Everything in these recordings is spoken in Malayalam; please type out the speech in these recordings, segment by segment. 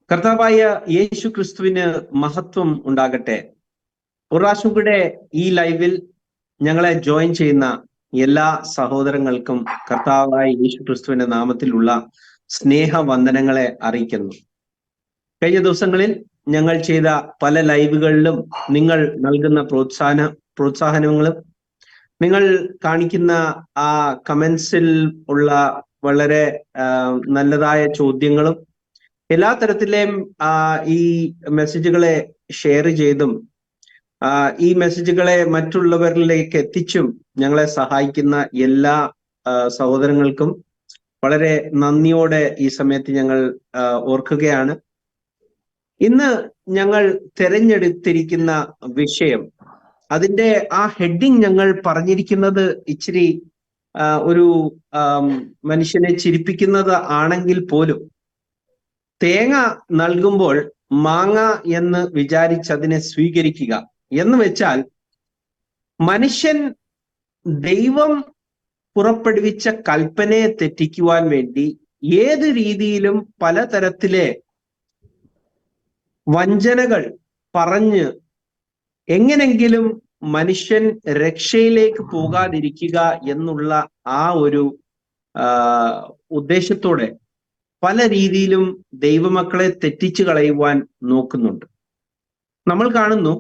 കർത്താവായ യേശു ക്രിസ്തുവിന് മഹത്വം ഉണ്ടാകട്ടെ. ഒരു പ്രാവശ്യം കൂടെ ഈ ലൈവിൽ ഞങ്ങളെ ജോയിൻ ചെയ്യുന്ന എല്ലാ സഹോദരങ്ങൾക്കും കർത്താവായ യേശു ക്രിസ്തുവിന്റെ നാമത്തിലുള്ള സ്നേഹവന്ദനങ്ങളെ അറിയിക്കുന്നു. കഴിഞ്ഞ ദിവസങ്ങളിൽ ഞങ്ങൾ ചെയ്ത പല ലൈവുകളിലും നിങ്ങൾ നൽകുന്ന പ്രോത്സാഹനങ്ങളും നിങ്ങൾ കാണിക്കുന്ന ആ കമന്റ്സിൽ ഉള്ള വളരെ നല്ലതായ ചോദ്യങ്ങളും എല്ലാ തരത്തിലെയും ഈ മെസ്സേജുകളെ ഷെയർ ചെയ്തും ഈ മെസ്സേജുകളെ മറ്റുള്ളവരിലേക്ക് എത്തിച്ചും ഞങ്ങളെ സഹായിക്കുന്ന എല്ലാ സഹോദരങ്ങൾക്കും വളരെ നന്ദിയോടെ ഈ സമയത്ത് ഞങ്ങൾ ഓർക്കുകയാണ്. ഇന്ന് ഞങ്ങൾ തിരഞ്ഞെടുത്തിരിക്കുന്ന വിഷയം, അതിന്റെ ആ ഹെഡിങ് ഞങ്ങൾ പറഞ്ഞിരിക്കുന്നത് ഇച്ചിരി ഒരു മനുഷ്യനെ ചിരിപ്പിക്കുന്നത് ആണെങ്കിൽ പോലും, തേങ്ങ നൽകുമ്പോൾ മാങ്ങ എന്ന് വിചാരിച്ചതിനെ സ്വീകരിക്കുക എന്ന് വെച്ചാൽ, മനുഷ്യൻ ദൈവം പുറപ്പെടുവിച്ച കൽപ്പനയെ തെറ്റിക്കുവാൻ വേണ്ടി ഏത് രീതിയിലും പലതരത്തിലെ വഞ്ചനകൾ പറഞ്ഞ് എങ്ങനെങ്കിലും മനുഷ്യൻ രക്ഷയിലേക്ക് പോകാതിരിക്കുക എന്നുള്ള ആ ഒരു ഉദ്ദേശത്തോടെ പല രീതിയിലും ദൈവമക്കളെ തെറ്റിച്ചു കളയുവാൻ നോക്കുന്നുണ്ട്. നമ്മൾ കാണുന്നു,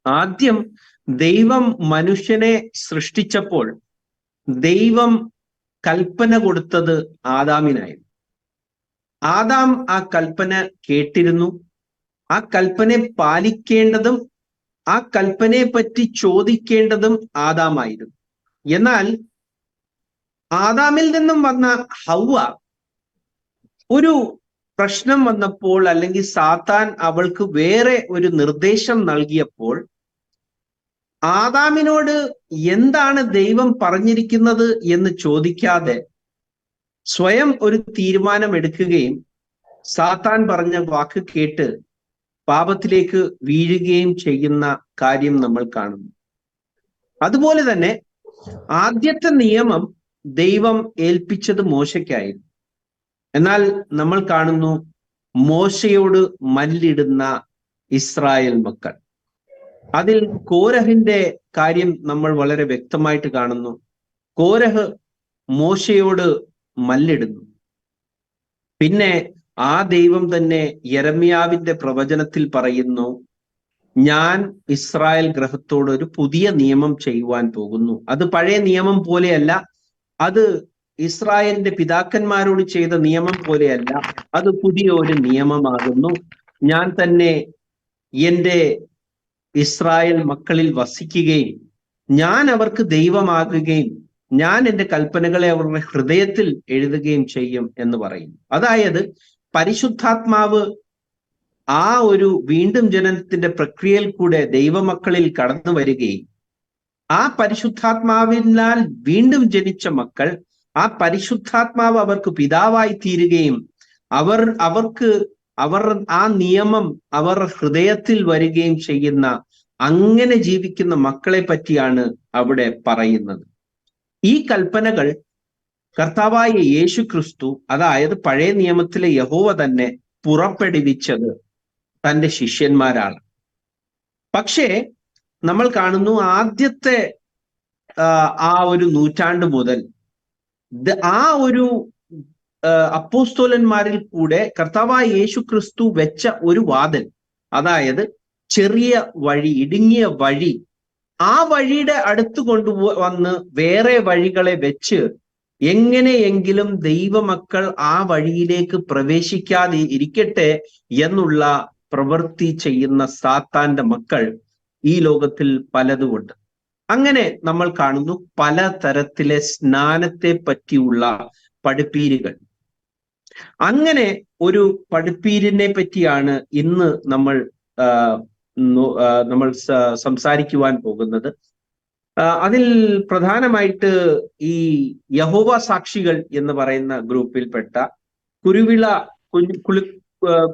ആദ്യം ദൈവം മനുഷ്യനെ സൃഷ്ടിച്ചപ്പോൾ ദൈവം കൽപ്പന കൊടുത്തത് ആദാമിനായിരുന്നു. ആദാം ആ കൽപ്പന കേട്ടിരുന്നു. ആ കൽപ്പനയെ പാലിക്കേണ്ടതും ആ കൽപ്പനയെ പറ്റി ചോദിക്കേണ്ടതും ആദാമായിരുന്നു. എന്നാൽ ആദാമിൽ നിന്നും വന്ന ഹവ്വ ഒരു പ്രശ്നം വന്നപ്പോൾ, അല്ലെങ്കിൽ സാത്താൻ അവൾക്ക് വേറെ ഒരു നിർദ്ദേശം നൽകിയപ്പോൾ, ആദാമിനോട് എന്താണ് ദൈവം പറഞ്ഞിരിക്കുന്നത് എന്ന് ചോദിക്കാതെ സ്വയം ഒരു തീരുമാനം എടുക്കുകയും സാത്താൻ പറഞ്ഞ വാക്ക് കേട്ട് പാപത്തിലേക്ക് വീഴുകയും ചെയ്യുന്ന കാര്യം നമ്മൾ കാണുന്നു. അതുപോലെ തന്നെ ആദ്യത്തെ നിയമം ദൈവം ഏൽപ്പിച്ചത് മോശയ്ക്കായിരുന്നു. എന്നാൽ നമ്മൾ കാണുന്നു, മോശയോട് മല്ലിടുന്ന ഇസ്രായേൽ മക്കൾ. അതിൽ കോരഹിന്റെ കാര്യം നമ്മൾ വളരെ വ്യക്തമായിട്ട് കാണുന്നു. കോരഹ് മോശയോട് മല്ലിടുന്നു. പിന്നെ ആ ദൈവം തന്നെ യെരമ്യാവിന്റെ പ്രവചനത്തിൽ പറയുന്നു, ഞാൻ ഇസ്രായേൽ ഗൃഹത്തോട് ഒരു പുതിയ നിയമം ചെയ്യുവാൻ പോകുന്നു. അത് പഴയ നിയമം പോലെയല്ല, അത് ഇസ്രായേലിന്റെ പിതാക്കന്മാരോട് ചെയ്ത നിയമം പോലെയല്ല, അത് പുതിയ ഒരു നിയമമാകുന്നു. ഞാൻ തന്നെ എൻ്റെ ഇസ്രായേൽ മക്കളിൽ വസിക്കുകയും ഞാൻ അവർക്ക് ദൈവമാകുകയും ഞാൻ എൻ്റെ കൽപ്പനകളെ അവരുടെ ഹൃദയത്തിൽ എഴുതുകയും ചെയ്യും എന്ന് പറയുന്നു. അതായത് പരിശുദ്ധാത്മാവ് ആ ഒരു വീണ്ടും ജനനത്തിന്റെ പ്രക്രിയയിൽ കൂടെ ദൈവമക്കളിൽ കടന്നു വരികയും ആ പരിശുദ്ധാത്മാവിനാൽ വീണ്ടും ജനിച്ച മക്കൾ, ആ പരിശുദ്ധാത്മാവ് അവർക്ക് പിതാവായി തീരുകയും അവർ ആ നിയമം അവർ ഹൃദയത്തിൽ വരികയും ചെയ്യുന്ന, അങ്ങനെ ജീവിക്കുന്ന മക്കളെ പറ്റിയാണ് അവിടെ പറയുന്നത്. ഈ കൽപ്പനകൾ കർത്താവായ യേശു ക്രിസ്തു, അതായത് പഴയ നിയമത്തിലെ യഹോവ തന്നെ പുറപ്പെടുവിച്ചത് തൻ്റെ ശിഷ്യന്മാരാണ്. പക്ഷേ നമ്മൾ കാണുന്നു, ആദ്യത്തെ ആ ഒരു നൂറ്റാണ്ട് മുതൽ ആ ഒരു അപ്പോസ്തലന്മാരിൽ കൂടെ കർത്താവായ യേശു ക്രിസ്തു വെച്ച ഒരു വാതിൽ, അതായത് ചെറിയ വഴി, ഇടുങ്ങിയ വഴി, ആ വഴിയുടെ അടുത്ത് കൊണ്ടുവന്ന് വേറെ വഴികളെ വെച്ച് എങ്ങനെയെങ്കിലും ദൈവമക്കൾ ആ വഴിയിലേക്ക് പ്രവേശിക്കാതെ ഇരിക്കട്ടെ എന്നുള്ള പ്രവൃത്തി ചെയ്യുന്ന സാത്താന്റെ മക്കൾ ഈ ലോകത്തിൽ പലതുമുണ്ട്. അങ്ങനെ നമ്മൾ കാണുന്നു പല തരത്തിലെ സ്നാനത്തെ പറ്റിയുള്ള പഠിപ്പീരുകൾ. അങ്ങനെ ഒരു പഠിപ്പീരിനെ പറ്റിയാണ് ഇന്ന് നമ്മൾ സംസാരിക്കുവാൻ പോകുന്നത്. അതിൽ പ്രധാനമായിട്ട് ഈ യഹോവ സാക്ഷികൾ എന്ന് പറയുന്ന ഗ്രൂപ്പിൽപ്പെട്ട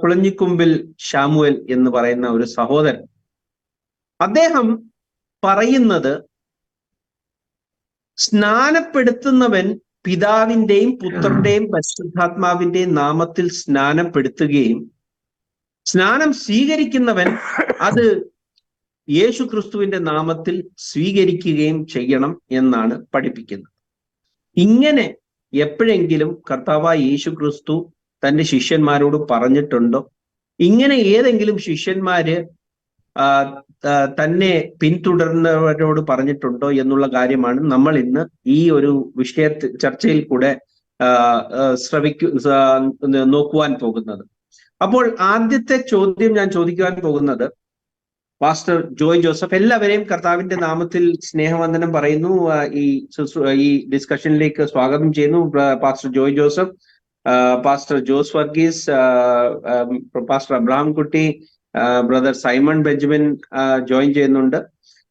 കുളഞ്ഞിക്കുമ്പിൽ ശാമുവേൽ എന്ന് പറയുന്ന ഒരു സഹോദരൻ, അദ്ദേഹം പറയുന്നത്, സ്നാനപ്പെടുത്തുന്നവൻ പിതാവിന്റെയും പുത്രന്റെയും പരിശുദ്ധാത്മാവിന്റെയും നാമത്തിൽ സ്നാനപ്പെടുത്തുകയും സ്നാനം സ്വീകരിക്കുന്നവൻ അത് യേശു ക്രിസ്തുവിന്റെ നാമത്തിൽ സ്വീകരിക്കുകയും ചെയ്യണം എന്നാണ് പഠിപ്പിക്കുന്നത്. ഇങ്ങനെ എപ്പോഴെങ്കിലും കർത്താവായ യേശു ക്രിസ്തു തന്റെ ശിഷ്യന്മാരോട് പറഞ്ഞിട്ടുണ്ടോ? ഇങ്ങനെ ഏതെങ്കിലും ശിഷ്യന്മാര് തന്നെ പിന്തുടർന്നവരോട് പറഞ്ഞിട്ടുണ്ടോ എന്നുള്ള കാര്യമാണ് നമ്മൾ ഇന്ന് ഈ ഒരു ചർച്ചയിൽ കൂടെ നോക്കുവാൻ പോകുന്നത്. അപ്പോൾ ആദ്യത്തെ ചോദ്യം ഞാൻ ചോദിക്കുവാൻ പോകുന്നത് പാസ്റ്റർ ജോയ് ജോസഫ്. എല്ലാവരെയും കർത്താവിന്റെ നാമത്തിൽ സ്നേഹവന്ദനം പറയുന്നു. ഈ ഡിസ്കഷനിലേക്ക് സ്വാഗതം ചെയ്യുന്നു. Pastor Joy Joseph, pastor Jose Varghese, pastor Abraham കുട്ടി, ബ്രദർ സൈമൺ ബെഞ്ചമിൻ ജോയിൻ ചെയ്യുന്നുണ്ട്.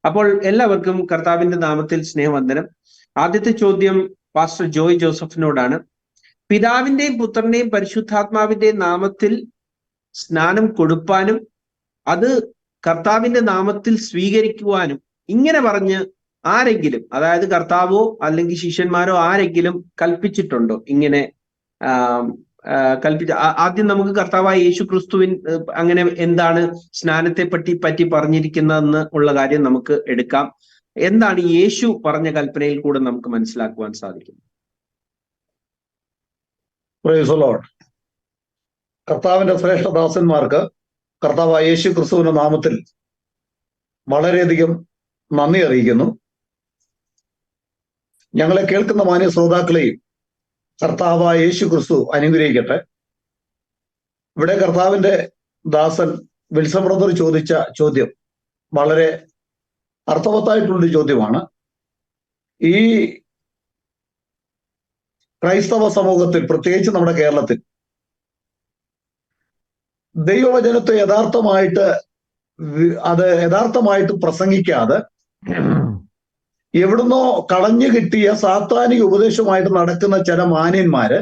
അപ്പോൾ എല്ലാവർക്കും കർത്താവിന്റെ നാമത്തിൽ സ്നേഹവന്ദനം. ആദ്യത്തെ ചോദ്യം പാസ്റ്റർ ജോയ് ജോസഫിനോടാണ്. പിതാവിന്റെയും പുത്രന്റെയും പരിശുദ്ധാത്മാവിന്റെയും നാമത്തിൽ സ്നാനം കൊടുപ്പാനും അത് കർത്താവിന്റെ നാമത്തിൽ സ്വീകരിക്കുവാനും ഇങ്ങനെ പറഞ്ഞ് ആരെങ്കിലും, അതായത് കർത്താവോ അല്ലെങ്കിൽ ശിഷ്യന്മാരോ ആരെങ്കിലും കൽപ്പിച്ചിട്ടുണ്ടോ? ഇങ്ങനെ ആദ്യം നമുക്ക് കർത്താവായ യേശു ക്രിസ്തുവിൻ അങ്ങനെ എന്താണ് സ്നാനത്തെ പറ്റി പറഞ്ഞിരിക്കുന്നതെന്ന് ഉള്ള കാര്യം നമുക്ക് എടുക്കാം. എന്താണ് യേശു പറഞ്ഞ കൽപ്പനയിൽ കൂടെ നമുക്ക് മനസ്സിലാക്കുവാൻ സാധിക്കും? കർത്താവിന്റെ ശ്രേഷ്ഠദാസന്മാർക്ക് കർത്താവായ യേശു ക്രിസ്തുവിന്റെ നാമത്തിൽ വളരെയധികം നന്ദി അറിയിക്കുന്നു. ഞങ്ങളെ കേൾക്കുന്ന മാന്യ ശ്രോതാക്കളെയും കർത്താവായ യേശു ക്രിസ്തു അനുഗ്രഹിക്കട്ടെ. ഇവിടെ കർത്താവിന്റെ ദാസൻ വിൽസൺ ബ്രദർ ചോദിച്ച ചോദ്യം വളരെ അർത്ഥവത്തായിട്ടുള്ളൊരു ചോദ്യമാണ്. ഈ ക്രൈസ്തവ സമൂഹത്തിൽ, പ്രത്യേകിച്ച് നമ്മുടെ കേരളത്തിൽ, ദൈവവചനത്തെ യഥാർത്ഥമായിട്ട് പ്രസംഗിക്കാതെ എവിടുന്നോ കളഞ്ഞു കിട്ടിയ സാത്താനിക ഉപദേശമായിട്ട് നടക്കുന്ന ചില മാന്യന്മാര്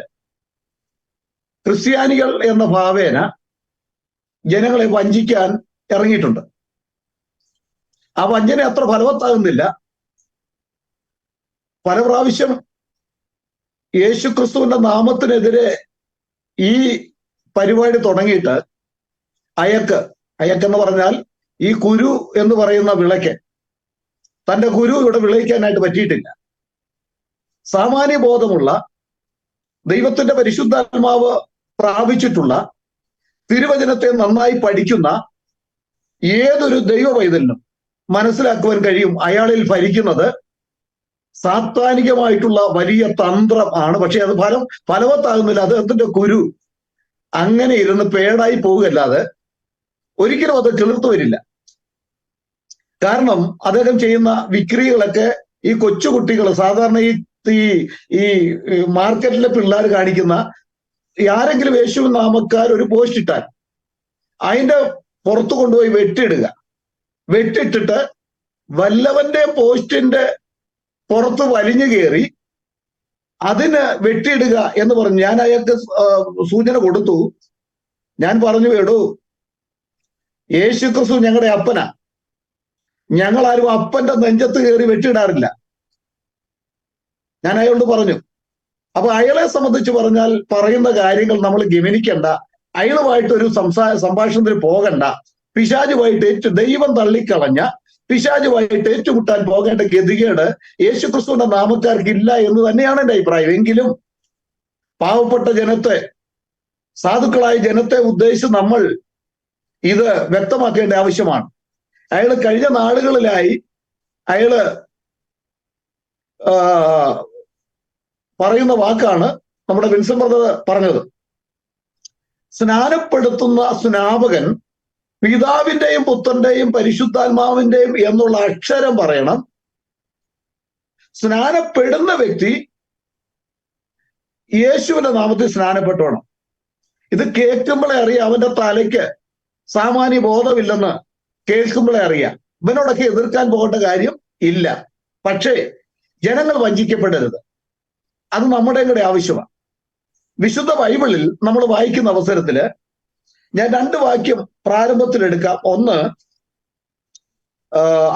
ക്രിസ്ത്യാനികൾ എന്ന ഭാവേന ജനങ്ങളെ വഞ്ചിക്കാൻ ഇറങ്ങിയിട്ടുണ്ട്. ആ വഞ്ചന അത്ര ഫലവത്താകുന്നില്ല. പല പ്രാവശ്യം യേശുക്രിസ്തുവിന്റെ നാമത്തിനെതിരെ ഈ പരിപാടി തുടങ്ങിയിട്ട് അയക്കെന്ന് പറഞ്ഞാൽ ഈ കുരു എന്ന് പറയുന്ന വിളയ്ക്ക് തന്റെ കുരു ഇവിടെ വിളയിക്കാനായിട്ട് പറ്റിയിട്ടില്ല. സാമാന്യ ബോധമുള്ള, ദൈവത്തിന്റെ പരിശുദ്ധാത്മാവ് പ്രാപിച്ചിട്ടുള്ള, തിരുവചനത്തെ നന്നായി പഠിക്കുന്ന ഏതൊരു ദൈവ പൈതലിനും മനസ്സിലാക്കുവാൻ കഴിയും അയാളിൽ ഭരിക്കുന്നത് സാത്താനികമായിട്ടുള്ള വലിയ തന്ത്രം ആണ്. പക്ഷെ അത് ഫലവത്താകുന്നില്ല. അദ്ദേഹത്തിന്റെ കുരു അങ്ങനെ ഇരുന്ന് പേടായി പോവുകയല്ലാതെ ഒരിക്കലും അത് കിളിർത്തു വരില്ല. കാരണം അദ്ദേഹം ചെയ്യുന്ന വിക്രികളൊക്കെ ഈ കൊച്ചുകുട്ടികൾ, സാധാരണ ഈ മാർക്കറ്റിലെ പിള്ളേർ കാണിക്കുന്ന, ആരെങ്കിലും യേശു നാമക്കാർ ഒരു പോസ്റ്റ് ഇട്ടാൽ അതിന്റെ പുറത്തു കൊണ്ടുപോയി വെട്ടിട്ടിട്ട് വല്ലവന്റെ പോസ്റ്റിന്റെ പുറത്ത് വലിഞ്ഞു കയറി അതിന് വെട്ടിയിടുക എന്ന് പറഞ്ഞു. ഞാൻ അയാൾക്ക് സൂചന കൊടുത്തു. ഞാൻ പറഞ്ഞു, എടോ, യേശു ക്രിസ്തു ഞങ്ങളുടെ അപ്പനാ. ഞങ്ങളാരും അപ്പന്റെ നെഞ്ചത്ത് കയറി വെട്ടിയിടാറില്ല. ഞാൻ അയാളോട് പറഞ്ഞു. അപ്പൊ അയാളെ സംബന്ധിച്ച് പറഞ്ഞാൽ പറയുന്ന കാര്യങ്ങൾ നമ്മൾ ഗമനിക്കണ്ട, അയാളുമായിട്ടൊരു സംഭാഷണത്തിന് പോകണ്ട, പിശാചുമായിട്ട് ദൈവം തള്ളിക്കളഞ്ഞ പിശാചുമായിട്ട് ഏറ്റുമുട്ടാൻ പോകേണ്ട ഗതികേട് യേശുക്രിസ്തുവിന്റെ നാമക്കാർക്കില്ല എന്ന് തന്നെയാണ് എൻ്റെ അഭിപ്രായം. എങ്കിലും പാവപ്പെട്ട ജനത്തെ, സാധുക്കളായ ജനത്തെ ഉദ്ദേശിച്ച് നമ്മൾ ഇത് വ്യക്തമാക്കേണ്ട ആവശ്യമാണ്. അയാള് കഴിഞ്ഞ നാളുകളിലായി പറയുന്ന വാക്കാണ് നമ്മുടെ വിൻസൻ ബ്രദർ പറഞ്ഞത്. സ്നാനപ്പെടുത്തുന്ന സ്നാപകൻ പിതാവിന്റെയും പുത്രന്റെയും പരിശുദ്ധാത്മാവിന്റെയും എന്നുള്ള അക്ഷരം പറയണം. സ്നാനപ്പെടുന്ന വ്യക്തി യേശുവിന്റെ നാമത്തിൽ സ്നാനപ്പെട്ടോണം. ഇത് കേൾക്കുമ്പോഴേ അറിയാം അവന്റെ തലയ്ക്ക് സാമാന്യ ബോധമില്ലെന്ന്. കേൾക്കുമ്പോഴേ അറിയാം. ഇവനോടൊക്കെ എതിർക്കാൻ പോകേണ്ട കാര്യം ഇല്ല. പക്ഷേ ജനങ്ങൾ വഞ്ചിക്കപ്പെടരുത്. അത് നമ്മുടെ കൂടെ ആവശ്യമാണ്. വിശുദ്ധ ബൈബിളിൽ നമ്മൾ വായിക്കുന്ന അവസരത്തില് ഞാൻ 2 വാക്യം പ്രാരംഭത്തിൽ എടുക്കാം. ഒന്ന്,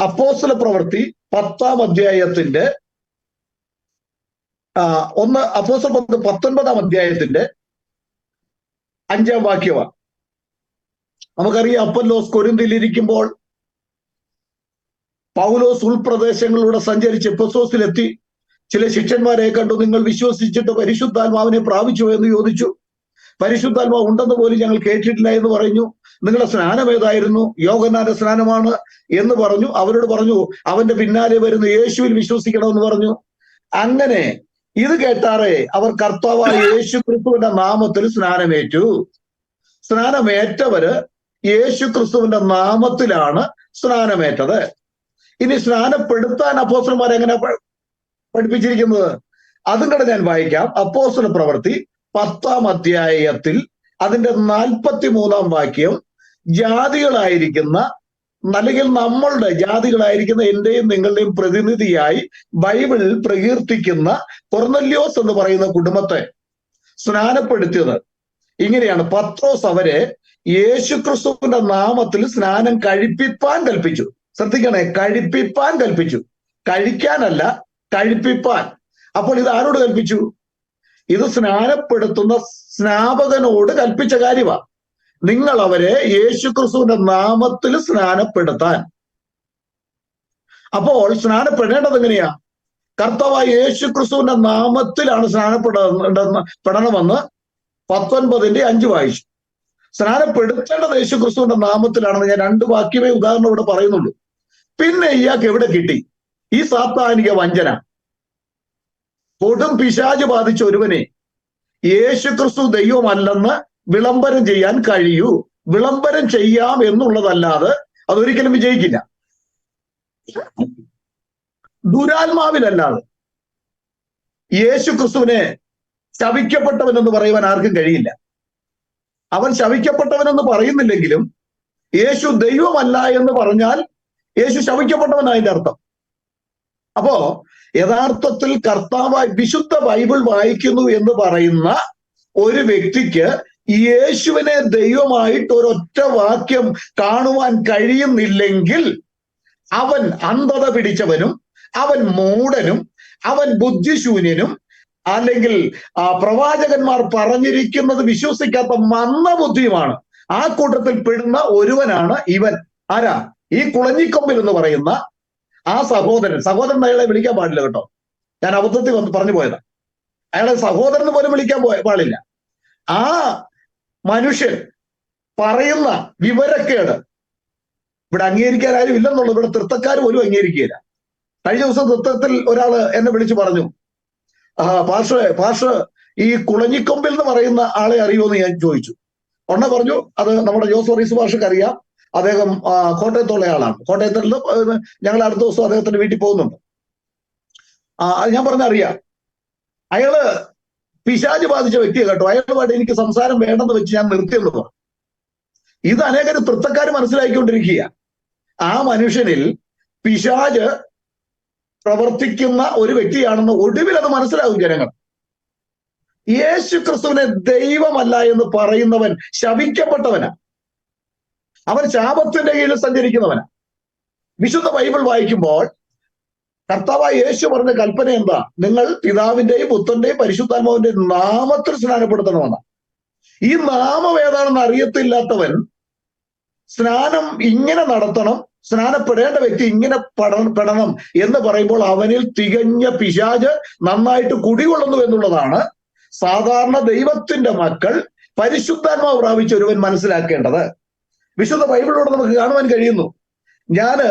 അപ്പോസ്തല പ്രവൃത്തി 10-ാം അധ്യായത്തിന്റെ ഒന്ന് അപ്പോസ്തലർ 19 അധ്യായത്തിന്റെ 5 വാക്യമാണ്. നമുക്കറിയാം, അപ്പൊല്ലോസ് കൊരിന്തിലിരിക്കുമ്പോൾ പൗലോസ് ഉൾപ്രദേശങ്ങളിലൂടെ സഞ്ചരിച്ച് എഫെസോസിലെത്തി. ചില ശിഷ്യന്മാരെ കണ്ടു. നിങ്ങൾ വിശ്വസിച്ചിട്ട് പരിശുദ്ധാത്മാവിനെ പ്രാപിച്ചു എന്ന് ചോദിച്ചു. പരിശുദ്ധാത്മാവ് ഉണ്ടെന്ന് പോലും ഞങ്ങൾ കേട്ടിട്ടില്ല എന്ന് പറഞ്ഞു. നിങ്ങളുടെ സ്നാനം ഏതായിരുന്നു? യോഹന്നാന്റെ സ്നാനമാണ് എന്ന് പറഞ്ഞു. അവരോട് പറഞ്ഞു, അവന്റെ പിന്നാലെ വരുന്ന യേശുവിൽ വിശ്വസിക്കണമെന്ന് പറഞ്ഞു. അങ്ങനെ ഇത് കേട്ടാറേ അവർ കർത്താവായ യേശു ക്രിസ്തുവിന്റെ നാമത്തിൽ സ്നാനമേറ്റു. സ്നാനമേറ്റവര് യേശു ക്രിസ്തുവിന്റെ നാമത്തിലാണ് സ്നാനമേറ്റത്. ഇനി സ്നാനപ്പെടുത്താൻ അപ്പോസ്തലന്മാരെ എങ്ങനെ പഠിപ്പിച്ചിരിക്കുന്നത്? അതും കൂടെ ഞാൻ വായിക്കാം. അപ്പോസ്തല പ്രവൃത്തി 10 അധ്യായത്തിൽ അതിന്റെ 43 വാക്യം, ജാതികളായിരിക്കുന്ന, അല്ലെങ്കിൽ നമ്മളുടെ ജാതികളായിരിക്കുന്ന എന്റെയും നിങ്ങളുടെയും പ്രതിനിധിയായി ബൈബിളിൽ പ്രകീർത്തിക്കുന്ന കൊർന്നല്യോസ് എന്ന് പറയുന്ന കുടുംബത്തെ സ്നാനപ്പെടുത്തിയത് ഇങ്ങനെയാണ്. പത്രോസ് അവരെ യേശുക്രിസ്തുവിന്റെ നാമത്തിൽ സ്നാനം കഴിപ്പിപ്പാൻ കൽപ്പിച്ചു. ശ്രദ്ധിക്കണേ, കഴിപ്പിപ്പാൻ കൽപ്പിച്ചു, കഴിക്കാനല്ല, കഴിപ്പിപ്പാൻ. അപ്പോൾ ഇത് ആരോട് കൽപ്പിച്ചു? ഇത് സ്നാനപ്പെടുത്തുന്ന സ്നാപകനോട് കൽപ്പിച്ച കാര്യമാണ്. നിങ്ങൾ അവരെ യേശുക്രിസ്തുവിന്റെ നാമത്തിൽ സ്നാനപ്പെടുത്താൻ. അപ്പോൾ സ്നാനപ്പെടേണ്ടത് എങ്ങനെയാ? കർത്താവായ യേശുക്രിസ്തുവിന്റെ നാമത്തിലാണ് സ്നാനപ്പെടണമെന്ന് 19:5 വായിച്ചു. സ്നാനപ്പെടുത്തേണ്ടത് യേശുക്രിസ്തുവിന്റെ നാമത്തിലാണെന്ന് ഞാൻ 2 വാക്യമേ ഉദാഹരണം ഇവിടെ പറയുന്നുള്ളൂ. പിന്നെ ഇയാൾക്ക് എവിടെ കിട്ടി ഈ സാത്താനിക വഞ്ചന? കൊടും പിശാച് ബാധിച്ച ഒരുവനെ യേശുക്രിസ്തു ദൈവമല്ലെന്ന് വിളംബരം ചെയ്യാൻ കഴിയൂ. വിളംബരം ചെയ്യാം എന്നുള്ളതല്ലാതെ അതൊരിക്കലും വിജയിക്കില്ല. ദുരാത്മാവിലല്ലാതെ യേശുക്രിസ്തുവിനെ ശപിക്കപ്പെട്ടവനെന്ന് പറയുവാൻ ആർക്കും കഴിയില്ല. അവൻ ശപിക്കപ്പെട്ടവനെന്ന് പറയുന്നില്ലെങ്കിലും യേശു ദൈവമല്ല എന്ന് പറഞ്ഞാൽ യേശു ശപിക്കപ്പെട്ടവനായതിന്റെ അർത്ഥം. അപ്പോ യഥാർത്ഥത്തിൽ കർത്താവായി വിശുദ്ധ ബൈബിൾ വായിക്കുന്നു എന്ന് പറയുന്ന ഒരു വ്യക്തിക്ക് യേശുവിനെ ദൈവമായിട്ട് ഒരൊറ്റ വാക്യം കാണുവാൻ കഴിയുന്നില്ലെങ്കിൽ അവൻ അന്ധത പിടിച്ചവനും, അവൻ മൂഢനും, അവൻ ബുദ്ധിശൂന്യനും, അല്ലെങ്കിൽ പ്രവാചകന്മാർ പറഞ്ഞിരിക്കുന്നത് വിശ്വസിക്കാത്ത മന്ദബുദ്ധിയുമാണ്. ആ കൂട്ടത്തിൽ പെടുന്ന ഒരുവനാണ് ഇവൻ. ആരാ? ഈ കുളഞ്ഞിക്കൊമ്പിൽ എന്ന് പറയുന്ന ആ സഹോദരൻ. അയാളെ വിളിക്കാൻ പാടില്ല കേട്ടോ, ഞാൻ അബദ്ധത്തിൽ പറഞ്ഞു പോയതാ. അയാളെ സഹോദരൻ പോലും വിളിക്കാൻ പാടില്ല. ആ മനുഷ്യൻ പറയുന്ന വിവരക്കേട് ഇവിടെ അംഗീകരിക്കാൻ ആരും ഇല്ലെന്നുള്ളത് ഇവിടെ തൃത്തക്കാർ പോലും അംഗീകരിക്കുകയില്ല. കഴിഞ്ഞ ദിവസം തൃത്തത്തിൽ ഒരാള് എന്നെ വിളിച്ചു പറഞ്ഞു, പാഷ ഈ കുളഞ്ഞിക്കൊമ്പിൽ എന്ന് പറയുന്ന ആളെ അറിയുമെന്ന് ഞാൻ ചോദിച്ചു. ഉടനെ പറഞ്ഞു, അത് നമ്മുടെ ജോസ് വർഗീസ് പാഷക്ക് അറിയാം, അദ്ദേഹം കോട്ടയത്തുള്ള ആളാണ്. കോട്ടയത്തിൽ ഞങ്ങൾ അടുത്ത ദിവസം അദ്ദേഹത്തിന്റെ വീട്ടിൽ പോകുന്നുണ്ട്. ഞാൻ പറഞ്ഞറിയാം, അയാള് പിശാച് ബാധിച്ച വ്യക്തിയെ കേട്ടോ. അയാളുമായിട്ട് എനിക്ക് സംസാരം വേണ്ടെന്ന് വെച്ച് ഞാൻ നിർത്തിയെന്ന്. ഇത് അനേകര് തൃത്തക്കാർ മനസ്സിലാക്കിക്കൊണ്ടിരിക്കുക. ആ മനുഷ്യനിൽ പിശാച് പ്രവർത്തിക്കുന്ന ഒരു വ്യക്തിയാണെന്ന് ഒടുവിൽ അത് മനസ്സിലാകും ജനങ്ങൾ. യേശു ക്രിസ്തുവിനെ ദൈവമല്ല എന്ന് പറയുന്നവൻ ശപിക്കപ്പെട്ടവനാ. അവൻ ശാപത്തിന്റെ കീഴിൽ സഞ്ചരിക്കുന്നവനാ. വിശുദ്ധ ബൈബിൾ വായിക്കുമ്പോൾ കർത്താവായ യേശു പറഞ്ഞ കൽപ്പന എന്താ? നിങ്ങൾ പിതാവിന്റെയും പുത്രന്റെയും പരിശുദ്ധാത്മാവിന്റെയും നാമത്തിൽ സ്നാനപ്പെടുത്തണമെന്നാ. ഈ നാമം ഏതാണെന്ന് അറിയത്തില്ലാത്തവൻ സ്നാനം ഇങ്ങനെ നടത്തണം, സ്നാനപ്പെടേണ്ട വ്യക്തി ഇങ്ങനെ പെടണം എന്ന് പറയുമ്പോൾ അവനിൽ തികഞ്ഞ പിശാച് നന്നായിട്ട് കുടികൊള്ളുന്നു എന്നുള്ളതാണ് സാധാരണ ദൈവത്തിന്റെ മക്കൾ, പരിശുദ്ധാത്മാവ് പ്രാപിച്ച ഒരുവൻ മനസ്സിലാക്കേണ്ടത്. വിശുദ്ധ ബൈബിളിലൂടെ നമുക്ക് കാണുവാൻ കഴിയുന്നു. ഞാന്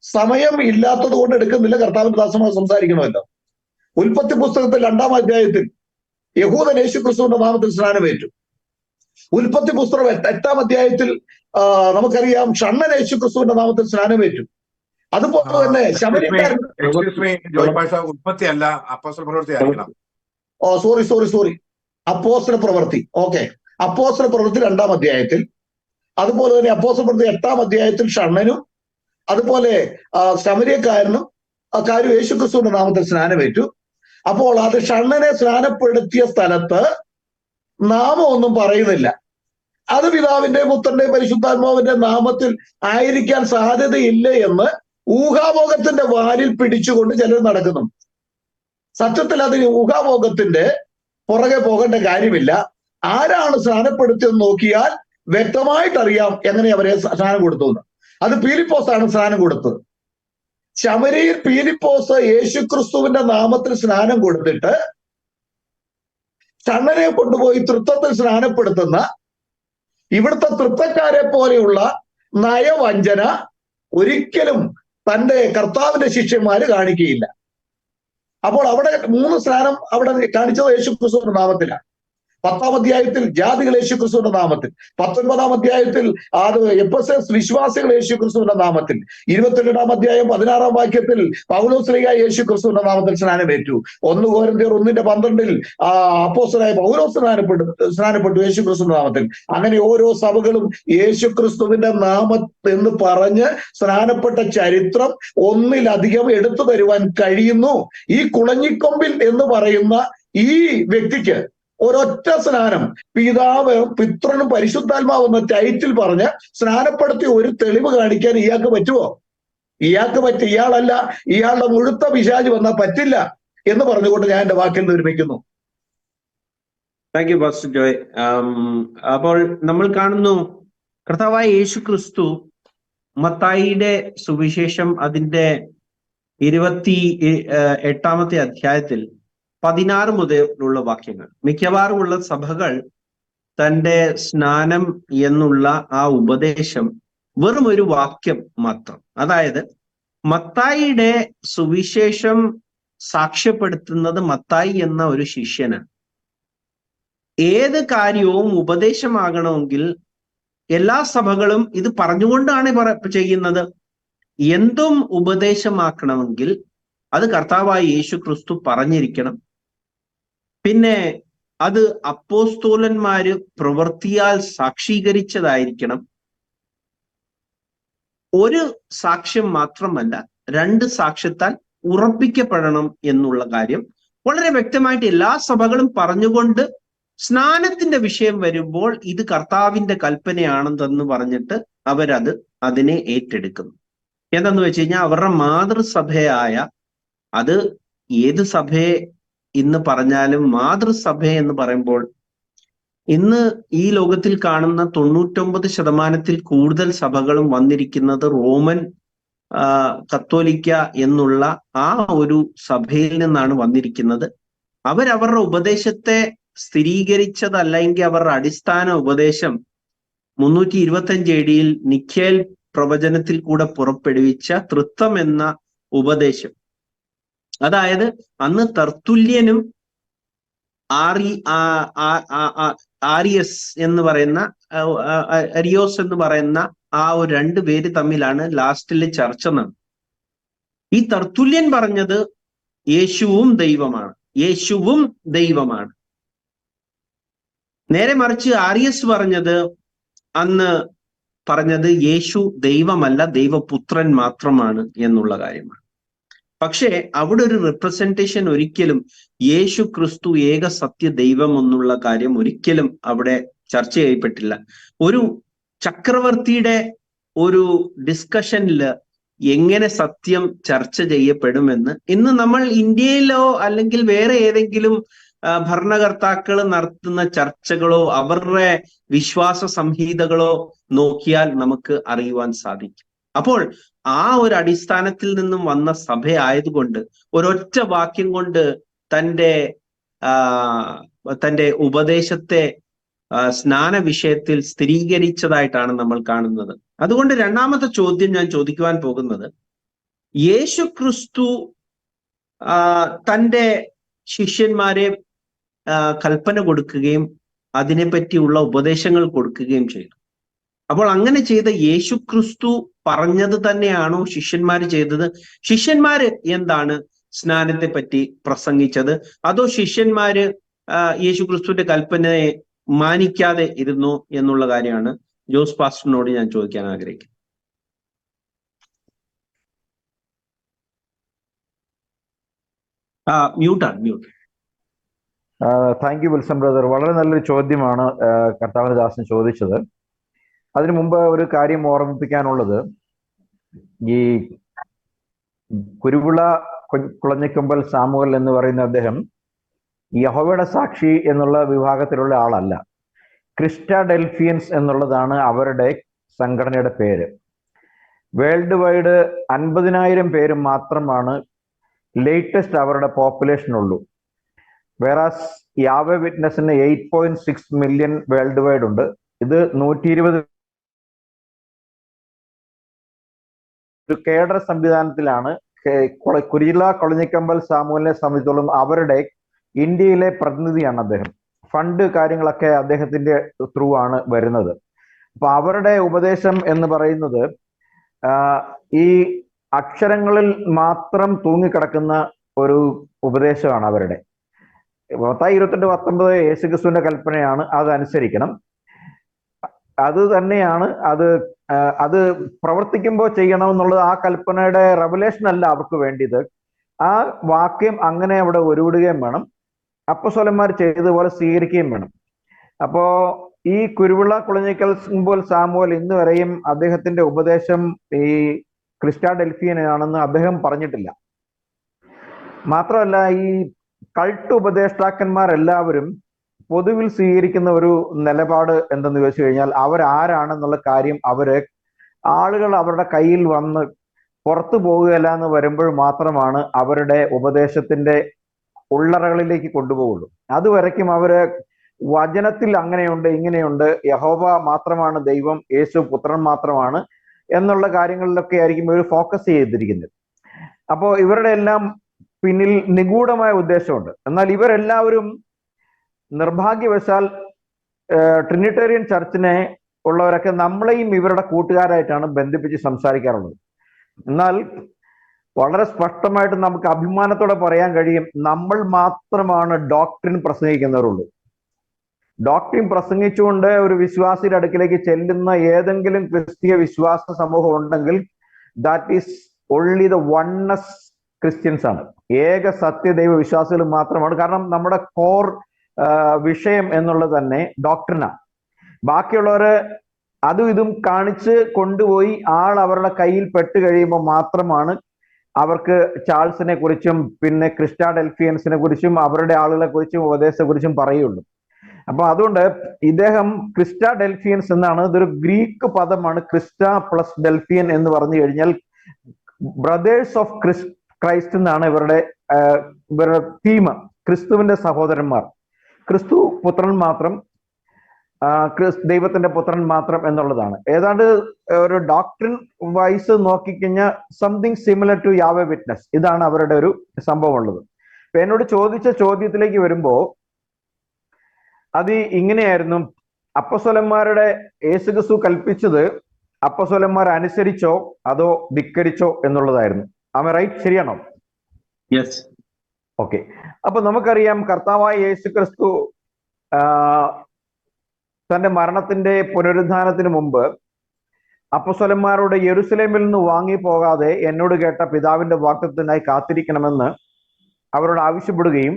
സമയം ഇല്ലാത്തത് കൊണ്ട് എടുക്കുന്നില്ല, കർത്താവിന്റെ ദാസനോട് സംസാരിക്കണമല്ലോ. ഉൽപ്പത്തി പുസ്തകത്തിൽ 2-ാം അധ്യായത്തിൽ യഹൂദൻ യേശു ക്രിസ്തുവിന്റെ നാമത്തിൽ സ്നാനമേറ്റു. ഉൽപ്പത്തി പുസ്തകം 8-ാം അധ്യായത്തിൽ നമുക്കറിയാം ഷണ്ണൻ യേശു ക്രിസ്തുവിന്റെ നാമത്തിൽ സ്നാനമേറ്റു. അതുപോലെ തന്നെ ശമരിക്കാരൻ സോറി അപ്പോസ്തല പ്രവൃത്തി. ഓക്കെ, അപ്പോസ്തല പ്രവൃത്തി 2-ാം അധ്യായത്തിൽ, അതുപോലെ തന്നെ അപ്പോസ്തല പ്രവൃത്തി 8-ാം അധ്യായത്തിൽ ഷണ്ണനും അതുപോലെ ശമരിയക്കാരനും കാര്യം യേശു ക്രിസ്തുവിന്റെ നാമത്തിൽ സ്നാനമേറ്റു. അപ്പോൾ അത് ഷണ്ണനെ സ്നാനപ്പെടുത്തിയ സ്ഥലത്ത് നാമം ഒന്നും പറയുന്നില്ല. അത് പിതാവിന്റെയും പുത്രന്റെയും പരിശുദ്ധാത്മാവിന്റെ നാമത്തിൽ ആയിരിക്കാൻ സാധ്യതയില്ല എന്ന് ഊഹാഭോഗത്തിന്റെ വാലിൽ പിടിച്ചുകൊണ്ട് ചിലർ നടക്കുന്നു. സത്യത്തിൽ അതിന് ഊഹാഭോഗത്തിന്റെ പുറകെ പോകേണ്ട കാര്യമില്ല. ആരാണ് സ്നാനപ്പെടുത്തിയെന്ന് നോക്കിയാൽ വ്യക്തമായിട്ടറിയാം എങ്ങനെ അവരെ സ്നാനം കൊടുത്തു എന്ന്. അത് പീലിപ്പോസ് ആണ് സ്നാനം കൊടുത്തത്. ശമരിയിൽ പീലിപ്പോസ് യേശുക്രിസ്തുവിന്റെ നാമത്തിൽ സ്നാനം കൊടുത്തിട്ട് ഷണ്ണനെ കൊണ്ടുപോയി തൃത്വത്തിൽ സ്നാനപ്പെടുത്തുന്ന ഇവിടുത്തെ തൃത്വക്കാരെ പോലെയുള്ള നയവഞ്ചന ഒരിക്കലും തന്റെ കർത്താവിന്റെ ശിഷ്യന്മാര് കാണിക്കുകയില്ല. അപ്പോൾ അവിടെ 3 സ്നാനം അവിടെ കാണിച്ചത് യേശുക്രിസ്തുവിന്റെ നാമത്തിലാണ്. 10-ാം അധ്യായത്തിൽ ജാതികൾ യേശുക്രിസ്തുവിന്റെ നാമത്തിൽ, 19-ാം അധ്യായത്തിൽ അത് എഫെസസ് വിശ്വാസികൾ യേശുക്രിസ്തുവിന്റെ നാമത്തിൽ, 22-ാം അധ്യായം 16-ാം വാക്യത്തിൽ പൗലോസ് ശ്ലീഹ യേശുക്രിസ്തുവിന്റെ നാമത്തിൽ സ്നാനമേറ്റു. 1 കൊരിന്ത്യർ 1:12 അപ്പോസ്തലനായ പൗലോസ് സ്നാനപ്പെട്ടു യേശുക്രിസ്തുവിന്റെ നാമത്തിൽ. അങ്ങനെ ഓരോ സഭകളും യേശുക്രിസ്തുവിന്റെ നാമം എന്ന് പറഞ്ഞ് സ്നാനപ്പെട്ട ചരിത്രം ഒന്നിലധികം എടുത്തു തരുവാൻ കഴിയുന്നു. ഈ കുളഞ്ഞിക്കൊമ്പിൽ എന്ന് പറയുന്ന ഈ വ്യക്തിക്ക് ഒരൊറ്റ സ്നാനം പിതാവ് പുത്രനും പരിശുദ്ധാത്മാവ് എന്ന ടൈറ്റിൽ പറഞ്ഞ് സ്നാനപ്പെടുത്തി ഒരു തെളിവ് കാണിക്കാൻ ഇയാൾക്ക് പറ്റുമോ? ഇയാൾക്ക് പറ്റും. ഇയാളല്ല, ഇയാളുടെ മുഴുത്ത പിശാച് വന്നാൽ പറ്റില്ല എന്ന് പറഞ്ഞുകൊണ്ട് ഞാൻ എന്റെ വാക്കിൽ നിർമ്മിക്കുന്നു. Thank you pastor Joy. അപ്പോൾ നമ്മൾ കാണുന്നു കർത്താവായ യേശു ക്രിസ്തു മത്തായിയുടെ സുവിശേഷം അതിന്റെ 28-ാമത്തെ അധ്യായത്തിൽ 16 മുതലുള്ള വാക്യങ്ങൾ, മിക്കവാറുമുള്ള സഭകൾ തന്റെ സ്നാനം എന്നുള്ള ആ ഉപദേശം വെറും ഒരു വാക്യം മാത്രം, അതായത് മത്തായിയുടെ സുവിശേഷം സാക്ഷ്യപ്പെടുത്തുന്നത് മത്തായി എന്ന ഒരു ശിഷ്യനാണ്. ഏത് കാര്യവും ഉപദേശമാകണമെങ്കിൽ എല്ലാ സഭകളും ഇത് പറഞ്ഞുകൊണ്ടാണ് ചെയ്യുന്നത്. എന്തും ഉപദേശമാക്കണമെങ്കിൽ അത് കർത്താവായ യേശു ക്രിസ്തു പറഞ്ഞിരിക്കണം. പിന്നെ അത് അപ്പോസ്തോലന്മാര് പ്രവൃത്തിയാൽ സാക്ഷീകരിച്ചതായിരിക്കണം. ഒരു സാക്ഷ്യം മാത്രമല്ല, 2 സാക്ഷ്യത്താൽ ഉറപ്പിക്കപ്പെടണം എന്നുള്ള കാര്യം വളരെ വ്യക്തമായിട്ട് എല്ലാ സഭകളും പറഞ്ഞുകൊണ്ട് സ്നാനത്തിന്റെ വിഷയം വരുമ്പോൾ ഇത് കർത്താവിന്റെ കൽപ്പനയാണെന്ന് പറഞ്ഞിട്ട് അതിനെ ഏറ്റെടുക്കുന്നു. എന്തെന്ന് വെച്ച് കഴിഞ്ഞാൽ അവരുടെ മാതൃസഭയായ, അത് ഏത് സഭയെ ഇന്ന് പറഞ്ഞാലും മാതൃസഭ എന്ന് പറയുമ്പോൾ ഇന്ന് ഈ ലോകത്തിൽ കാണുന്ന 99% കൂടുതൽ സഭകളും വന്നിരിക്കുന്നത് റോമൻ കത്തോലിക്ക എന്നുള്ള ആ ഒരു സഭയിൽ നിന്നാണ് വന്നിരിക്കുന്നത്. അവരവരുടെ ഉപദേശത്തെ സ്ഥിരീകരിച്ചതല്ലെങ്കിൽ അവരുടെ അടിസ്ഥാന ഉപദേശം 325 AD നിക്കേൽ പ്രവചനത്തിൽ കൂടെ പുറപ്പെടുവിച്ച തൃത്വം എന്ന ഉപദേശം, അതായത് അന്ന് തർത്തുല്യനും ആരിയസ് എന്ന് പറയുന്ന അരിയോസ് എന്ന് പറയുന്ന ആ ഒരു 2 പേര് തമ്മിലാണ് ലാസ്റ്റിൽ ചർച്ച നടന്നത്. ഈ തർത്തുല്യൻ പറഞ്ഞത് യേശുവും ദൈവമാണ്. നേരെ മറിച്ച് ആരിയസ് അന്ന് പറഞ്ഞത് യേശു ദൈവമല്ല, ദൈവപുത്രൻ മാത്രമാണ് എന്നുള്ള കാര്യമാണ്. പക്ഷേ അവിടെ ഒരു റെപ്രസെന്റേഷൻ ഒരിക്കലും യേശു ക്രിസ്തു ഏക സത്യ ദൈവം എന്നുള്ള കാര്യം ഒരിക്കലും അവിടെ ചർച്ച ചെയ്യപ്പെട്ടില്ല. ഒരു ചക്രവർത്തിയുടെ ഒരു ഡിസ്കഷനിൽ എങ്ങനെ സത്യം ചർച്ച ചെയ്യപ്പെടുമെന്ന് ഇന്ന് നമ്മൾ ഇന്ത്യയിലോ അല്ലെങ്കിൽ വേറെ ഏതെങ്കിലും ഭരണകർത്താക്കൾ നടത്തുന്ന ചർച്ചകളോ അവരുടെ വിശ്വാസ സംഹിതകളോ നോക്കിയാൽ നമുക്ക് അറിയുവാൻ സാധിക്കും. അപ്പോൾ ആ ഒരു അടിസ്ഥാനത്തിൽ നിന്നും വന്ന സഭയായതുകൊണ്ട് ഒരൊറ്റ വാക്യം കൊണ്ട് തന്റെ ഉപദേശത്തെ സ്നാന വിഷയത്തിൽ സ്ഥിരീകരിച്ചതായിട്ടാണ് നമ്മൾ കാണുന്നത്. അതുകൊണ്ട് 2ാമത്തെ ചോദ്യം ഞാൻ ചോദിക്കുവാൻ പോകുന്നത്, യേശു ക്രിസ്തു തന്റെ ശിഷ്യന്മാരെ കൽപ്പന കൊടുക്കുകയും അതിനെപ്പറ്റിയുള്ള ഉപദേശങ്ങൾ കൊടുക്കുകയും ചെയ്തു. അപ്പോൾ അങ്ങനെ ചെയ്ത യേശു ക്രിസ്തു പറഞ്ഞത് തന്നെയാണോ ശിഷ്യന്മാര് ചെയ്തത്? ശിഷ്യന്മാര് എന്താണ് സ്നാനത്തെ പറ്റി പ്രസംഗിച്ചത്? അതോ ശിഷ്യന്മാര് യേശു ക്രിസ്തുവിന്റെ കൽപ്പനയെ മാനിക്കാതെ ഇരുന്നു എന്നുള്ള കാര്യമാണ് ജോസ് പാസ്റ്ററിനോട് ഞാൻ ചോദിക്കാൻ ആഗ്രഹിക്കുന്നത്. Mute. Thank you Wilson brother. വളരെ നല്ലൊരു ചോദ്യമാണ് കർത്താവിന്റെ ദാസൻ ചോദിച്ചത്. അതിനു മുമ്പ് ഒരു കാര്യം ഓർമ്മിപ്പിക്കാനുള്ളത്, ഈ കുരുവിള കുളഞ്ഞിക്കൊമ്പൽ സാമുവൽ എന്ന് പറയുന്ന അദ്ദേഹം യഹോവയുടെ സാക്ഷി എന്നുള്ള വിഭാഗത്തിലുള്ള ആളല്ല. ക്രിസ്റ്റാഡെൽഫിയൻസ് എന്നുള്ളതാണ് അവരുടെ സംഘടനയുടെ പേര്. വേൾഡ് വൈഡ് 50,000 പേര് മാത്രമാണ് ലേറ്റസ്റ്റ് അവരുടെ പോപ്പുലേഷൻ ഉള്ളൂ. വേറാസ് യാവേ വിറ്റ്നസിന് 8.6 മില്യൺ വേൾഡ് വൈഡ് ഉണ്ട്. ഇത് 120 ഒരു കേഡർ സംവിധാനത്തിലാണ്. കുരില കൊളഞ്ഞിക്കമ്പൽ സാമുവലിനെ സംബന്ധിച്ചോളം അവരുടെ ഇന്ത്യയിലെ പ്രതിനിധിയാണ് അദ്ദേഹം. ഫണ്ട് കാര്യങ്ങളൊക്കെ അദ്ദേഹത്തിന്റെ ത്രൂ ആണ് വരുന്നത്. അപ്പൊ അവരുടെ ഉപദേശം എന്ന് പറയുന്നത് ഈ അക്ഷരങ്ങളിൽ മാത്രം തൂങ്ങിക്കിടക്കുന്ന ഒരു ഉപദേശമാണ് അവരുടെ. മത്തായി 28:19 യേശുക്രിസ്തുവിന്റെ കൽപ്പനയാണ്, അതനുസരിക്കണം. അത് തന്നെയാണ് അത് പ്രവർത്തിക്കുമ്പോൾ ചെയ്യണം എന്നുള്ളത്. ആ കൽപ്പനയുടെ റെവലേഷൻ അല്ല അവർക്ക് വേണ്ടിയത്. ആ വാക്യം അങ്ങനെ അവിടെ ഉരുവിടുകയും വേണം, അപ്പോസ്തലന്മാർ ചെയ്തതുപോലെ സ്വീകരിക്കുകയും വേണം. അപ്പോ ഈ കുരുവിള കുളഞ്ഞിക്കൽ സാമുവൽ ഇന്ന് വരെയും അദ്ദേഹത്തിന്റെ ഉപദേശം ഈ ക്രിസ്റ്റാഡെൽഫിയനാണെന്ന് അദ്ദേഹം പറഞ്ഞിട്ടില്ല. മാത്രമല്ല, ഈ കൾട്ട് ഉപദേഷ്ടാക്കന്മാരെല്ലാവരും പൊതുവിൽ സ്വീകരിക്കുന്ന ഒരു നിലപാട് എന്തെന്ന് ചോദിച്ചു കഴിഞ്ഞാൽ, അവരാരാണെന്നുള്ള കാര്യം ആളുകൾ അവരുടെ കയ്യിൽ വന്ന് പുറത്തു പോകുകയല്ല എന്ന് വരുമ്പോൾ മാത്രമാണ് അവരുടെ ഉപദേശത്തിന്റെ ഉള്ളറകളിലേക്ക് കൊണ്ടുപോകുള്ളൂ. അതുവരയ്ക്കും അവര് വചനത്തിൽ അങ്ങനെയുണ്ട് ഇങ്ങനെയുണ്ട്, യഹോവ മാത്രമാണ് ദൈവം, യേശു പുത്രൻ മാത്രമാണ് എന്നുള്ള കാര്യങ്ങളിലൊക്കെ ആയിരിക്കും ഇവർ ഫോക്കസ് ചെയ്തിരിക്കുന്നത്. അപ്പോൾ ഇവരുടെ എല്ലാം പിന്നിൽ നിഗൂഢമായ ഉദ്ദേശമുണ്ട്. എന്നാൽ ഇവരെല്ലാവരും നിർഭാഗ്യവശാൽ ട്രിനിറ്റേറിയൻ ചർച്ചിനെ ഉള്ളവരൊക്കെ നമ്മളെയും ഇവരുടെ കൂട്ടുകാരായിട്ടാണ് ബന്ധിപ്പിച്ച് സംസാരിക്കാറുള്ളത്. എന്നാൽ വളരെ സ്പഷ്ടമായിട്ട് നമുക്ക് അഭിമാനത്തോടെ പറയാൻ കഴിയും, നമ്മൾ മാത്രമാണ് ഡോക്ട്രിൻ പ്രസംഗിക്കുന്നവരുള്ളൂ. ഡോക്ട്രിൻ പ്രസംഗിച്ചുകൊണ്ട് ഒരു വിശ്വാസിയുടെ അടുക്കിലേക്ക് ചെല്ലുന്ന ഏതെങ്കിലും ക്രിസ്തീയ വിശ്വാസ സമൂഹം ഉണ്ടെങ്കിൽ that is only the oneness Christians ആണ്. ഏക സത്യദൈവ വിശ്വാസികൾ മാത്രമാണ്. കാരണം നമ്മുടെ കോർ വിഷയം എന്നുള്ളത് തന്നെ ഡോക്ട്രിനാണ്. ബാക്കിയുള്ളവര് അതും ഇതും കാണിച്ച് കൊണ്ടുപോയി അവരുടെ കയ്യിൽ പെട്ട് കഴിയുമ്പോൾ മാത്രമാണ് അവർക്ക് ചാൾസിനെ കുറിച്ചും പിന്നെ ക്രിസ്റ്റാഡെൽഫിയൻസിനെ കുറിച്ചും അവരുടെ ആളുകളെ കുറിച്ചും ഉപദേശത്തെ കുറിച്ചും പറയുള്ളൂ. അപ്പൊ അതുകൊണ്ട് ഇദ്ദേഹം ക്രിസ്റ്റാഡെൽഫിയൻസ് എന്നാണ്. ഇതൊരു ഗ്രീക്ക് പദമാണ്. ക്രിസ്റ്റ പ്ലസ് ഡെൽഫിയൻ എന്ന് പറഞ്ഞു കഴിഞ്ഞാൽ ബ്രദേഴ്സ് ഓഫ് ക്രൈസ്റ്റ് എന്നാണ് ഇവരുടെ തീം. ക്രിസ്തുവിന്റെ സഹോദരന്മാർ, ക്രിസ്തു പുത്രൻ മാത്രം, ദൈവത്തിന്റെ പുത്രൻ മാത്രം എന്നുള്ളതാണ്. ഏതാണ്ട് ഒരു ഡോക്ട്രിൻ വൈസ് നോക്കിക്കഴിഞ്ഞാൽ something similar to Yahweh witness. ഇതാണ് അവരുടെ ഒരു സംഭവം ഉള്ളത്. അപ്പൊ എന്നോട് ചോദിച്ച ചോദ്യത്തിലേക്ക് വരുമ്പോ അത് ഇങ്ങനെയായിരുന്നു. അപ്പോസ്തലന്മാരുടെ യേശുക്രിസ്തു കൽപ്പിച്ചത് അപ്പോസ്തലന്മാർ അനുസരിച്ചോ അതോ ധിക്കരിച്ചോ എന്നുള്ളതായിരുന്നു. ആമേ റൈറ്റ്? ശരിയാണോ? യെസ്. ഓക്കെ. അപ്പൊ നമുക്കറിയാം, കർത്താവായ യേശുക്രിസ്തു തന്റെ മരണത്തിന്റെ പുനരുദ്ധാനത്തിന് മുമ്പ് അപ്പോസ്തലന്മാരോട് യെരൂശലേമിൽ നിന്ന് വാങ്ങി പോകാതെ എന്നോട് കേട്ട പിതാവിന്റെ വാഗ്ദത്തത്തിനായി കാത്തിരിക്കണമെന്ന് അവരോട് ആവശ്യപ്പെടുകയും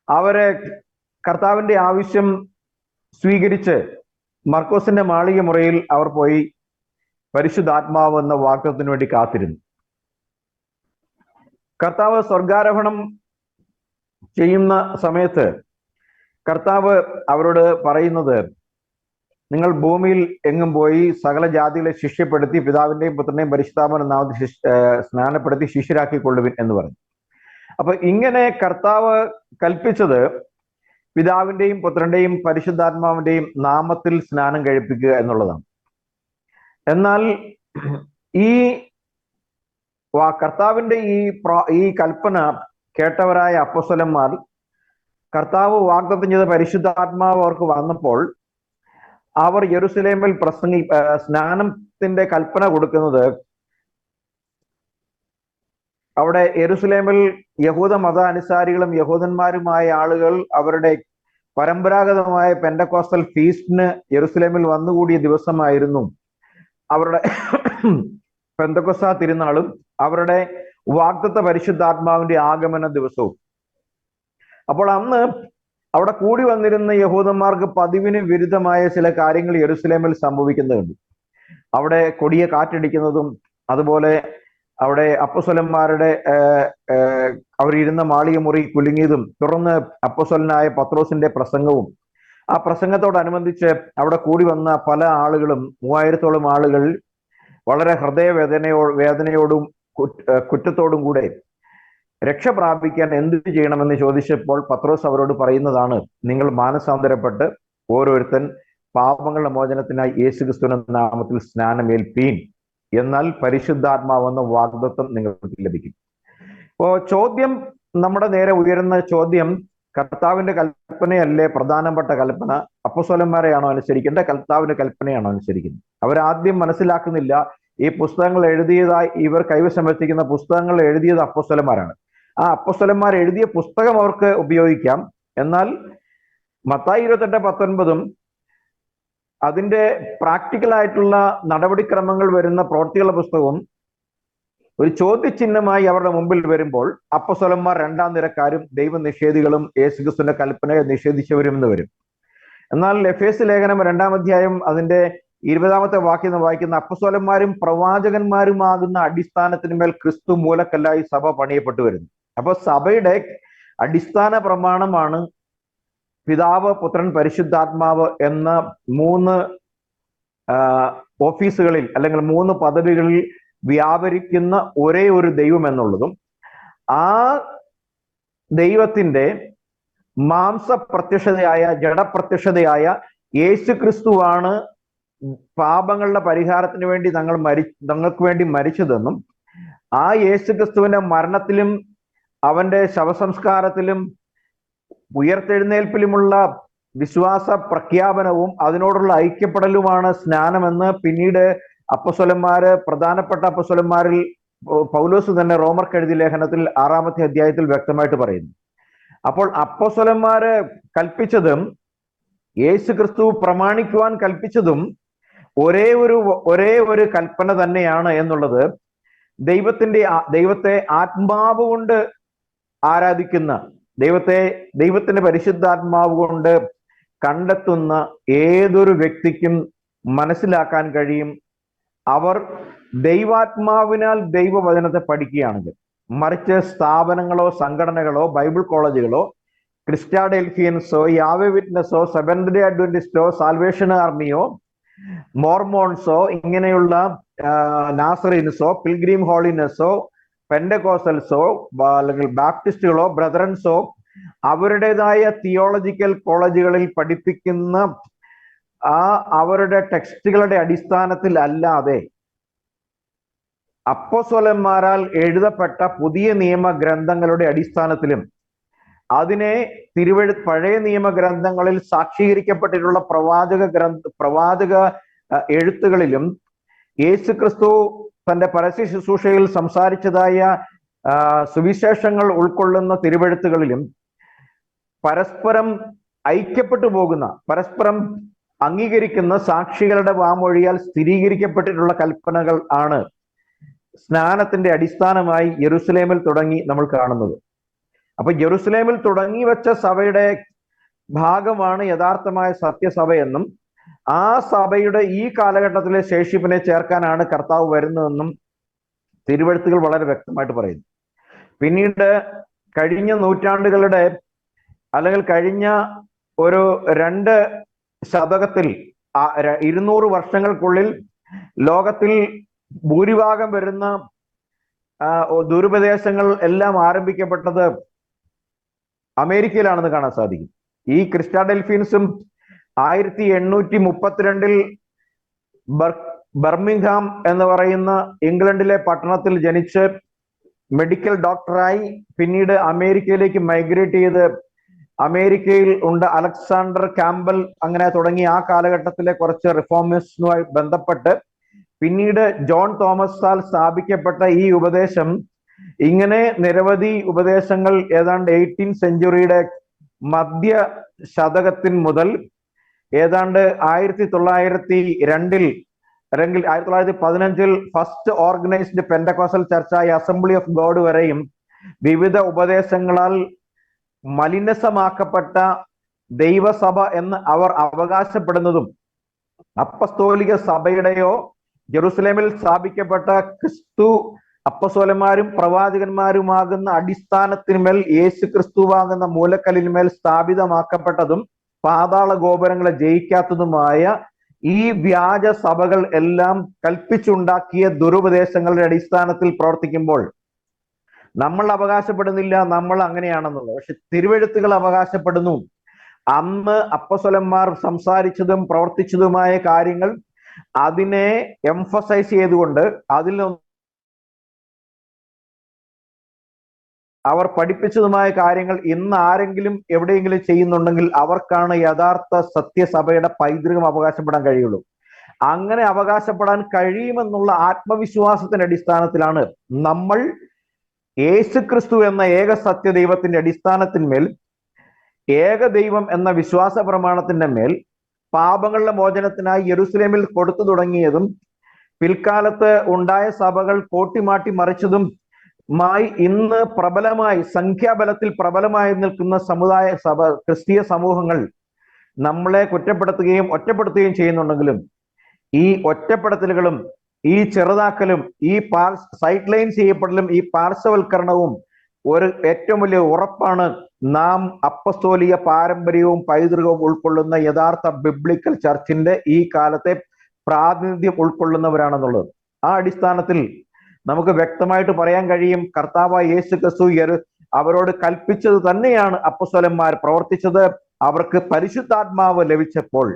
അവരെ കർത്താവിന്റെ ആവശ്യം സ്വീകരിച്ച് മർക്കോസിന്റെ മാളിക മുറിയിൽ അവർ പോയി പരിശുദ്ധാത്മാവ് എന്ന വാഗ്ദത്തത്തിന് വേണ്ടി കാത്തിരുന്നു. കർത്താവ് സ്വർഗാരോഹണം ചെയ്യുന്ന സമയത്ത് കർത്താവ് അവരോട് പറയുന്നത്, നിങ്ങൾ ഭൂമിയിൽ എങ്ങും പോയി സകല ജാതികളെ ശിഷ്യപ്പെടുത്തി പിതാവിന്റെയും പുത്രന്റെയും പരിശുദ്ധാത്മാവിന്റെ നാമത്തിൽ സ്നാനപ്പെടുത്തി ശിഷ്യരാക്കിക്കൊള്ളുവിൻ എന്ന് പറഞ്ഞു. അപ്പൊ ഇങ്ങനെ കർത്താവ് കൽപ്പിച്ചത് പിതാവിന്റെയും പുത്രന്റെയും പരിശുദ്ധാത്മാവിന്റെയും നാമത്തിൽ സ്നാനം കഴിപ്പിക്കുക എന്നുള്ളതാണ്. എന്നാൽ ഈ കർത്താവിന്റെ ഈ കൽപ്പന കേട്ടവരായ അപ്പോസ്തലന്മാർ കർത്താവ് വാഗ്ദത്തം ചെയ്ത പരിശുദ്ധാത്മാവ് അവർക്ക് വന്നപ്പോൾ അവർ യെരൂശലേമിൽ സ്നാനത്തിന്റെ കൽപ്പന കൊടുക്കുന്നത്, അവിടെ യെരൂശലേമിൽ യഹൂദ മത അനുസാരികളും യഹൂദന്മാരുമായ ആളുകൾ അവരുടെ പരമ്പരാഗതമായ പെന്തക്കോസ്റ്റൽ ഫീസ്റ്റിന് യെരൂശലേമിൽ വന്നുകൂടിയ ദിവസമായിരുന്നു അവരുടെ പെന്തക്കോസ്ത തിരുനാളും അവരുടെ വാഗ്ദത്ത പരിശുദ്ധാത്മാവിന്റെ ആഗമന ദിവസവും. അപ്പോൾ അന്ന് അവിടെ കൂടി വന്നിരുന്ന യഹൂദന്മാർക്ക് പതിവിന് വിരുദ്ധമായ ചില കാര്യങ്ങൾ യെരൂശലേമിൽ സംഭവിക്കുന്നുണ്ട്. അവിടെ കൊടിയ കാറ്റടിക്കുന്നതും അതുപോലെ അവിടെ അപ്പോസ്തലന്മാരുടെ അവരിരുന്ന മാളിക മുറി കുലുങ്ങിയതും, തുടർന്ന് അപ്പോസ്തലനായ പത്രോസിന്റെ പ്രസംഗവും, ആ പ്രസംഗത്തോടനുബന്ധിച്ച് അവിടെ കൂടി വന്ന പല ആളുകളും 3000-ഓളം ആളുകൾ വളരെ വേദനയോടും കുറ്റത്തോടും കൂടെ രക്ഷ പ്രാപിക്കാൻ എന്ത് ചെയ്യണമെന്ന് ചോദിച്ചപ്പോൾ പത്രോസ് അവരോട് പറയുന്നതാണ്, നിങ്ങൾ മാനസാന്തരപ്പെട്ട് ഓരോരുത്തൻ പാപങ്ങളുടെ മോചനത്തിനായി യേശുക്രിസ്തുവിന്റെ നാമത്തിൽ സ്നാനമേൽപ്പീൻ, എന്നാൽ പരിശുദ്ധാത്മാവെന്ന വാഗ്ദത്തം നിങ്ങൾക്ക് ലഭിക്കും. ഇപ്പോ ചോദ്യം, നമ്മുടെ നേരെ ഉയരുന്ന ചോദ്യം, കർത്താവിന്റെ കൽപ്പനയല്ലേ പ്രധാനപ്പെട്ട കൽപ്പന? അപ്പോസ്തലന്മാരെയാണോ അനുസരിക്കേണ്ടത്? കർത്താവിന്റെ കൽപ്പനയാണോ അനുസരിക്കുന്നത്? അവരാദ്യം മനസ്സിലാക്കുന്നില്ല, ഈ പുസ്തകങ്ങൾ എഴുതിയതായി ഇവർ കൈവശം വെച്ചിരിക്കുന്ന പുസ്തകങ്ങൾ എഴുതിയത് അപ്പോസ്തലന്മാരാണ്. ആ അപ്പോസ്തലന്മാർ എഴുതിയ പുസ്തകം അവർക്ക് ഉപയോഗിക്കാം. എന്നാൽ മത്തായി 28:19 അതിന്റെ പ്രാക്ടിക്കൽ ആയിട്ടുള്ള നടപടിക്രമങ്ങൾ വരുന്ന പ്രവൃത്തികളുടെ പുസ്തകവും ഒരു ചോദ്യചിഹ്നമായി അവരുടെ മുമ്പിൽ വരുമ്പോൾ അപ്പോസ്തലന്മാർ 2ാം നിരക്കാരും ദൈവനിഷേധികളും യേശുക്രിസ്തുവിന്റെ കൽപ്പനയെ നിഷേധിച്ചവരും എന്ന് വരും. എന്നാൽ എഫേസ്യ ലേഖനം 2ാം അധ്യായം അതിന്റെ 20ാമത്തെ വാക്യം വായിക്കുന്ന, അപ്പോസ്തലന്മാരും പ്രവാചകന്മാരുമാകുന്ന അടിസ്ഥാനത്തിന്മേൽ ക്രിസ്തു മൂലക്കല്ലായി സഭ പണിയപ്പെട്ടു വരുന്നു. അപ്പൊ സഭയുടെ അടിസ്ഥാന പ്രമാണമാണ് പിതാവ്, പുത്രൻ, പരിശുദ്ധാത്മാവ് എന്ന 3 ഓഫീസുകളിൽ അല്ലെങ്കിൽ 3 പദവികളിൽ വ്യാപരിക്കുന്ന ഒരേ ഒരു ദൈവം എന്നുള്ളതും, ആ ദൈവത്തിന്റെ മാംസപ്രത്യക്ഷതയായ ജഡപ്രത്യക്ഷതയായ യേശുക്രിസ്തുവാണ് പാപങ്ങളുടെ പരിഹാരത്തിന് വേണ്ടി ഞങ്ങൾക്ക് വേണ്ടി മരിച്ചതെന്നും, ആ യേശുക്രിസ്തുവിന്റെ മരണത്തിലും അവന്റെ ശവസംസ്കാരത്തിലും ഉയർത്തെഴുന്നേൽപ്പിലുമുള്ള വിശ്വാസ പ്രഖ്യാപനവും അതിനോടുള്ള ഐക്യപ്പെടലുമാണ് സ്നാനമെന്ന് പിന്നീട് പ്രധാനപ്പെട്ട അപ്പോസ്തലന്മാരിൽ പൗലോസ് തന്നെ റോമർക്ക് എഴുതിയ ലേഖനത്തിൽ 6ാമത്തെ അധ്യായത്തിൽ വ്യക്തമായിട്ട് പറയുന്നു. അപ്പോൾ അപ്പോസ്തലന്മാര് കൽപ്പിച്ചതും യേശുക്രിസ്തു പ്രമാണിക്കുവാൻ കൽപ്പിച്ചതും ഒരേ ഒരു കൽപ്പന തന്നെയാണ് എന്നുള്ളത് ദൈവത്തെ ആത്മാവ് കൊണ്ട് ആരാധിക്കുന്ന, ദൈവത്തിന്റെ പരിശുദ്ധാത്മാവ് കൊണ്ട് കണ്ടെത്തുന്ന ഏതൊരു വ്യക്തിക്കും മനസ്സിലാക്കാൻ കഴിയും. അവർ ദൈവാത്മാവിനാൽ ദൈവവചനത്തെ പഠിക്കുകയാണെങ്കിൽ, മറിച്ച് സ്ഥാപനങ്ങളോ സംഘടനകളോ ബൈബിൾ കോളേജുകളോ ക്രിസ്ത്യാഡെൽഫിയൻസോ യാവേ വിറ്റ്നസോ സെവൻത് ഡേ അഡ്വന്റിസ്റ്റോ സാൽവേഷൻ ആർമിയോ മോർമോൺസോ ഇങ്ങനെയുള്ള നാസറീൻസോ പിൽഗ്രീം ഹോളിനെസ്സോ പെൻഡകോസൽസോ അല്ലെങ്കിൽ ബാപ്റ്റിസ്റ്റുകളോ ബ്രദറൻസോ അവരുടേതായ തിയോളജിക്കൽ കോളേജുകളിൽ പഠിപ്പിക്കുന്ന അവരുടെ ടെക്സ്റ്റുകളുടെ അടിസ്ഥാനത്തിൽ അല്ലാതെ അപ്പോസ്തലന്മാരാൽ എഴുതപ്പെട്ട പുതിയ നിയമ ഗ്രന്ഥങ്ങളുടെ അടിസ്ഥാനത്തിലും അതിനെ പഴയ നിയമ ഗ്രന്ഥങ്ങളിൽ സാക്ഷീകരിക്കപ്പെട്ടിട്ടുള്ള പ്രവാചക എഴുത്തുകളിലും യേശുക്രിസ്തു തന്റെ പരസ്യ ശുശ്രൂഷയിൽ സംസാരിച്ചതായ സുവിശേഷങ്ങൾ ഉൾക്കൊള്ളുന്ന തിരുവെഴുത്തുകളിലും പരസ്പരം ഐക്യപ്പെട്ടു പോകുന്ന, പരസ്പരം അംഗീകരിക്കുന്ന സാക്ഷികളുടെ വാമൊഴിയാൽ സ്ഥിരീകരിക്കപ്പെട്ടിട്ടുള്ള കൽപ്പനകൾ ആണ് സ്നാനത്തിന്റെ അടിസ്ഥാനമായി യെരുസലേമിൽ തുടങ്ങി നമ്മൾ കാണുന്നത്. അപ്പൊ യെരുസലേമിൽ തുടങ്ങി വെച്ച സഭയുടെ ഭാഗമാണ് യഥാർത്ഥമായ സത്യസഭയെന്നും, ആ സഭയുടെ ഈ കാലഘട്ടത്തിലെ ശേഷിപ്പിനെ ചേർക്കാനാണ് കർത്താവ് വരുന്നതെന്നും തിരുവെഴുത്തുകൾ വളരെ വ്യക്തമായിട്ട് പറയുന്നു. പിന്നീട് കഴിഞ്ഞ നൂറ്റാണ്ടുകളുടെ അല്ലെങ്കിൽ കഴിഞ്ഞ ഒരു 2 ശതകത്തിൽ 200 വർഷങ്ങൾക്കുള്ളിൽ ലോകത്തിൽ ഭൂരിഭാഗം വരുന്ന ദുരുപദേശങ്ങൾ എല്ലാം ആരംഭിക്കപ്പെട്ടത് അമേരിക്കയിലാണെന്ന് കാണാൻ സാധിക്കും. ഈ ക്രിസ്റ്റാഡെൽഫിയൻസും 1832 ബർമിംഗ്ഹാം എന്ന് പറയുന്ന ഇംഗ്ലണ്ടിലെ പട്ടണത്തിൽ ജനിച്ച് മെഡിക്കൽ ഡോക്ടറായി പിന്നീട് അമേരിക്കയിലേക്ക് മൈഗ്രേറ്റ് ചെയ്ത് അമേരിക്കയിൽ ഉണ്ട് അലക്സാണ്ടർ ക്യാമ്പൽ അങ്ങനെ തുടങ്ങി ആ കാലഘട്ടത്തിലെ കുറച്ച് റിഫോമിസ്റ്റുമായി ബന്ധപ്പെട്ട് പിന്നീട് ജോൺ തോമസാൽ സ്ഥാപിക്കപ്പെട്ട ഈ ഉപദേശം ഇങ്ങനെ നിരവധി ഉപദേശങ്ങൾ ഏതാണ്ട് 18th സെഞ്ചുറിയുടെ മധ്യ ശതകത്തിൻ മുതൽ ഏതാണ്ട് 1902 അല്ലെങ്കിൽ 1915 ഫസ്റ്റ് ഓർഗനൈസ്ഡ് പെൻഡകോസ്റ്റൽ ചർച്ചായ അസംബ്ലി ഓഫ് ഗോഡ് വരെയും വിവിധ ഉപദേശങ്ങളാൽ മലിനസമാക്കപ്പെട്ട ദൈവസഭ എന്ന് അവർ അവകാശപ്പെടുന്നതും അപ്പസ്തോലിക സഭയുടെയോ ജെറുസലേമിൽ സ്ഥാപിക്കപ്പെട്ട ക്രിസ്തു അപ്പസ്തോലന്മാരും പ്രവാചകന്മാരുമാകുന്ന അടിസ്ഥാനത്തിന്മേൽ യേശു ക്രിസ്തുവാകുന്ന മൂലക്കല്ലിന്മേൽ സ്ഥാപിതമാക്കപ്പെട്ടതും പാതാള ഗോപുരങ്ങളെ ജയിക്കാത്തതുമായ ഈ വ്യാജ സഭകൾ എല്ലാം കൽപ്പിച്ചുണ്ടാക്കിയ ദുരുപദേശങ്ങളുടെ അടിസ്ഥാനത്തിൽ പ്രവർത്തിക്കുമ്പോൾ നമ്മൾ അവകാശപ്പെടുന്നില്ല നമ്മൾ അങ്ങനെയാണെന്നുള്ളത്. പക്ഷെ തിരുവെഴുത്തുകൾ അവകാശപ്പെടുന്നു അന്ന് അപ്പസ്തോലന്മാർ സംസാരിച്ചതും പ്രവർത്തിച്ചതുമായ കാര്യങ്ങൾ അതിനെ എംഫസൈസ് ചെയ്തുകൊണ്ട് അതിൽ അവർ പഠിപ്പിച്ചതുമായ കാര്യങ്ങൾ ഇന്ന് ആരെങ്കിലും എവിടെയെങ്കിലും ചെയ്യുന്നുണ്ടെങ്കിൽ അവർക്കാണ് യഥാർത്ഥ സത്യസഭയുടെ പൈതൃകം അവകാശപ്പെടാൻ കഴിയുള്ളൂ. അങ്ങനെ അവകാശപ്പെടാൻ കഴിയുമെന്നുള്ള ആത്മവിശ്വാസത്തിന്റെ അടിസ്ഥാനത്തിലാണ് നമ്മൾ യേശുക്രിസ്തു എന്ന ഏക സത്യദൈവത്തിന്റെ അടിസ്ഥാനത്തിന്മേൽ, ഏകദൈവം എന്ന വിശ്വാസ പ്രമാണത്തിന്റെ മേൽ പാപങ്ങളുടെ മോചനത്തിനായി യെരൂശലേമിൽ കൊടുത്തു തുടങ്ങിയതും പിൽക്കാലത്ത് ഉണ്ടായ സഭകൾ കോട്ടിമാട്ടി മറിച്ചതും ഇന്ന് പ്രബലമായി സംഖ്യാബലത്തിൽ പ്രബലമായി നിൽക്കുന്ന സമുദായ സഭ ക്രിസ്തീയ സമൂഹങ്ങൾ നമ്മളെ കുറ്റപ്പെടുത്തുകയും ഒറ്റപ്പെടുത്തുകയും ചെയ്യുന്നുണ്ടെങ്കിലും ഈ ഒറ്റപ്പെടുത്തലുകളും ഈ ചെറുതാക്കലും ഈ സൈഡ് ലൈൻ ചെയ്യപ്പെടലും ഈ പാർശ്വവൽക്കരണവും ഒരു ഏറ്റവും വലിയ ഉറപ്പാണ് നാം അപ്പസ്തോലിക പാരമ്പര്യവും പൈതൃകവും ഉൾക്കൊള്ളുന്ന യഥാർത്ഥ ബിബ്ലിക്കൽ ചർച്ചിന്റെ ഈ കാലത്തെ പ്രാതിനിധ്യം ഉൾക്കൊള്ളുന്നവരാണെന്നുള്ളത്. ആ അടിസ്ഥാനത്തിൽ നമുക്ക് വ്യക്തമായിട്ട് പറയാൻ കഴിയും, കർത്താവായ യേശു ക്രിസ്തു അവരോട് കൽപ്പിച്ചത് തന്നെയാണ് അപ്പസ്തോലന്മാർ പ്രവർത്തിച്ചത്. അവർക്ക് പരിശുദ്ധാത്മാവ് ലഭിച്ചപ്പോൾ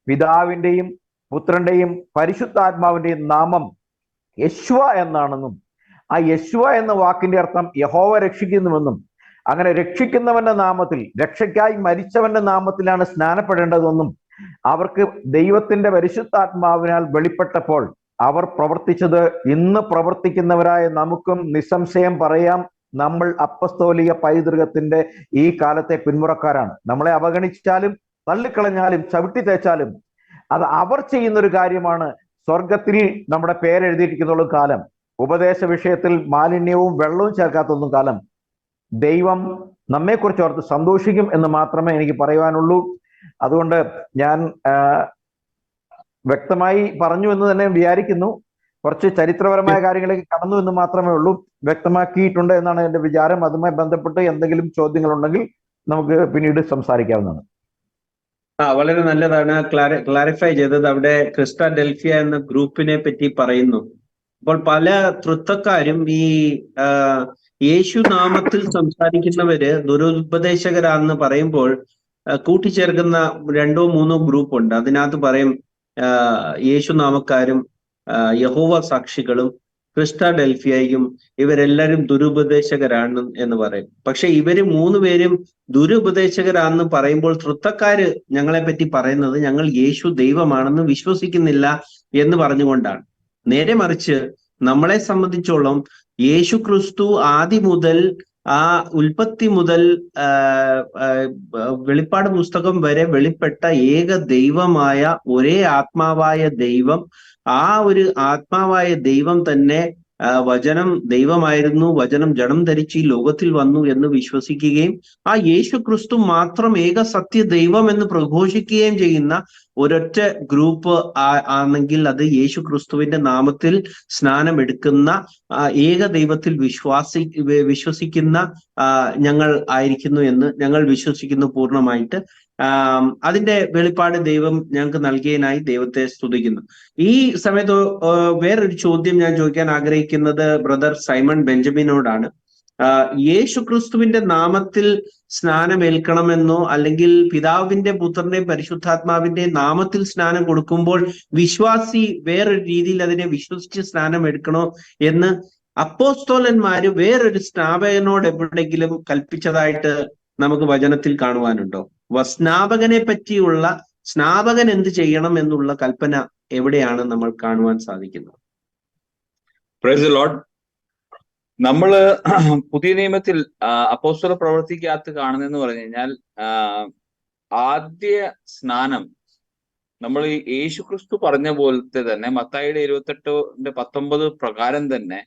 പിതാവിന്റെയും പുത്രന്റെയും പരിശുദ്ധാത്മാവിന്റെയും നാമം യശ്വ എന്നാണെന്നും ആ യശ്വ എന്ന വാക്കിന്റെ അർത്ഥം യഹോവ രക്ഷിക്കുന്നുവെന്നും അങ്ങനെ രക്ഷിക്കുന്നവന്റെ നാമത്തിൽ, രക്ഷയ്ക്കായി മരിച്ചവന്റെ നാമത്തിലാണ് സ്നാനപ്പെടേണ്ടതെന്നും അവർക്ക് ദൈവത്തിന്റെ പരിശുദ്ധാത്മാവിനാൽ വെളിപ്പെട്ടപ്പോൾ അവർ പ്രവർത്തിച്ചത് ഇന്ന് പ്രവർത്തിക്കുന്നവരായ നമുക്കും നിസ്സംശയം പറയാം, നമ്മൾ അപ്പസ്തോലിക പൈതൃകത്തിന്റെ ഈ കാലത്തെ പിന്മുറക്കാരാണ്. നമ്മളെ അവഗണിച്ചാലും തള്ളിക്കളഞ്ഞാലും ചവിട്ടി തേച്ചാലും അത് അവർ ചെയ്യുന്നൊരു കാര്യമാണ്. സ്വർഗത്തിൽ നമ്മുടെ പേരെഴുതിയിരിക്കുന്നുള്ള കാലം, ഉപദേശ വിഷയത്തിൽ മാലിന്യവും വെള്ളവും ചേർക്കാത്തൊന്നും കാലം ദൈവം നമ്മെക്കുറിച്ച് ഓർത്ത് സന്തോഷിക്കും എന്ന് മാത്രമേ എനിക്ക് പറയുവാനുള്ളൂ. അതുകൊണ്ട് ഞാൻ വ്യക്തമായി പറഞ്ഞു എന്ന് തന്നെ വിചാരിക്കുന്നു. കുറച്ച് ചരിത്രപരമായ കാര്യങ്ങളിലേക്ക് കടന്നു എന്ന് മാത്രമേ ഉള്ളൂ, വ്യക്തമാക്കിയിട്ടുണ്ട് എന്നാണ് എന്റെ വിചാരം. അതുമായി ബന്ധപ്പെട്ട് എന്തെങ്കിലും ചോദ്യങ്ങൾ ഉണ്ടെങ്കിൽ നമുക്ക് പിന്നീട് സംസാരിക്കാവുന്നതാണ്. വളരെ നല്ലതാണ് ക്ലാരിഫൈ ചെയ്തത്. അവിടെ ക്രിസ്റ്റാഡെൽഫിയ എന്ന ഗ്രൂപ്പിനെ പറ്റി പറയുന്നു. അപ്പോൾ പല തൃത്വക്കാരും ഈ യേശു നാമത്തിൽ സംസാരിക്കുന്നവര് ദുരുപദേശകരാന്ന് പറയുമ്പോൾ കൂട്ടിച്ചേർക്കുന്ന 2-3 ഗ്രൂപ്പ് ഉണ്ട്. അതിനകത്ത് പറയും യേശു നാമക്കാരും യഹോവ സാക്ഷികളും ക്രിസ്റ്റാഡെൽഫിയയും ഇവരെല്ലാരും ദുരുപദേശകരാണ് എന്ന് പറയും. പക്ഷെ ഇവര് 3 പേരും ദുരുപദേശകരാണെന്ന് പറയുമ്പോൾ തൃത്വക്കാര് ഞങ്ങളെ പറ്റി പറയുന്നത് ഞങ്ങൾ യേശു ദൈവമാണെന്ന് വിശ്വസിക്കുന്നില്ല എന്ന് പറഞ്ഞുകൊണ്ടാണ്. നേരെ മറിച്ച് നമ്മളെ സംബന്ധിച്ചോളം യേശു ക്രിസ്തു ആദി മുതൽ ആ ഉൽപ്പത്തി മുതൽ വെളിപ്പാട് പുസ്തകം വരെ വെളിപ്പെട്ട ഏക ദൈവമായ ഒരേ ആത്മാവായ ദൈവം, ആ ഒരു ആത്മാവായ ദൈവം തന്നെ വചനം ദൈവമായിരുന്നു, വചനം ജഡം ധരിച്ച് ഈ ലോകത്തിൽ വന്നു എന്ന് വിശ്വസിക്കുകയും ആ യേശു ക്രിസ്തു മാത്രം ഏക സത്യ ദൈവം എന്ന് പ്രഘോഷിക്കുകയും ചെയ്യുന്ന ഒരൊറ്റ ഗ്രൂപ്പ് ആണെങ്കിൽ അത് യേശു ക്രിസ്തുവിന്റെ നാമത്തിൽ സ്നാനമെടുക്കുന്ന ഏക ദൈവത്തിൽ വിശ്വസിക്കുന്ന ഞങ്ങൾ ആയിരിക്കുന്നു എന്ന് ഞങ്ങൾ വിശ്വസിക്കുന്നു പൂർണ്ണമായിട്ട്. അതിന്റെ വെളിപ്പാട് ദൈവം ഞങ്ങൾക്ക് നൽകിയതിനായി ദൈവത്തെ സ്തുതിക്കുന്നു. ഈ സമയത്ത് വേറൊരു ചോദ്യം ഞാൻ ചോദിക്കാൻ ആഗ്രഹിക്കുന്നത് ബ്രദർ സൈമൺ ബെഞ്ചമിനോടാണ്. യേശു ക്രിസ്തുവിന്റെ നാമത്തിൽ സ്നാനമേൽക്കണമെന്നോ അല്ലെങ്കിൽ പിതാവിന്റെ പുത്രന്റെയും പരിശുദ്ധാത്മാവിന്റെ നാമത്തിൽ സ്നാനം കൊടുക്കുമ്പോൾ വിശ്വാസി വേറൊരു രീതിയിൽ അതിനെ വിശ്വസിച്ച് സ്നാനം എടുക്കണോ എന്ന് അപ്പോസ്തോലന്മാര് വേറൊരു സ്നാപകനോട് എവിടെയെങ്കിലും കൽപ്പിച്ചതായിട്ട് നമുക്ക് വചനത്തിൽ കാണുവാനുണ്ടോ? സ്നാപകനെ പറ്റിയുള്ള സ്നാപകൻ എന്ത് ചെയ്യണം എന്നുള്ള കൽപ്പന എവിടെയാണ് നമ്മൾ കാണുവാൻ സാധിക്കുന്നത്? Praise the Lord. നമ്മള് പുതിയ നിയമത്തിൽ അപ്പോസ്തല പ്രവൃത്തിക്കകത്ത് കാണുന്നതെന്ന് പറഞ്ഞു കഴിഞ്ഞാൽ ആദ്യ സ്നാനം നമ്മൾ ഈ യേശു ക്രിസ്തു പറഞ്ഞ പോലത്തെ തന്നെ മത്തായിയുടെ 28:19 പ്രകാരം തന്നെ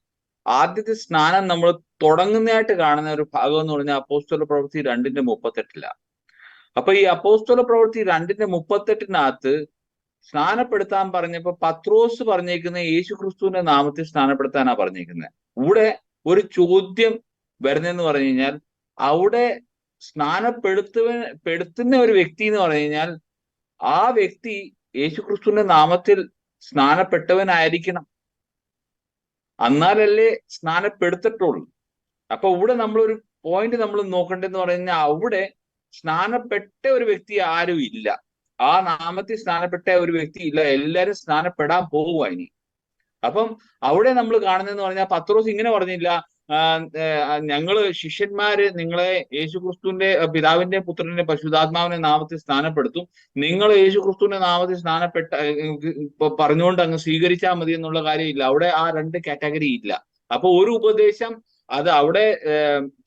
ആദ്യത്തെ സ്നാനം നമ്മൾ തുടങ്ങുന്നതായിട്ട് കാണുന്ന ഒരു ഭാഗം എന്ന് പറഞ്ഞാൽ അപ്പോസ്തല പ്രവൃത്തി 2:38. അപ്പൊ ഈ അപ്പോസ്തല പ്രവൃത്തി 2:38 സ്നാനപ്പെടുത്താൻ പറഞ്ഞപ്പോ പത്രോസ് പറഞ്ഞേക്കുന്നത് യേശു ക്രിസ്തുവിന്റെ നാമത്തിൽ സ്നാനപ്പെടുത്താനാ പറഞ്ഞേക്കുന്നത്. ഇവിടെ ഒരു ചോദ്യം വരുന്നതെന്ന് പറഞ്ഞു കഴിഞ്ഞാൽ, അവിടെ പെടുത്തുന്ന ഒരു വ്യക്തി എന്ന് പറഞ്ഞു കഴിഞ്ഞാൽ ആ വ്യക്തി യേശുക്രിസ്തുവിന്റെ നാമത്തിൽ സ്നാനപ്പെട്ടവനായിരിക്കണം, എന്നാലല്ലേ സ്നാനപ്പെടുത്തിട്ടുള്ളൂ. അപ്പൊ ഇവിടെ നമ്മളൊരു പോയിന്റ് നമ്മൾ നോക്കേണ്ടതെന്ന് പറഞ്ഞു കഴിഞ്ഞാൽ, അവിടെ സ്നാനപ്പെട്ട ഒരു വ്യക്തി ആരും ഇല്ല, ആ നാമത്തിൽ സ്നാനപ്പെട്ട ഒരു വ്യക്തി ഇല്ല, എല്ലാരും സ്നാനപ്പെടാൻ പോവുക ഇനി. അപ്പം അവിടെ നമ്മൾ കാണുന്നതെന്ന് പറഞ്ഞാൽ, പത്രോസ് ഇങ്ങനെ പറഞ്ഞില്ല, ഞങ്ങള് ശിഷ്യന്മാര് നിങ്ങളെ യേശുക്രിസ്തുവിന്റെ പിതാവിന്റെ പുത്രന്റെ പരിശുദ്ധാത്മാവിന്റെ നാമത്തിൽ സ്നാനപ്പെടുത്തും, നിങ്ങൾ യേശുക്രിസ്തുവിന്റെ നാമത്തിൽ പറഞ്ഞുകൊണ്ട് അങ്ങ് സ്വീകരിച്ചാൽ മതി എന്നുള്ള കാര്യമില്ല. അവിടെ ആ രണ്ട് കാറ്റഗറി ഇല്ല. അപ്പൊ ഒരു ഉപദേശം അത് അവിടെ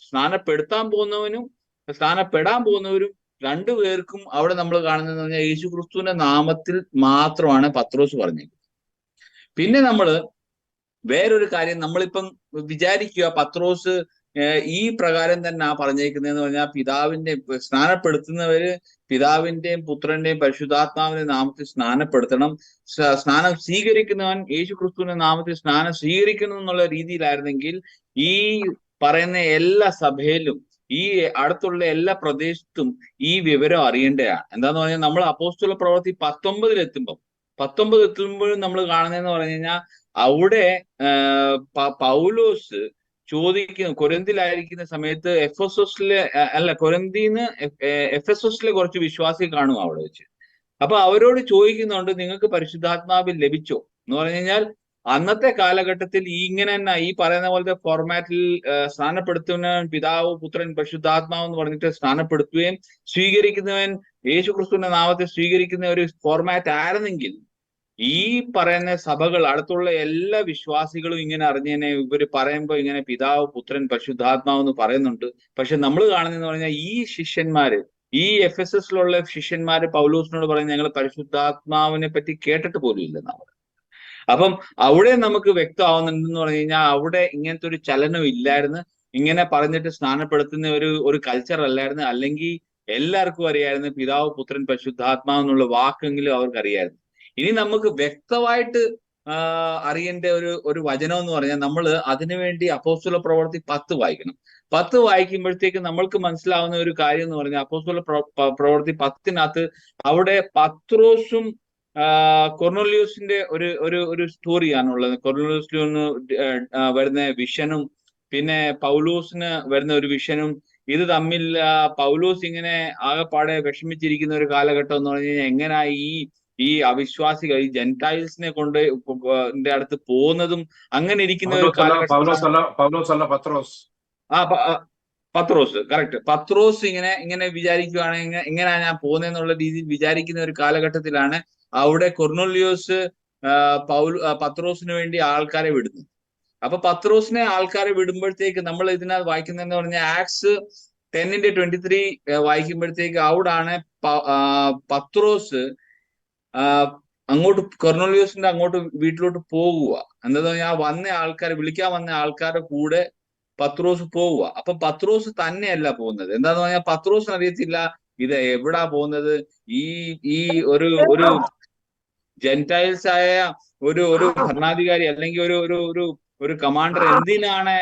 സ്നാനപ്പെടുത്താൻ പോകുന്നവനും സ്നാനപ്പെടാൻ പോകുന്നവരും രണ്ടുപേർക്കും അവിടെ നമ്മൾ കാണുന്നതെന്ന് പറഞ്ഞാൽ യേശുക്രിസ്തുവിന്റെ നാമത്തിൽ മാത്രമാണ് പത്രോസ് പറഞ്ഞത്. പിന്നെ നമ്മള് വേറൊരു കാര്യം നമ്മളിപ്പം വിചാരിക്കുക, പത്രോസ് ഈ പ്രകാരം തന്നെ പറഞ്ഞേക്കുന്നതെന്ന് പറഞ്ഞാൽ, പിതാവിന്റെ സ്നാനപ്പെടുത്തുന്നവര് പിതാവിന്റെയും പുത്രന്റെയും പരിശുദ്ധാത്മാവിന്റെ നാമത്തിൽ സ്നാനപ്പെടുത്തണം, സ്നാനം സ്വീകരിക്കുന്നവൻ യേശുക്രിസ്തുവിന്റെ നാമത്തിൽ സ്നാനം സ്വീകരിക്കുന്നു എന്നുള്ള രീതിയിലായിരുന്നെങ്കിൽ ഈ പറയുന്ന എല്ലാ സഭയിലും ഈ അടുത്തുള്ള എല്ലാ പ്രദേശത്തും ഈ വിവരം അറിയേണ്ടതാണ്. എന്താന്ന് പറഞ്ഞാൽ, നമ്മൾ അപ്പോസ്തല പ്രവൃത്തി 19 എത്തുമ്പോഴും നമ്മൾ കാണുന്നതെന്ന് പറഞ്ഞു കഴിഞ്ഞാൽ, അവിടെ പൗലോസ് ചോദിക്കുന്നു, കൊരിന്തിലായിരിക്കുന്ന സമയത്ത് എഫെസോസിലെ കുറച്ച് വിശ്വാസികൾ കാണും അവിടെ വെച്ച്. അപ്പൊ അവരോട് ചോദിക്കുന്നുണ്ട്, നിങ്ങൾക്ക് പരിശുദ്ധാത്മാവിൽ ലഭിച്ചോ എന്ന് പറഞ്ഞു കഴിഞ്ഞാൽ, അന്നത്തെ കാലഘട്ടത്തിൽ ഇങ്ങനെ തന്നെ ഈ പറയുന്ന പോലത്തെ ഫോർമാറ്റിൽ സ്നാനപ്പെടുത്തുന്നവൻ പിതാവ് പുത്രൻ പരിശുദ്ധാത്മാവ് എന്ന് പറഞ്ഞിട്ട് സ്നാനപ്പെടുത്തുകയും സ്വീകരിക്കുന്നവൻ യേശുക്രിസ്തുവിന്റെ നാമത്തെ സ്വീകരിക്കുന്ന ഒരു ഫോർമാറ്റ് ആയിരുന്നെങ്കിൽ, ഈ പറയുന്ന സഭകൾ അടുത്തുള്ള എല്ലാ വിശ്വാസികളും ഇങ്ങനെ അറിഞ്ഞേനെ. ഇവര് പറയുമ്പോൾ ഇങ്ങനെ പിതാവ് പുത്രൻ പരിശുദ്ധാത്മാവ് എന്ന് പറയുന്നുണ്ട്. പക്ഷെ നമ്മൾ കാണുന്നതെന്ന് പറഞ്ഞാൽ, ഈ ശിഷ്യന്മാര്, ഈ എഫെസസിലുള്ള ശിഷ്യന്മാര് പൗലോസിനോട് പറയുന്നത്, ഞങ്ങൾ പരിശുദ്ധാത്മാവിനെ പറ്റി കേട്ടിട്ട് പോലും ഇല്ലെന്നാണ്. അപ്പം അവിടെ നമുക്ക് വ്യക്തമാവുന്നുണ്ടെന്ന് പറഞ്ഞു കഴിഞ്ഞാൽ, അവിടെ ഇങ്ങനത്തെ ഒരു ചലനം ഇല്ലായിരുന്നു. ഇങ്ങനെ പറഞ്ഞിട്ട് സ്നാനപ്പെടുത്തുന്ന ഒരു കൾച്ചർ അല്ലായിരുന്നു. അല്ലെങ്കിൽ എല്ലാവർക്കും അറിയായിരുന്നു പിതാവ് പുത്രൻ പരിശുദ്ധാത്മാവ് എന്നുള്ള വാക്കെങ്കിലും അവർക്ക് അറിയായിരുന്നു. ഇനി നമുക്ക് വ്യക്തമായിട്ട് അറിയേണ്ട ഒരു വചനം എന്ന് പറഞ്ഞാൽ, നമ്മൾ അതിനുവേണ്ടി അപ്പോസ്തല പ്രവൃത്തി 10 വായിക്കണം. 10 വായിക്കുമ്പോഴത്തേക്ക് നമ്മൾക്ക് മനസ്സിലാവുന്ന ഒരു കാര്യം എന്ന് പറഞ്ഞാൽ, അപ്പോസ്തല പ്രവൃത്തി 10 അവിടെ പത്രോസും കൊർന്നേലിയോസിന്റെ ഒരു സ്റ്റോറിയാണുള്ളത്. കൊർന്നേലിയോസിന് വരുന്ന വിഷനും പിന്നെ പൗലോസിന് വരുന്ന ഒരു വിഷനും ഇത് തമ്മിൽ പൗലോസ് ഇങ്ങനെ ആകെപ്പാടെ വിഷമിച്ചിരിക്കുന്ന ഒരു കാലഘട്ടം എന്ന് പറഞ്ഞു കഴിഞ്ഞാൽ, എങ്ങനെയാ ഈ അവിശ്വാസികൾ ഈ ജെന്റൈൽസിനെ കൊണ്ട് അടുത്ത് പോകുന്നതും അങ്ങനെ ഇരിക്കുന്ന ഒരു കാലഘട്ടം. പത്രോസ് കറക്റ്റ്. പത്രോസ് ഇങ്ങനെ വിചാരിക്കുകയാണെങ്കിൽ എങ്ങനെയാ ഞാൻ പോകുന്നതെന്നുള്ള രീതിയിൽ വിചാരിക്കുന്ന ഒരു കാലഘട്ടത്തിലാണ് അവിടെ കൊർന്നേലിയോസ് പത്രോസിന് വേണ്ടി ആൾക്കാരെ വിടുന്നു. അപ്പൊ പത്രോസിനെ ആൾക്കാരെ വിടുമ്പോഴത്തേക്ക് നമ്മൾ ഇതിനകത്ത് വായിക്കുന്നതെന്ന് പറഞ്ഞാൽ, ആക്ട്സ് 10:23 വായിക്കുമ്പോഴത്തേക്ക് അവിടാണ് പത്രോസ് അങ്ങോട്ട് കൊർന്നേലിയോസിന്റെ അങ്ങോട്ട് വീട്ടിലോട്ട് പോകുക. എന്താന്ന് പറഞ്ഞാൽ, വിളിക്കാൻ വന്ന ആൾക്കാരുടെ കൂടെ പത്രോസ് പോവുക. അപ്പൊ പത്രോസ് തന്നെയല്ല പോകുന്നത്. എന്താന്ന് പറഞ്ഞാൽ, പത്രോസിന് അറിയത്തില്ല ഇത് എവിടാ പോകുന്നത്. ഈ ഒരു ജെന്റൈൽസ് ആയ ഒരു ഭരണാധികാരി അല്ലെങ്കിൽ ഒരു കമാൻഡർ എന്തിനാണ്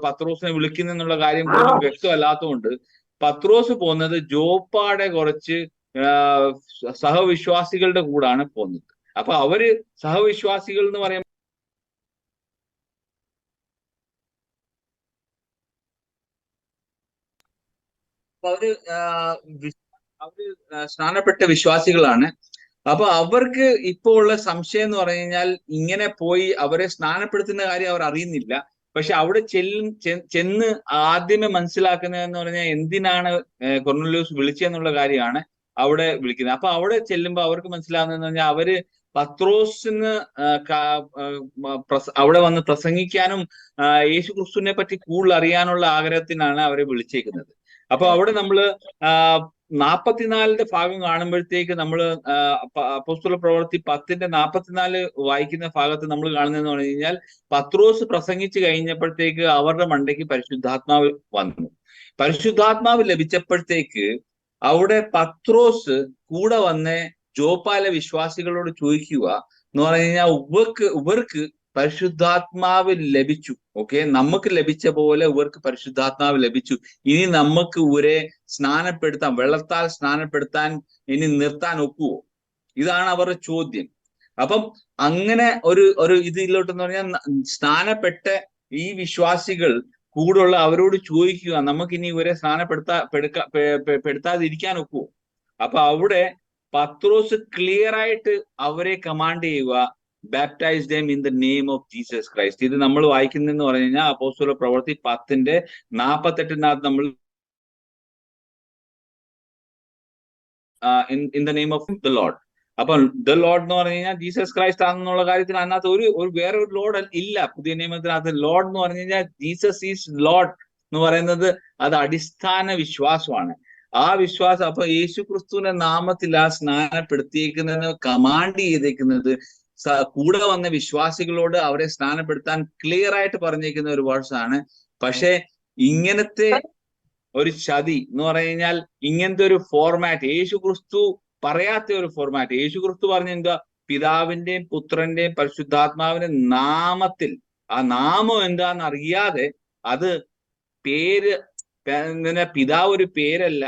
പത്രോസിനെ വിളിക്കുന്നെന്നുള്ള കാര്യം പോലും വ്യക്തമല്ലാത്തതുകൊണ്ട് പത്രോസ് പോകുന്നത് ജോപ്പാടെ കുറച്ച് സഹവിശ്വാസികളുടെ കൂടാണ് പോകുന്നത്. അപ്പൊ അവര് സഹവിശ്വാസികൾ എന്ന് പറയുമ്പോൾ അവര് സ്നാനപ്പെട്ട വിശ്വാസികളാണ്. അപ്പൊ അവർക്ക് ഇപ്പോൾ ഉള്ള സംശയം എന്ന് പറഞ്ഞു കഴിഞ്ഞാൽ, ഇങ്ങനെ പോയി അവരെ സ്നാനപ്പെടുത്തുന്ന കാര്യം അവർ അറിയുന്നില്ല. പക്ഷെ അവിടെ ചെന്ന് ആദ്യമേ മനസ്സിലാക്കുന്നതെന്ന് പറഞ്ഞാൽ, എന്തിനാണ് കൊർന്നേലിയോസ് വിളിച്ചെന്നുള്ള കാര്യമാണ് അവിടെ വിളിക്കുന്നത്. അപ്പൊ അവിടെ ചെല്ലുമ്പോൾ അവർക്ക് മനസ്സിലാവുന്നതെന്ന് പറഞ്ഞാൽ, അവര് പത്രോസിന് അവിടെ വന്ന് പ്രസംഗിക്കാനും യേശുക്രിസ്തുവിനെ പറ്റി കൂടുതൽ അറിയാനുള്ള ആഗ്രഹത്തിനാണ് അവരെ വിളിച്ചേക്കുന്നത്. അപ്പൊ അവിടെ നമ്മള് 44 ഭാഗം കാണുമ്പോഴത്തേക്ക് നമ്മൾ അപ്പോസ്തല പ്രവൃത്തി 10:44 വായിക്കുന്ന ഭാഗത്ത് നമ്മൾ കാണുന്നതെന്ന് പറഞ്ഞു കഴിഞ്ഞാൽ, പത്രോസ് പ്രസംഗിച്ചു കഴിഞ്ഞപ്പോഴത്തേക്ക് അവരുടെ മണ്ടയ്ക്ക് പരിശുദ്ധാത്മാവ് വന്നു. പരിശുദ്ധാത്മാവ് ലഭിച്ചപ്പോഴത്തേക്ക് അവിടെ പത്രോസ് കൂടെ വന്ന് ജോപ്പാലെ വിശ്വാസികളോട് ചോദിക്കുക എന്ന് പറഞ്ഞു കഴിഞ്ഞാൽ, ഇവർക്ക് പരിശുദ്ധാത്മാവ് ലഭിച്ചു. ഓക്കെ, നമുക്ക് ലഭിച്ച പോലെ ഇവർക്ക് പരിശുദ്ധാത്മാവ് ലഭിച്ചു. ഇനി നമുക്ക് ഇവരെ സ്നാനപ്പെടുത്താൻ, വെള്ളത്താൽ സ്നാനപ്പെടുത്താൻ ഇനി നിർത്താൻ ഒക്കുവോ? ഇതാണ് അവരുടെ ചോദ്യം. അപ്പം അങ്ങനെ ഒരു ഇതിലോട്ടെന്ന് പറഞ്ഞാൽ സ്നാനപ്പെട്ട ഈ വിശ്വാസികൾ കൂടുള്ള അവരോട് ചോദിക്കുക, നമുക്ക് ഇനി ഇവരെ പെടുത്താതിരിക്കാൻ ഒക്കുവോ? അപ്പൊ അവിടെ പത്രോസ് ക്ലിയർ ആയിട്ട് അവരെ കമാൻഡ് ചെയ്യുക, baptise them in the name of Jesus Christ. ഇത് നമ്മൾ വായിക്കുന്നതെന്ന് പറഞ്ഞു കഴിഞ്ഞാൽ അപ്പോസ്തല പ്രവൃത്തി 10:48 നമ്മൾ in the name of the Lord. അപ്പൊ ദ ലോർഡ് എന്ന് പറഞ്ഞു കഴിഞ്ഞാൽ ജീസസ് ക്രൈസ്റ്റ് ആണെന്നുള്ള കാര്യത്തിൽ അതിനകത്ത് വേറെ ഒരു ലോർഡ് ഇല്ല. പുതിയ നിയമത്തിനകത്ത് ലോർഡ് എന്ന് പറഞ്ഞു കഴിഞ്ഞാൽ ജീസസ് ഈസ് ലോർഡ് എന്ന് പറയുന്നത് അത് അടിസ്ഥാന വിശ്വാസമാണ്. ആ വിശ്വാസം അപ്പൊ യേശു ക്രിസ്തുവിന്റെ നാമത്തിൽ ആ സ്നാനപ്പെടുത്തിയേക്കുന്നത്, കമാൻഡ് ചെയ്തേക്കുന്നത്, കൂടെ വന്ന വിശ്വാസികളോട് അവരെ സ്നാനപ്പെടുത്താൻ ക്ലിയർ ആയിട്ട് പറഞ്ഞേക്കുന്ന ഒരു വേഴ്സാണ്. പക്ഷെ ഇങ്ങനത്തെ ഒരു ചതി എന്ന് പറഞ്ഞു കഴിഞ്ഞാൽ, ഇങ്ങനത്തെ ഒരു ഫോർമാറ്റ് യേശു ക്രിസ്തു പറയാത്ത ഒരു ഫോർമാറ്റ്. യേശു ക്രിസ്തു പറഞ്ഞ എന്താ? പിതാവിന്റെയും പുത്രന്റെയും പരിശുദ്ധാത്മാവിന്റെ നാമത്തിൽ. ആ നാമം എന്താന്ന് അറിയാതെ, അത് പേര്, പിതാവ് ഒരു പേരല്ല,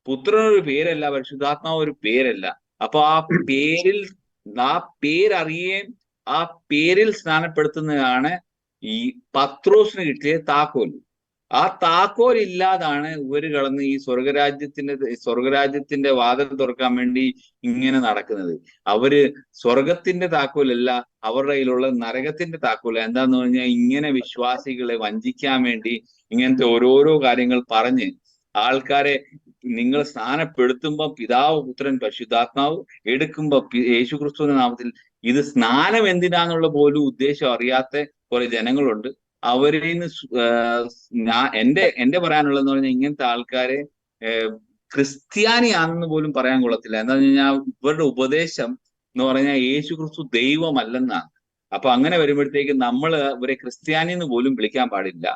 പുത്രൻ ഒരു പേരല്ല, പരിശുദ്ധാത്മാവ് ഒരു പേരല്ല. അപ്പൊ ആ പേരറിയുകയും ആ പേരിൽ സ്നാനപ്പെടുത്തുന്നതാണ് ഈ പത്രോസിന് കിട്ടിയ താക്കോൽ. ആ താക്കോൽ ഇല്ലാതാണ് ഇവര് കടന്ന് ഈ സ്വർഗരാജ്യത്തിന്റെ വാതിൽ തുറക്കാൻ വേണ്ടി ഇങ്ങനെ നടക്കുന്നത്. അവര് സ്വർഗത്തിന്റെ താക്കോലല്ല, അവരുടെ കയ്യിലുള്ള നരകത്തിന്റെ താക്കോൽ. എന്താന്ന് പറഞ്ഞാൽ ഇങ്ങനെ വിശ്വാസികളെ വഞ്ചിക്കാൻ വേണ്ടി ഇങ്ങനത്തെ ഓരോരോ കാര്യങ്ങൾ പറഞ്ഞ് ആൾക്കാരെ, നിങ്ങൾ സ്നാനപ്പെടുത്തുമ്പോ പിതാവ് പുത്രൻ പരിശുദ്ധാത്മാവ്, എടുക്കുമ്പോ യേശു ക്രിസ്തുവിന്റെ നാമത്തിൽ. ഇത് സ്നാനം എന്തിനാന്നുള്ള പോലും ഉദ്ദേശം അറിയാത്ത കുറെ ജനങ്ങളുണ്ട്. അവരിൽ നിന്ന് എന്റെ പറയാനുള്ളതെന്ന് പറഞ്ഞാൽ, ഇങ്ങനത്തെ ആൾക്കാരെ ക്രിസ്ത്യാനിയാണെന്ന് പോലും പറയാൻ കൊള്ളത്തില്ല. എന്താന്ന് കഴിഞ്ഞാൽ ഇവരുടെ ഉപദേശം എന്ന് പറഞ്ഞാൽ യേശു ക്രിസ്തു ദൈവമല്ലെന്നാണ്. അപ്പൊ അങ്ങനെ വരുമ്പോഴത്തേക്ക് നമ്മൾ ഇവരെ ക്രിസ്ത്യാനി എന്ന് പോലും വിളിക്കാൻ പാടില്ല.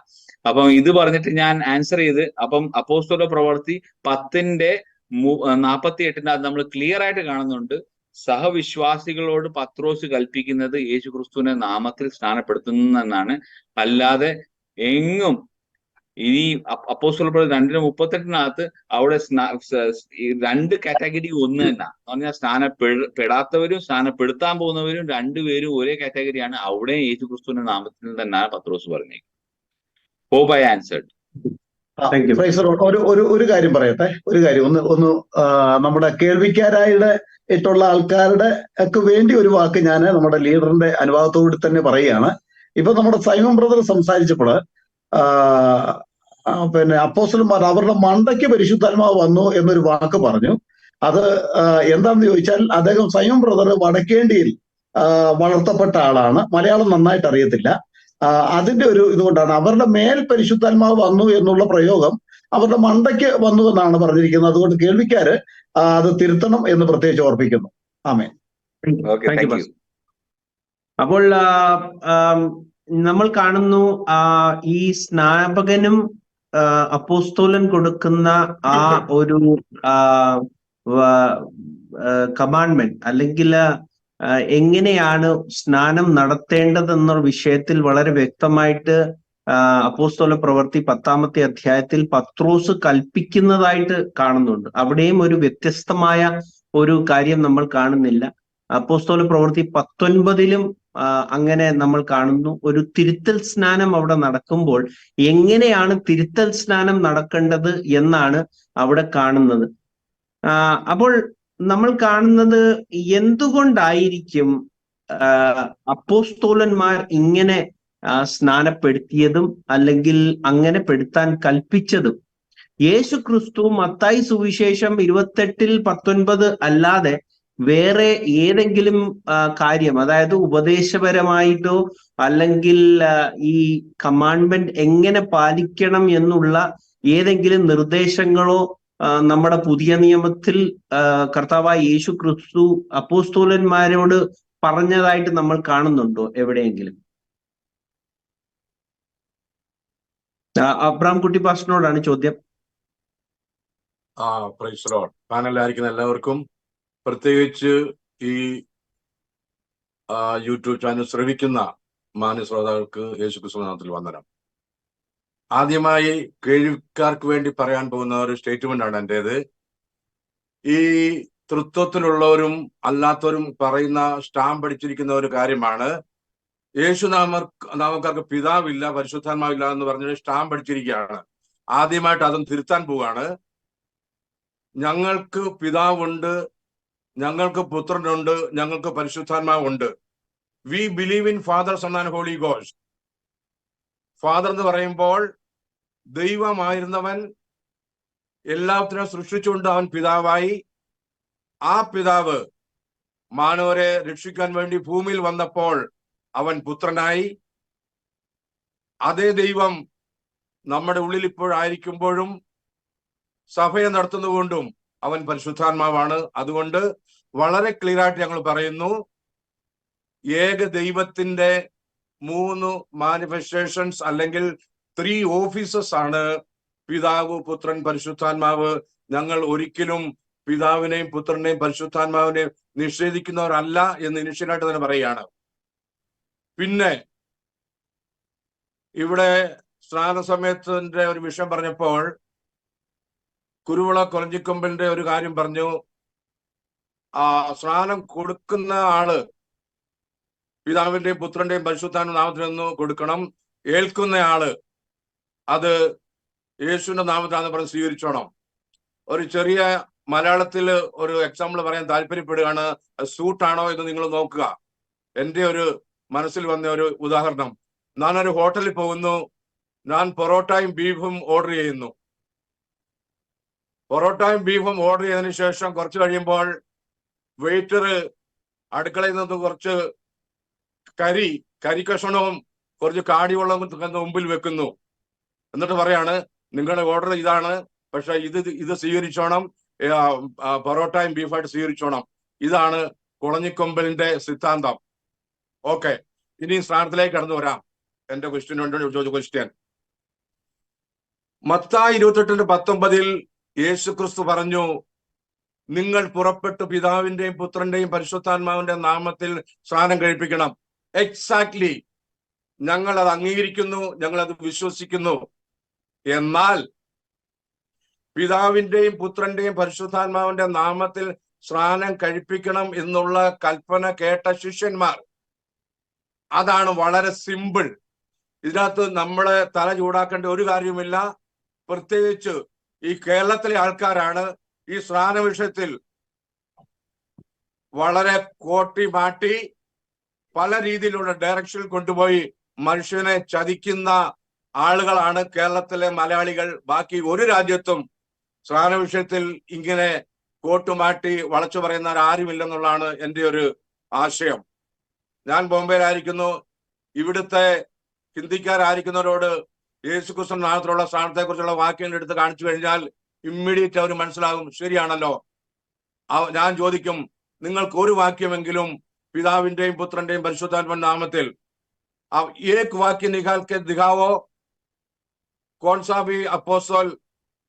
അപ്പം ഇത് പറഞ്ഞിട്ട് ഞാൻ ആൻസർ ചെയ്ത്, അപ്പം അപ്പോസ്തല പ്രവൃത്തി 10:48 നമ്മൾ ക്ലിയർ ആയിട്ട് കാണുന്നുണ്ട്, സഹവിശ്വാസികളോട് പത്രോസ് കൽപ്പിക്കുന്നത് യേശു ക്രിസ്തുവിന്റെ നാമത്തിൽ സ്നാനപ്പെടുത്തുന്നെന്നാണ്. അല്ലാതെ എങ്ങും ഈ അപ്പോസ്തല പ്രവൃത്തി 2:38 അവിടെ രണ്ട് കാറ്റഗറി ഒന്ന് തന്നെ എന്ന് പറഞ്ഞാൽ, സ്നാനപ്പെടാത്തവരും സ്നാനപ്പെടുത്താൻ പോകുന്നവരും രണ്ടുപേരും ഒരേ കാറ്റഗറിയാണ്. അവിടെ യേശു ക്രിസ്തുവിന്റെ നാമത്തിൽ തന്നെയാണ് പത്രോസ് പറഞ്ഞത്. Hope I answered. ഒരു കാര്യം പറയട്ടെ. ഒരു കാര്യം ഒന്ന് നമ്മുടെ കേൾവിക്കാരായിട്ടുള്ള ആൾക്കാരുടെ ഒക്കെ വേണ്ടി ഒരു വാക്ക് ഞാൻ നമ്മുടെ ലീഡറിന്റെ അനുവാദത്തോട് തന്നെ പറയുകയാണ്. ഇപ്പൊ നമ്മുടെ സൈമൺ ബ്രദർ സംസാരിച്ചപ്പോൾ പിന്നെ അപ്പോസ്തലന്മാർ അവരുടെ മണ്ടയ്ക്ക് പരിശുദ്ധാത്മാവ് വന്നു എന്നൊരു വാക്ക് പറഞ്ഞു. അത് എന്താണെന്ന് ചോദിച്ചാൽ, അദ്ദേഹം സൈമൺ ബ്രദർ വടക്കേണ്ടിയിൽ വളർത്തപ്പെട്ട ആളാണ്, മലയാളം നന്നായിട്ട് അറിയത്തില്ല. അതിന്റെ ഒരു ഇതുകൊണ്ടാണ് അവരുടെ മേൽ പരിശുദ്ധാത്മാവ് വന്നു എന്നുള്ള പ്രയോഗം അവരുടെ മണ്ടയ്ക്ക് വന്നു എന്നാണ് പറഞ്ഞിരിക്കുന്നത്. അതുകൊണ്ട് കേൾവിക്കാര് അത് തിരുത്തണം എന്ന് പ്രത്യേകിച്ച് ഓർപ്പിക്കുന്നു. ആമേൻ. അപ്പോൾ നമ്മൾ കാണുന്നു ഈ സ്നാപകനും അപ്പോസ്തോലൻ കൊടുക്കുന്ന ആ ഒരു കമാൻഡ്മെന്റ്, അല്ലെങ്കിൽ എങ്ങനെയാണ് സ്നാനം നടത്തേണ്ടതെന്ന വിഷയത്തിൽ വളരെ വ്യക്തമായിട്ട് അപ്പോസ്തല പ്രവൃത്തി 10-ാമത്തെ അധ്യായത്തിൽ പത്രോസ് കൽപ്പിക്കുന്നതായിട്ട് കാണുന്നുണ്ട്. അവിടെയും ഒരു വ്യത്യസ്തമായ ഒരു കാര്യം നമ്മൾ കാണുന്നില്ല. അപ്പോസ്തല പ്രവൃത്തി 19 അങ്ങനെ നമ്മൾ കാണുന്നു. ഒരു തിരുത്തൽ സ്നാനം അവിടെ നടക്കുമ്പോൾ എങ്ങനെയാണ് തിരുത്തൽ സ്നാനം നടക്കേണ്ടത് എന്നാണ് അവിടെ കാണുന്നത്. അപ്പോൾ നമ്മൾ കാണുന്നത്, എന്തുകൊണ്ടായിരിക്കും അപ്പോസ്തോലന്മാർ ഇങ്ങനെ സ്നാനപ്പെടുത്തിയതും അല്ലെങ്കിൽ അങ്ങനെ പെടുത്താൻ കൽപ്പിച്ചതും? യേശു ക്രിസ്തു മത്തായി സുവിശേഷം 28:19 അല്ലാതെ വേറെ ഏതെങ്കിലും കാര്യം, അതായത് ഉപദേശപരമായിട്ടോ അല്ലെങ്കിൽ ഈ കമാൻഡ്മെന്റ് എങ്ങനെ പാലിക്കണം എന്നുള്ള ഏതെങ്കിലും നിർദ്ദേശങ്ങളോ നമ്മുടെ പുതിയ നിയമത്തിൽ കർത്താവായ യേശു ക്രിസ്തു അപ്പോസ്തോലന്മാരോട് പറഞ്ഞതായിട്ട് നമ്മൾ കാണുന്നുണ്ടോ എവിടെയെങ്കിലും? അബ്രഹാം കുട്ടി പാസ്റ്ററിനോടാണ് ചോദ്യം. Praise Lord. പാനലിലായിരിക്കുന്ന എല്ലാവർക്കും, പ്രത്യേകിച്ച് ഈ യൂട്യൂബ് ചാനൽ ശ്രവിക്കുന്ന മാന്യ ശ്രോതാക്കൾക്ക് യേശുക്രിസ്തു നാമത്തിൽ വന്ദനം. ആദ്യമായി കേൾവിക്കാർക്ക് വേണ്ടി പറയാൻ പോകുന്ന ഒരു സ്റ്റേറ്റ്മെന്റ് ആണ് എന്റേത്. ഈ തൃത്വത്തിലുള്ളവരും അല്ലാത്തവരും പറയുന്ന സ്റ്റാമ്പ് അടിച്ചിരിക്കുന്ന ഒരു കാര്യമാണ്. നാമക്കാർക്ക് പിതാവില്ല, പരിശുദ്ധാത്മാവില്ല എന്ന് പറഞ്ഞ് സ്റ്റാമ്പ് അടിച്ചിരിക്കുകയാണ്. ആദ്യമായിട്ട് അതും തിരുത്താൻ പോവുകയാണ്. ഞങ്ങൾക്ക് പിതാവുണ്ട്, ഞങ്ങൾക്ക് പുത്രനുണ്ട്, ഞങ്ങൾക്ക് പരിശുദ്ധാത്മാവുണ്ട്. We believe in father, son and holy ghost. Father എന്ന് പറയുമ്പോൾ ദൈവമായിരുന്നവൻ എല്ലാത്തിനും സൃഷ്ടിച്ചുകൊണ്ട് അവൻ പിതാവായി. ആ പിതാവ് മാനവരെ രക്ഷിക്കാൻ വേണ്ടി ഭൂമിയിൽ വന്നപ്പോൾ അവൻ പുത്രനായി. അതേ ദൈവം നമ്മുടെ ഉള്ളിൽ ഇപ്പോഴായിരിക്കുമ്പോഴും സഭയെ നടത്തുന്നതുകൊണ്ടും അവൻ പരിശുദ്ധാത്മാവാണ്. അതുകൊണ്ട് വളരെ ക്ലിയർ ആയിട്ട് ഞങ്ങൾ പറയുന്നു, ഏക ദൈവത്തിന്റെ 3 മാനിഫെസ്റ്റേഷൻസ് അല്ലെങ്കിൽ 3 ഓഫീസസ് ആണ് പിതാവ്, പുത്രൻ, പരിശുദ്ധാത്മാവ്. ഞങ്ങൾ ഒരിക്കലും പിതാവിനെയും പുത്രനെയും പരിശുദ്ധാത്മാവിനെയും നിഷേധിക്കുന്നവരല്ല എന്ന് ഇനിഷ്യലായിട്ട് തന്നെ പറയുകയാണ്. പിന്നെ ഇവിടെ സ്നാന സമയത്തിന്റെ ഒരു വിഷയം പറഞ്ഞപ്പോൾ കുരുവിള കൊലഞ്ചിക്കൊമ്പന്റെ ഒരു കാര്യം പറഞ്ഞു. സ്നാനം കൊടുക്കുന്ന ആള് പിതാവിന്റെയും പുത്രന്റെയും പരിശുദ്ധാത്മ നാമത്തിൽ നിന്ന് കൊടുക്കണം. ഏൽക്കുന്ന ആള് അത് യേശുവിന്റെ നാമത്തിലാണെന്ന് പറഞ്ഞ് സ്വീകരിച്ചോണം. ഒരു ചെറിയ മലയാളത്തിൽ ഒരു എക്സാമ്പിൾ പറയാൻ താല്പര്യപ്പെടുകയാണ്. സൂട്ടാണോ എന്ന് നിങ്ങൾ നോക്കുക. എൻ്റെ ഒരു മനസ്സിൽ വന്ന ഒരു ഉദാഹരണം, ഞാനൊരു ഹോട്ടലിൽ പോകുന്നു, ഞാൻ പൊറോട്ടയും ബീഫും ഓർഡർ ചെയ്യുന്നു. പൊറോട്ടയും ബീഫും ഓർഡർ ചെയ്തതിനു ശേഷം കുറച്ച് കഴിയുമ്പോൾ വെയിറ്റർ അടുക്കളയിൽ നിന്ന് കുറച്ച് കരി കഷണവും കുറച്ച് കാടിവെള്ളവും മുമ്പിൽ വെക്കുന്നു. എന്നിട്ട് പറയാണ്, നിങ്ങളുടെ ഓർഡർ ഇതാണ്, പക്ഷെ ഇത് സ്വീകരിച്ചോണം, പൊറോട്ടയും ബീഫായിട്ട് സ്വീകരിച്ചോണം. ഇതാണ് കുളഞ്ഞിക്കൊമ്പലിന്റെ സിദ്ധാന്തം. ഓക്കെ, ഇനി സ്ഥാനത്തിലേക്ക് കടന്നു വരാം. എന്റെ ക്വസ്റ്റ്യൻ ഉണ്ട്, ചോദിച്ച ക്വസ്റ്റ്യൻ. മത്തായി 28:19 യേശുക്രിസ്തു പറഞ്ഞു, നിങ്ങൾ പുറപ്പെട്ട് പിതാവിന്റെയും പുത്രന്റെയും പരിശുദ്ധാത്മാവിന്റെ നാമത്തിൽ സ്നാനം കഴിപ്പിക്കണം. എക്സാക്ട്ലി, ഞങ്ങൾ അത് അംഗീകരിക്കുന്നു, ഞങ്ങൾ അത് വിശ്വസിക്കുന്നു. എന്നാൽ പിതാവിന്റെയും പുത്രന്റെയും പരിശുദ്ധാത്മാവിന്റെ നാമത്തിൽ സ്നാനം കഴിപ്പിക്കണം എന്നുള്ള കൽപ്പന കേട്ട ശിഷ്യന്മാർ, അതാണ് വളരെ സിമ്പിൾ. ഇതിനകത്ത് നമ്മളെ തല ചൂടാക്കേണ്ട ഒരു കാര്യവുമില്ല. പ്രത്യേകിച്ച് ഈ കേരളത്തിലെ ആൾക്കാരാണ് ഈ സ്നാന വിഷയത്തിൽ വളരെ കോട്ടി മാറ്റി പല രീതിയിലുള്ള ഡയറക്ഷനിൽ കൊണ്ടുപോയി മനുഷ്യനെ ചതിക്കുന്ന ആളുകളാണ് കേരളത്തിലെ മലയാളികൾ. ബാക്കി ഒരു രാജ്യത്തും സ്നാന വിഷയത്തിൽ ഇങ്ങനെ കോട്ടുമാറ്റി വളച്ചു പറയുന്നവർ ആരുമില്ലെന്നുള്ളതാണ് എൻ്റെ ഒരു ആശയം. ഞാൻ ബോംബെയിലായിരിക്കുന്നു. ഇവിടുത്തെ ഹിന്ദിക്കാരായിരിക്കുന്നവരോട് യേശുക്രിസ്തു നാമത്തിലുള്ള സ്ഥാനത്തെ കുറിച്ചുള്ള വാക്യങ്ങൾ എടുത്ത് കാണിച്ചു കഴിഞ്ഞാൽ ഇമ്മീഡിയറ്റ് അവർ മനസ്സിലാകും, ശരിയാണല്ലോ. ഞാൻ ചോദിക്കും, നിങ്ങൾക്ക് ഒരു വാക്യമെങ്കിലും പിതാവിന്റെയും പുത്രന്റെയും പരിശുദ്ധാത്മ നാമത്തിൽ एक वाक्य निकाल के दिखाओ, कौन सा भी अपोस्तल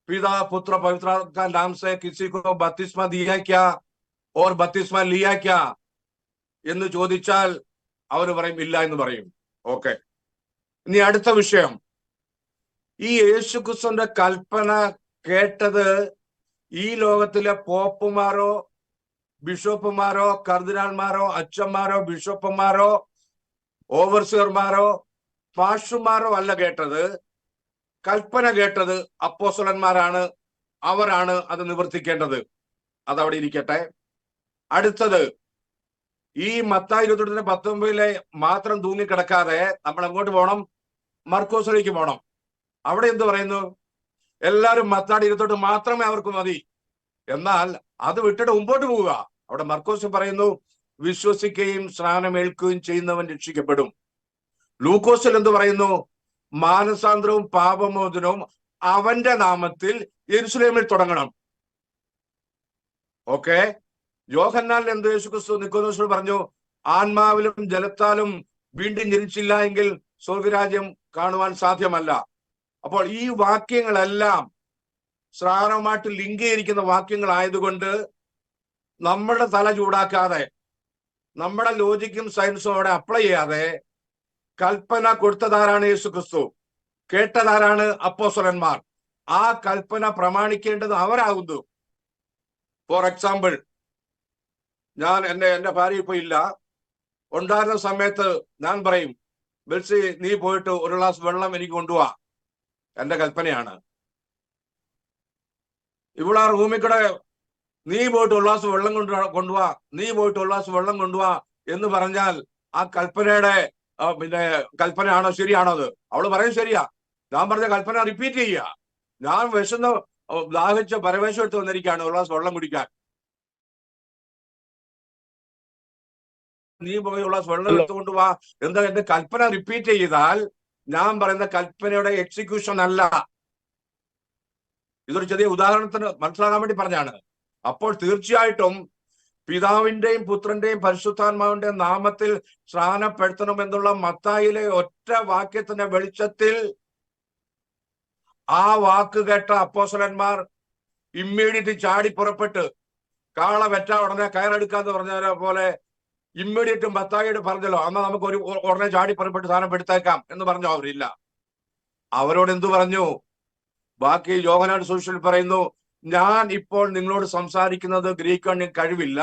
पिता पुत्र पवित्र का नाम से किसी को बपतिस्मा दिया क्या और बपतिस्मा लिया क्या എന്ന് ചോദിച്ചാൽ അവർ പറയും ഇല്ല എന്ന് പറയും. ഓക്കെ, ഇനി അടുത്ത വിഷയം. ഈ യേശുക്രിസ്തുവിന്റെ കൽപ്പന കേട്ടത് ഈ ലോകത്തിലെ പോപ്പുമാരോ ബിഷപ്പുമാരോ കർദിനാൾമാരോ അച്ഛന്മാരോ ബിഷപ്പുമാരോ ഓവർസിയർമാരോ പാഷുമാരോ അല്ല കേട്ടത്. കൽപ്പന കേട്ടത് അപ്പോസ്തലന്മാരാണ്. അവരാണ് അത് നിവർത്തിക്കേണ്ടത്. അതവിടെ ഇരിക്കട്ടെ. അടുത്തത്, ഈ മത്തായി 28:19 മാത്രം തൂങ്ങിക്കിടക്കാതെ നമ്മൾ എങ്ങോട്ട് പോകണം? മർക്കോസിലേക്ക് പോകണം. അവിടെ എന്ത് പറയുന്നു? എല്ലാവരും മത്തായി 28 മാത്രമേ അവർക്ക് മതി. എന്നാൽ അത് വിട്ടിട്ട് മുമ്പോട്ട് പോവുക. അവിടെ മർക്കോസ് പറയുന്നു, വിശ്വസിക്കുകയും സ്നാനമേൽക്കുകയും ചെയ്യുന്നവൻ രക്ഷിക്കപ്പെടും. ലൂക്കോസിൽ എന്ത് പറയുന്നു? മാനസാന്തരവും പാപമോചനവും അവന്റെ നാമത്തിൽ യെരുശലേമിൽ തുടങ്ങണം. ഓക്കെ, യോഹന്നാൻ എന്ത് യേശുക്രിസ്തു നിക്കോദോസിനോട് പറഞ്ഞു? ആത്മാവിലും ജലത്താലും വീണ്ടും ജനിച്ചില്ല എങ്കിൽ സ്വർഗരാജ്യം കാണുവാൻ സാധ്യമല്ല. അപ്പോൾ ഈ വാക്യങ്ങളെല്ലാം സ്നാനവുമായിട്ട് ലിങ്ക് ചെയ്തിരിക്കുന്ന വാക്യങ്ങളായതുകൊണ്ട് നമ്മുടെ തല ചൂടാക്കാതെ നമ്മുടെ ലോജിക്കും സയൻസും അവിടെ അപ്ലൈ ചെയ്യാതെ കൽപ്പന കൊടുത്തതാരാണ്? യേശു ക്രിസ്തു. കേട്ടതാരാണ്? അപ്പോസ്തലന്മാർ. ആ കൽപ്പന പ്രമാണിക്കേണ്ടത് അവരാകുന്നു. ഫോർ എക്സാമ്പിൾ, ഞാൻ എന്റെ ഭാര്യ ഇപ്പൊ ഇല്ല, ഉണ്ടായിരുന്ന സമയത്ത് ഞാൻ പറയും, ബെൽസി നീ പോയിട്ട് ഒരു ഗ്ലാസ് വെള്ളം എനിക്ക് കൊണ്ടുപോവാ, എന്റെ കൽപ്പനയാണ്. ഇവിടെ ആ റൂമിൽ കൂടെ നീ പോയിട്ട് ഒരു ഗ്ലാസ് വെള്ളം കൊണ്ടുപോവാ, നീ പോയിട്ട് ഒരു ഗ്ലാസ് വെള്ളം കൊണ്ടുപോവാ എന്ന് പറഞ്ഞാൽ ആ കൽപ്പനയുടെ കൽപ്പനയാണോ? ശരിയാണോ അത്? അവള് പറയും ശരിയാ. ഞാൻ പറഞ്ഞ കൽപ്പന റിപ്പീറ്റ് ചെയ്യുക. ഞാൻ വിശന്ന് ദാഹിച്ച പരവേശം എടുത്ത് വന്നിരിക്കുകയാണ് ഒരു ഗ്ലാസ് വെള്ളം കുടിക്കാൻ. നീ പോയി ഉള്ള വെള്ളം എടുത്തുകൊണ്ട് വാ എന്താ എന്റെ കൽപ്പന റിപ്പീറ്റ് ചെയ്താൽ ഞാൻ പറയുന്ന കൽപ്പനയുടെ എക്സിക്യൂഷൻ അല്ല. ഇതൊരു ചെറിയ ഉദാഹരണത്തിന് മനസ്സിലാകാൻ വേണ്ടി പറഞ്ഞാണ്. അപ്പോൾ തീർച്ചയായിട്ടും പിതാവിന്റെയും പുത്രന്റെയും പരിശുദ്ധാത്മാവിന്റെയും നാമത്തിൽ സ്നാനപ്പെടുത്തണമെന്നുള്ള മത്തായിലെ ഒറ്റ വാക്യത്തിന്റെ വെളിച്ചത്തിൽ ആ വാക്ക് കേട്ട അപ്പോസ്തലന്മാർ ഇമ്മീഡിയറ്റ് ചാടി പുറപ്പെട്ട്, കാള വെറ്റ ഉടനെ കയറെടുക്കാന്ന് പറഞ്ഞ പോലെ ഇമ്മീഡിയറ്റ് മത്തായിയുടെ പറഞ്ഞല്ലോ, എന്നാൽ നമുക്ക് ഉടനെ ചാടി പുറപ്പെട്ട് സാധനം എടുത്തേക്കാം എന്ന് പറഞ്ഞോ? അവരില്ല. അവരോട് എന്തു പറഞ്ഞു? ബാക്കി യോഹന്നാൻ സുവിശേഷത്തിൽ പറയുന്നു, ഞാൻ ഇപ്പോൾ നിങ്ങളോട് സംസാരിക്കുന്നത് ഗ്രീക്ക് കഴിവില്ല,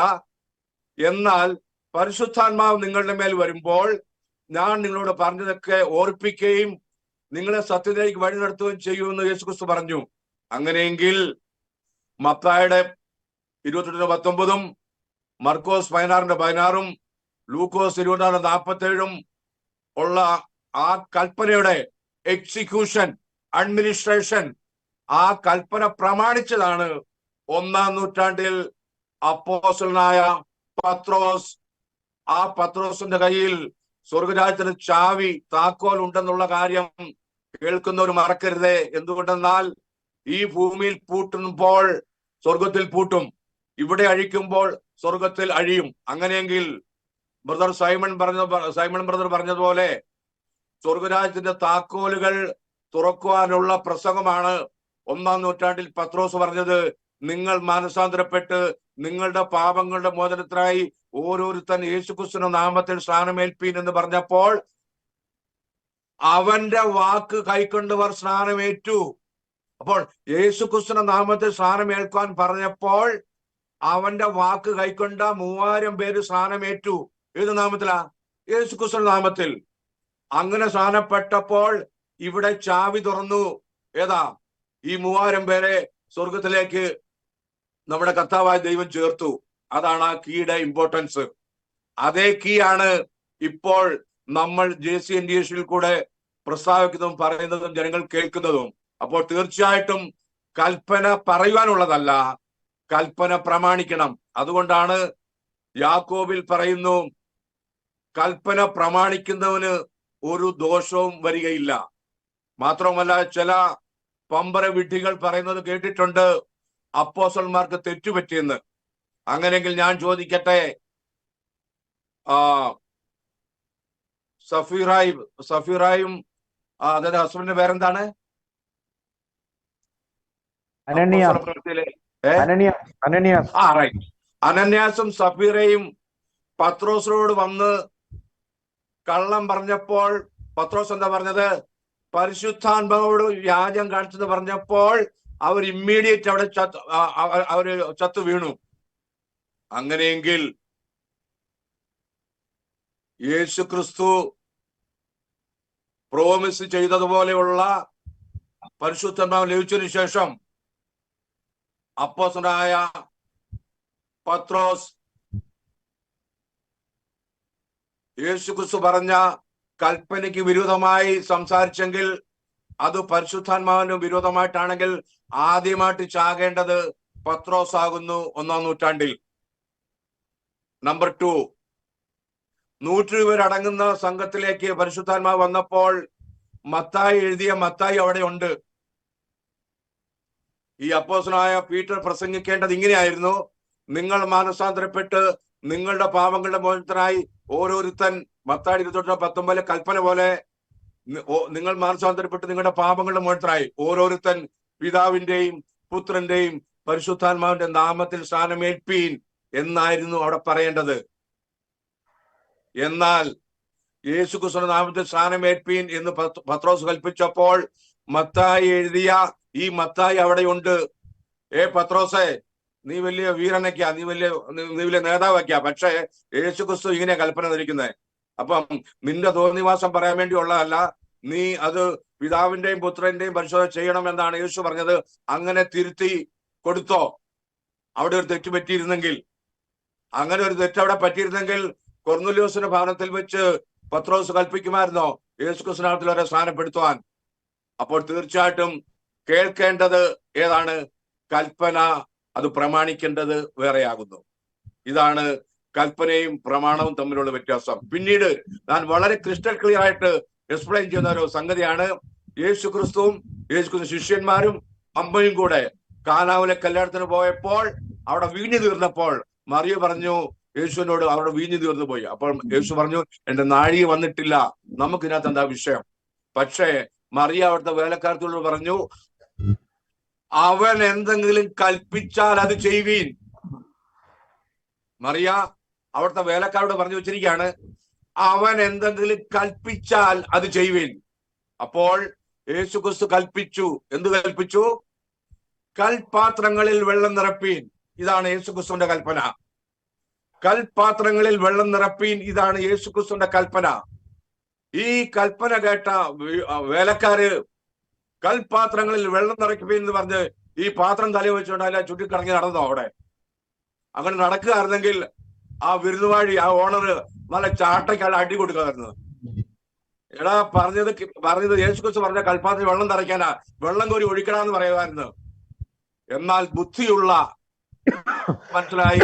എന്നാൽ പരിശുദ്ധാത്മാവ് നിങ്ങളുടെ മേൽ വരുമ്പോൾ ഞാൻ നിങ്ങളോട് പറഞ്ഞതൊക്കെ ഓർപ്പിക്കുകയും നിങ്ങളെ സത്യത്തിലേക്ക് വഴി നടത്തുകയും ചെയ്യുമെന്ന് യേശുക്രിസ്തു പറഞ്ഞു. അങ്ങനെയെങ്കിൽ മത്തായിയുടെ 28:19 മർക്കോസ് 16:16 ലൂക്കോസ് 26:47 ഉള്ള ആ കൽപ്പനയുടെ എക്സിക്യൂഷൻ, അഡ്മിനിസ്ട്രേഷൻ, ആ കൽപ്പന പ്രമാണിച്ചതാണ് 1-ാം നൂറ്റാണ്ടിൽ അപ്പോസ്തലനായ പത്രോസ്. ആ പത്രോസിന്റെ കയ്യിൽ സ്വർഗരാജ്യത്തിന് ചാവി, താക്കോൽ ഉണ്ടെന്നുള്ള കാര്യം കേൾക്കുന്നവർ മറക്കരുതേ. എന്തുകൊണ്ടെന്നാൽ ഈ ഭൂമിയിൽ പൂട്ടുമ്പോൾ സ്വർഗത്തിൽ പൂട്ടും, ഇവിടെ അഴിക്കുമ്പോൾ സ്വർഗത്തിൽ അഴിയും. അങ്ങനെയെങ്കിൽ സൈമൺ ബ്രദർ പറഞ്ഞതുപോലെ സ്വർഗരാജ്യത്തിന്റെ താക്കോലുകൾ തുറക്കുവാനുള്ള പ്രസംഗമാണ് 1-ാം നൂറ്റാണ്ടിൽ പത്രോസ് പറഞ്ഞത്. നിങ്ങൾ മാനസാന്തരപ്പെട്ട് നിങ്ങളുടെ പാപങ്ങളുടെ മോചനത്തിനായി ഓരോരുത്തൻ യേശുക്രിസ്തുവിന്റെ നാമത്തിൽ സ്നാനമേൽപ്പീൻ എന്ന് പറഞ്ഞപ്പോൾ അവന്റെ വാക്ക് കൈക്കൊണ്ടവർ സ്നാനമേറ്റു. അപ്പോൾ യേശുക്രിസ്തുവിന്റെ നാമത്തിൽ സ്നാനമേൽക്കാൻ പറഞ്ഞപ്പോൾ അവന്റെ വാക്ക് കൈക്കൊണ്ട 3000 പേര് സ്നാനമേറ്റു. ഏത് നാമത്തിലാ? യേശുക്രിസ്തുവിന്റെ നാമത്തിൽ. അങ്ങനെ സ്നാനപ്പെട്ടപ്പോൾ ഇവിടെ ചാവി തുറന്നു. ഏതാ? ഈ 3000 പേരെ സ്വർഗത്തിലേക്ക് നമ്മുടെ കർത്താവായ ദൈവം ചേർത്തു. അതാണ് ആ കീയുടെ ഇമ്പോർട്ടൻസ്. അതേ കീ ആണ് ഇപ്പോൾ നമ്മൾ JCNDH കൂടെ പ്രസ്താവിക്കുന്നതും പറയുന്നതും ജനങ്ങൾ കേൾക്കുന്നതും. അപ്പോൾ തീർച്ചയായിട്ടും കൽപ്പന പറയുവാനുള്ളതല്ല, കൽപ്പന പ്രമാണിക്കണം. അതുകൊണ്ടാണ് യാക്കോബിൽ പറയുന്നു, കൽപ്പന പ്രമാണിക്കുന്നവന് ഒരു ദോഷവും വരികയില്ല. മാത്രമല്ല ചില പമ്പര വിഡ്ഢികൾ പറയുന്നത് കേട്ടിട്ടുണ്ട്, അപ്പോസ്തലന്മാർക്ക് തെറ്റുപറ്റിയെന്ന്. അങ്ങനെയെങ്കിൽ ഞാൻ ചോദിക്കട്ടെ, സഫീറായും അതായത് ഹസ്ബൻഡിന്റെ പേരെന്താണ്? അനന്യാസും സഫീറയും പത്രോസിനോട് വന്ന് കള്ളം പറഞ്ഞപ്പോൾ പത്രോസ് എന്താ പറഞ്ഞത്? പരിശുദ്ധാത്മാവോട് വ്യാജം കാണിച്ചെന്ന് പറഞ്ഞപ്പോൾ അവർ ഇമ്മീഡിയറ്റ് അവിടെ അവര് ചത്തു വീണു. അങ്ങനെയെങ്കിൽ യേശുക്രിസ്തു പ്രോമിസ് ചെയ്തതുപോലെയുള്ള പരിശുദ്ധാത്മാവ് ലഭിച്ചതിനു ശേഷം അപ്പോസ്തലനായ പത്രോസ് യേശുക്രിസ്തു പറഞ്ഞ കൽപ്പനയ്ക്ക് വിരുദ്ധമായി സംസാരിച്ചെങ്കിൽ, അത് പരിശുദ്ധാത്മാവിന് വിരോധമായിട്ടാണെങ്കിൽ ആദ്യമായിട്ട് ചാകേണ്ടത് പത്രോസ് ആകുന്നു 1-ാം നൂറ്റാണ്ടിൽ. നമ്പർ 2, 100 പേരടങ്ങുന്ന സംഘത്തിലേക്ക് പരിശുദ്ധാത്മാവ് വന്നപ്പോൾ മത്തായി എഴുതിയ മത്തായി അവിടെ ഉണ്ട്. ഈ അപ്പോസ്തലനായ പീറ്റർ പ്രസംഗിക്കേണ്ടത് ഇങ്ങനെയായിരുന്നു: നിങ്ങൾ മാനസാന്തരപ്പെട്ട് നിങ്ങളുടെ പാപങ്ങളുടെ മോചനത്തിനായി ഓരോരുത്തൻ, മത്തായി 28:19 കൽപ്പന പോലെ, നിങ്ങൾ മാനസാന്തരപ്പെട്ട് നിങ്ങളുടെ പാപങ്ങളുടെ മോചനത്തിനായി ഓരോരുത്തൻ പിതാവിന്റെയും പുത്രന്റെയും പരിശുദ്ധാത്മാവിന്റെ നാമത്തിൽ സ്നാനമേൽപ്പീൻ എന്നായിരുന്നു അവിടെ പറയേണ്ടത്. എന്നാൽ യേശുക്രിസ്തുവിന്റെ നാമത്തിൽ സ്നാനമേൽപ്പീൻ എന്ന് പത്രോസ് കൽപ്പിച്ചപ്പോൾ മത്തായി എഴുതിയ ഈ മത്തായി അവിടെയുണ്ട്. പത്രോസേ, നീ വലിയ വീരനൊക്കെയാ, നീ വലിയ നേതാവൊക്കെയാ, പക്ഷേ യേശുക്രിസ്തു ഇങ്ങനെ കൽപ്പന ധരിക്കുന്നത്. അപ്പം നിന്റെ തോന്നിവാസം പറയാൻ വേണ്ടിയുള്ളതല്ല, നീ അത് പിതാവിന്റെയും പുത്രന്റെയും പരിശോധന ചെയ്യണമെന്നാണ് യേശു പറഞ്ഞത്. അങ്ങനെ തിരുത്തി കൊടുത്തോ. അവിടെ ഒരു തെറ്റ് പറ്റിയിരുന്നെങ്കിൽ, അങ്ങനെ ഒരു തെറ്റ് അവിടെ പറ്റിയിരുന്നെങ്കിൽ കൊർന്നല്യോസിന്റെ ഭവനത്തിൽ വെച്ച് പത്രോസ് കൽപ്പിക്കുമായിരുന്നോ യേശുക്രിസ്തുവിന്റെ വരെ സ്ഥാനപ്പെടുത്തുവാൻ? അപ്പോൾ തീർച്ചയായിട്ടും കേൾക്കേണ്ടത് ഏതാണ്? കൽപ്പന. അത് പ്രമാണിക്കേണ്ടത് വേറെയാകുന്നു. ഇതാണ് കൽപ്പനയും പ്രമാണവും തമ്മിലുള്ള വ്യത്യാസം. പിന്നീട് ഞാൻ വളരെ ക്രിസ്റ്റൽ ക്ലിയർ ആയിട്ട് എക്സ്പ്ലെയിൻ ചെയ്യുന്ന ഒരു സംഗതിയാണ്, യേശുക്രിസ്തുവും യേശുക്രിസ്തു ശിഷ്യന്മാരും അമ്മയും കൂടെ കാനാവിലെ കല്യാണത്തിന് പോയപ്പോൾ അവിടെ വീഞ്ഞു തീർന്നപ്പോൾ മറിയ പറഞ്ഞു യേശുവിനോട്, അവിടെ വീഞ്ഞു തീർന്നു പോയി. അപ്പോൾ യേശു പറഞ്ഞു, എന്റെ നാഴിക വന്നിട്ടില്ല, നമുക്കിതിനകത്ത് എന്താ വിഷയം? പക്ഷേ മറിയ അവിടുത്തെ വേലക്കാരത്തോട് പറഞ്ഞു, അവൻ എന്തെങ്കിലും കൽപ്പിച്ചാൽ അത് ചെയ്യുവീൻ. മറിയ അവിടുത്തെ വേലക്കാരോട് പറഞ്ഞു വെച്ചിരിക്കുകയാണ്, അവൻ എന്തെങ്കിലും കൽപ്പിച്ചാൽ അത് ചെയ്യുവീൻ. അപ്പോൾ യേശുക്രിസ്തു കൽപ്പിച്ചു. എന്ത് കൽപ്പിച്ചു? കൽപാത്രങ്ങളിൽ വെള്ളം നിറപ്പീൻ. ഇതാണ് യേശുക്രിസ്തുവിന്റെ കൽപ്പന. കൽപാത്രങ്ങളിൽ വെള്ളം നിറപ്പീൻ, ഇതാണ് യേശുക്രിസ്തുവിന്റെ കൽപ്പന. ഈ കൽപ്പന കേട്ട വേലക്കാര് കൽപാത്രങ്ങളിൽ വെള്ളം നിറയ്ക്കുവീൻ എന്ന് പറഞ്ഞ് ഈ പാത്രം തലയിൽ വെച്ചുകൊണ്ട് അതിനെ ചുറ്റിക്കറങ്ങി നടന്നോ? അവിടെ അങ്ങനെ നടക്കുകയായിരുന്നെങ്കിൽ ആ വിരുന്നുവാഴി, ആ ഓണർ നല്ല ചാട്ടയ്ക്കാൾ അടി കൊടുക്കാമായിരുന്നു. എടാ, പറഞ്ഞത് യേശുക്രിസ്തു പറഞ്ഞ കൽപാത്രത്തിൽ വെള്ളം നിറയ്ക്കാനാ, വെള്ളം കോരി ഒഴിക്കണമെന്ന് പറയുമായിരുന്നു. എന്നാൽ ബുദ്ധിയുള്ള മനസ്സിലായി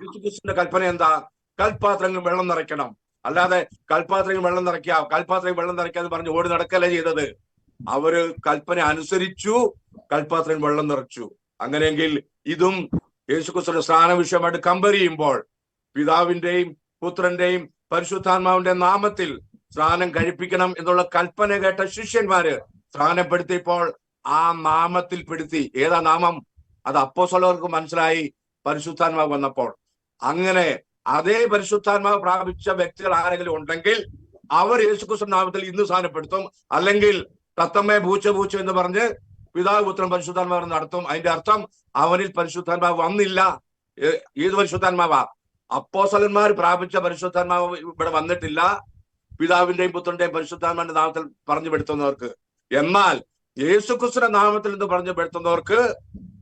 യേശുക്രിസ്തുവിന്റെ കൽപ്പന എന്താ? കൽപാത്രങ്ങൾ വെള്ളം നിറയ്ക്കണം. അല്ലാതെ കൽപാത്രങ്ങൾ വെള്ളം നിറയ്ക്കാന്ന് പറഞ്ഞ് ഓടി നടക്കല്ലേ ചെയ്തത്. അവര് കൽപ്പന അനുസരിച്ചു, കൽപാത്രങ്ങൾ വെള്ളം നിറച്ചു. അങ്ങനെയെങ്കിൽ ഇതും യേശുക്രിസ്തുവിന്റെ സ്നാന വിഷയമായിട്ട് കമ്പയർ ചെയ്യുമ്പോൾ പിതാവിന്റെയും പുത്രന്റെയും പരിശുദ്ധാത്മാവിന്റെ നാമത്തിൽ സ്നാനം കഴിപ്പിക്കണം എന്നുള്ള കൽപ്പന കേട്ട ശിഷ്യന്മാര് സ്നാനപ്പെടുത്തിയപ്പോൾ ആ നാമത്തിൽ പെടുത്തി. ഏതാ നാമം? അത് അപ്പോസ്തലർക്ക് മനസ്സിലായി പരിശുദ്ധാത്മാവ് വന്നപ്പോൾ. അങ്ങനെ അതേ പരിശുദ്ധാത്മാവ് പ്രാപിച്ച വ്യക്തികൾ ആരെങ്കിലും ഉണ്ടെങ്കിൽ അവർ യേശുക്രിസ്തു നാമത്തിൽ ഇന്ന് സ്നാനപ്പെടുത്തും. അല്ലെങ്കിൽ തത്തമ്മേ പൂച്ച എന്ന് പറഞ്ഞ് പിതാവ് പുത്രൻ പരിശുദ്ധാത്മാവ് നടത്തും. അതിന്റെ അർത്ഥം അവനിൽ പരിശുദ്ധാത്മാവ് വന്നില്ല. ഏത് പരിശുദ്ധാത്മാവാ? അപ്പോസ്തലന്മാർ പ്രാപിച്ച പരിശുദ്ധാത്മാവ് ഇവിടെ വന്നിട്ടില്ല, പിതാവിന്റെയും പുത്രന്റെയും പരിശുദ്ധാത്മാവിന്റെ നാമത്തിൽ പറഞ്ഞു പെടുത്തുന്നവർക്ക്. എന്നാൽ യേശുക്രിസ്തുവിന്റെ നാമത്തിൽ നിന്ന് പറഞ്ഞു പെടുത്തുന്നവർക്ക്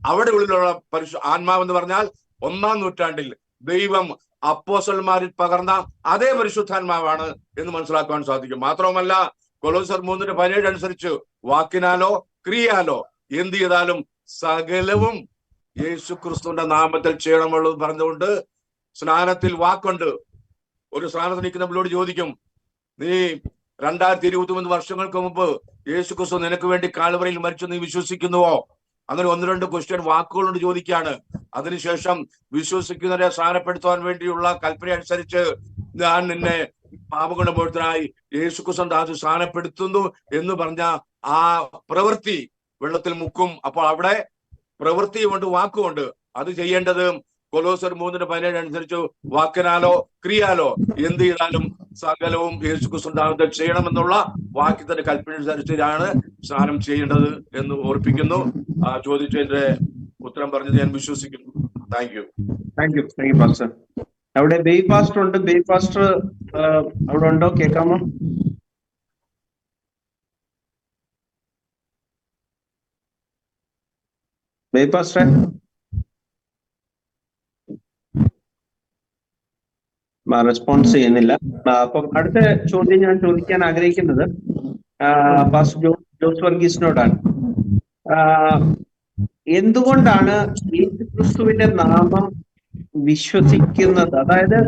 അവിടെ ഉള്ളിലുള്ള ആത്മാവ് എന്ന് പറഞ്ഞാൽ 1-ാം നൂറ്റാണ്ടിൽ ദൈവം അപ്പോസ്തലന്മാരിൽ പകർന്ന അതേ പരിശുദ്ധാത്മാവാണ് എന്ന് മനസ്സിലാക്കുവാൻ സാധിക്കും. മാത്രവുമല്ല, കൊലോസ്യർ 3:17 അനുസരിച്ച് വാക്കിനാലോ ക്രിയാലോ എന്ത് ചെയ്താലും സകലവും യേശുക്രിസ്തുവിന്റെ നാമത്തിൽ ചെയ്യണമെന്നുള്ളത് പറഞ്ഞുകൊണ്ട് സ്നാനത്തിൽ വാക്കുണ്ട്. ഒരു സ്നാനത്തിൽ നിൽക്കുന്നവരോട് ചോദിക്കും, നീ 2023 വർഷങ്ങൾക്ക് മുമ്പ് യേശുക്രിസ്തു നിനക്ക് വേണ്ടി കാൽവറിയിൽ മരിച്ചു, നീ വിശ്വസിക്കുന്നുവോ? അങ്ങനെ 1-2 ക്വസ്റ്റ്യൻ വാക്കുകളോട് ചോദിക്കുകയാണ്. അതിനുശേഷം വിശ്വസിക്കുന്നവരെ സ്നാനപ്പെടുത്തുവാൻ വേണ്ടിയുള്ള കൽപ്പന അനുസരിച്ച് ഞാൻ നിന്നെ പാപഗുണബോധനായി യേശുക്രിസ്തു അത് സ്നാനപ്പെടുത്തുന്നു എന്ന് പറഞ്ഞ ആ പ്രവൃത്തി വെള്ളത്തിൽ മുക്കും. അപ്പോൾ അവിടെ പ്രവൃത്തിയുമുണ്ട്, വാക്കുമുണ്ട്. അത് ചെയ്യേണ്ടത് കൊലോസ്യർ 3:17 അനുസരിച്ച് വാക്കിനാലോ ക്രിയാലോ എന്ത് ചെയ്താലും സകലവും യേശുക്രിസ്തു നാമത്തിൽ ചെയ്യണമെന്നുള്ള വാക്യത്തിന്റെ കൽപ്പന അനുസരിച്ചാണ് സ്നാനം ചെയ്യേണ്ടത് എന്ന് ഓർപ്പിക്കുന്നു. ചോദിച്ചതിന്റെ ഉത്തരം പറഞ്ഞത് ഞാൻ വിശ്വസിക്കുന്നു. Thank you pastor. അവിടെ ബേബി പാസ്റ്റർ ഉണ്ട്. ബേബി പാസ്റ്റർ അവിടെ ഉണ്ടോ? കേൾക്കാമോ? ബേബി പാസ്റ്റർ റെസ്പോൺസ് ചെയ്യുന്നില്ല. അപ്പം അടുത്ത ചോദ്യം ഞാൻ ചോദിക്കാൻ ആഗ്രഹിക്കുന്നത് പാസ്റ്റർ ജോസ് വർഗീസിനോടാണ്. എന്തുകൊണ്ടാണ് യേശുക്രിസ്തുവിന്റെ നാമം വിശ്വസിക്കുന്നത്? അതായത്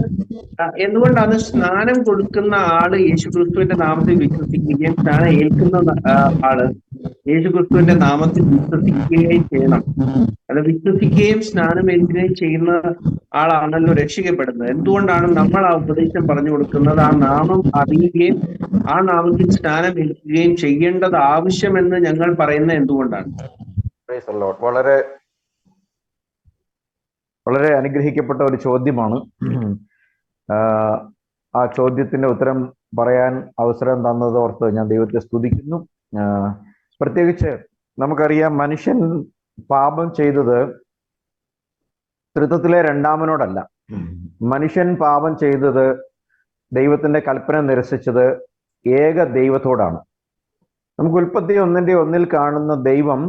എന്തുകൊണ്ടാണ് സ്നാനം കൊടുക്കുന്ന ആള് യേശുക്രിസ്തുവിന്റെ നാമത്തിൽ വിശ്വസിക്കുകയും സ്നാനം ഏൽക്കുന്ന ആള് യേശുക്രിസ്തുവിന്റെ നാമത്തിൽ വിശ്വസിക്കുകയും ചെയ്യണം? അത് വിശ്വസിക്കുകയും സ്നാനം ഏൽക്കുകയും ചെയ്യുന്ന ആളാണല്ലോ രക്ഷിക്കപ്പെടുന്നത്. എന്തുകൊണ്ടാണ് നമ്മൾ ആ ഉപദേശം പറഞ്ഞു കൊടുക്കുന്നത്? ആ നാമം അറിയുകയും ആ നാമത്തിൽ സ്നാനം ഏൽക്കുകയും ചെയ്യേണ്ടത് ആവശ്യമെന്ന് ഞങ്ങൾ പറയുന്നത് എന്തുകൊണ്ടാണ്? വളരെ വളരെ അനുഗ്രഹിക്കപ്പെട്ട ഒരു ചോദ്യമാണ്. ആ ചോദ്യത്തിന് ഉത്തരം പറയാൻ അവസരം തന്നത് ഓർത്ത് ഞാൻ ദൈവത്തെ സ്തുതിക്കുന്നു. പ്രത്യേകിച്ച് നമുക്കറിയാം, മനുഷ്യൻ പാപം ചെയ്തത് ത്രിത്വത്തിലെ രണ്ടാമനോടല്ല. മനുഷ്യൻ പാപം ചെയ്തത്, ദൈവത്തിന്റെ കൽപ്പന നിരസിച്ചത് ഏക ദൈവത്തോടാണ്. നമുക്ക് ഉൽപ്പത്തി 1:1 കാണുന്ന ദൈവം,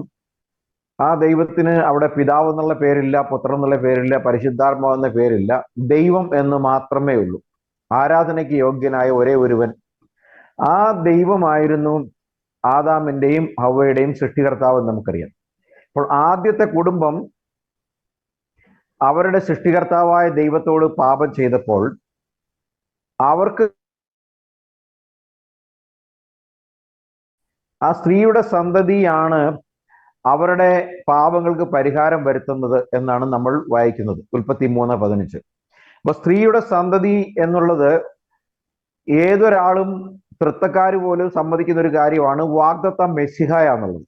ആ ദൈവത്തിന് അവിടെ പിതാവ് എന്നുള്ള പേരില്ല, പുത്രൻ എന്നുള്ള പേരില്ല, പരിശുദ്ധാത്മാവ് എന്ന പേരില്ല. ദൈവം എന്ന് മാത്രമേ ഉള്ളൂ. ആരാധനയ്ക്ക് യോഗ്യനായ ഒരേ ഒരുവൻ. ആ ദൈവമായിരുന്നു ആദാമിന്റെയും ഹവ്വയുടെയും സൃഷ്ടികർത്താവ് എന്ന് നമുക്കറിയാം. അപ്പോൾ ആദ്യത്തെ കുടുംബം അവരുടെ സൃഷ്ടികർത്താവായ ദൈവത്തോട് പാപം ചെയ്തപ്പോൾ അവർക്ക് ആ സ്ത്രീയുടെ സന്തതിയാണ് അവരുടെ പാപങ്ങൾക്ക് പരിഹാരം വരുത്തുന്നത് എന്നാണ് നമ്മൾ വായിക്കുന്നത്, ഉൽപ്പത്തി 3:15. അപ്പൊ സ്ത്രീയുടെ സന്തതി എന്നുള്ളത് ഏതൊരാളും തൃത്തക്കാര് പോലും സമ്മതിക്കുന്ന ഒരു കാര്യമാണ്. വാഗ്ദത്ത മെസ്സിഹയാന്നുള്ളത്.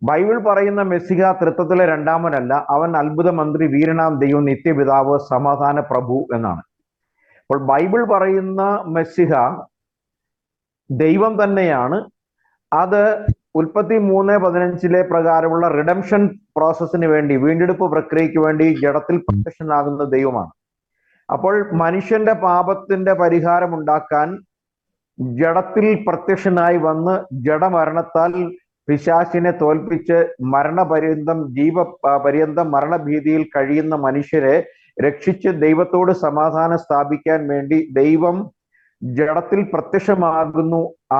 ബൈബിൾ പറയുന്ന മെസ്സിഹ തൃത്വത്തിലെ രണ്ടാമനല്ല, അവൻ അത്ഭുത മന്ത്രി, വീരനാം ദൈവം, നിത്യപിതാവ്, സമാധാന പ്രഭു എന്നാണ്. അപ്പോൾ ബൈബിൾ പറയുന്ന മെസ്സിഹ ദൈവം തന്നെയാണ്. അത് ഉൽപ്പത്തി 3:15 പ്രകാരമുള്ള റിഡംഷൻ പ്രോസസ്സിന് വേണ്ടി, വീണ്ടെടുപ്പ് പ്രക്രിയയ്ക്ക് വേണ്ടി ജഡത്തിൽ പ്രത്യക്ഷനാകുന്ന ദൈവമാണ്. അപ്പോൾ മനുഷ്യന്റെ പാപത്തിന്റെ പരിഹാരം ഉണ്ടാക്കാൻ ജഡത്തിൽ പ്രത്യക്ഷനായി വന്ന് ജഡമരണത്താൽ പിശാചിനെ തോൽപ്പിച്ച് ജീവപര്യന്തം മരണഭീതിയിൽ കഴിയുന്ന മനുഷ്യരെ രക്ഷിച്ച് ദൈവത്തോട് സമാധാനം സ്ഥാപിക്കാൻ വേണ്ടി ദൈവം ജഡത്തിൽ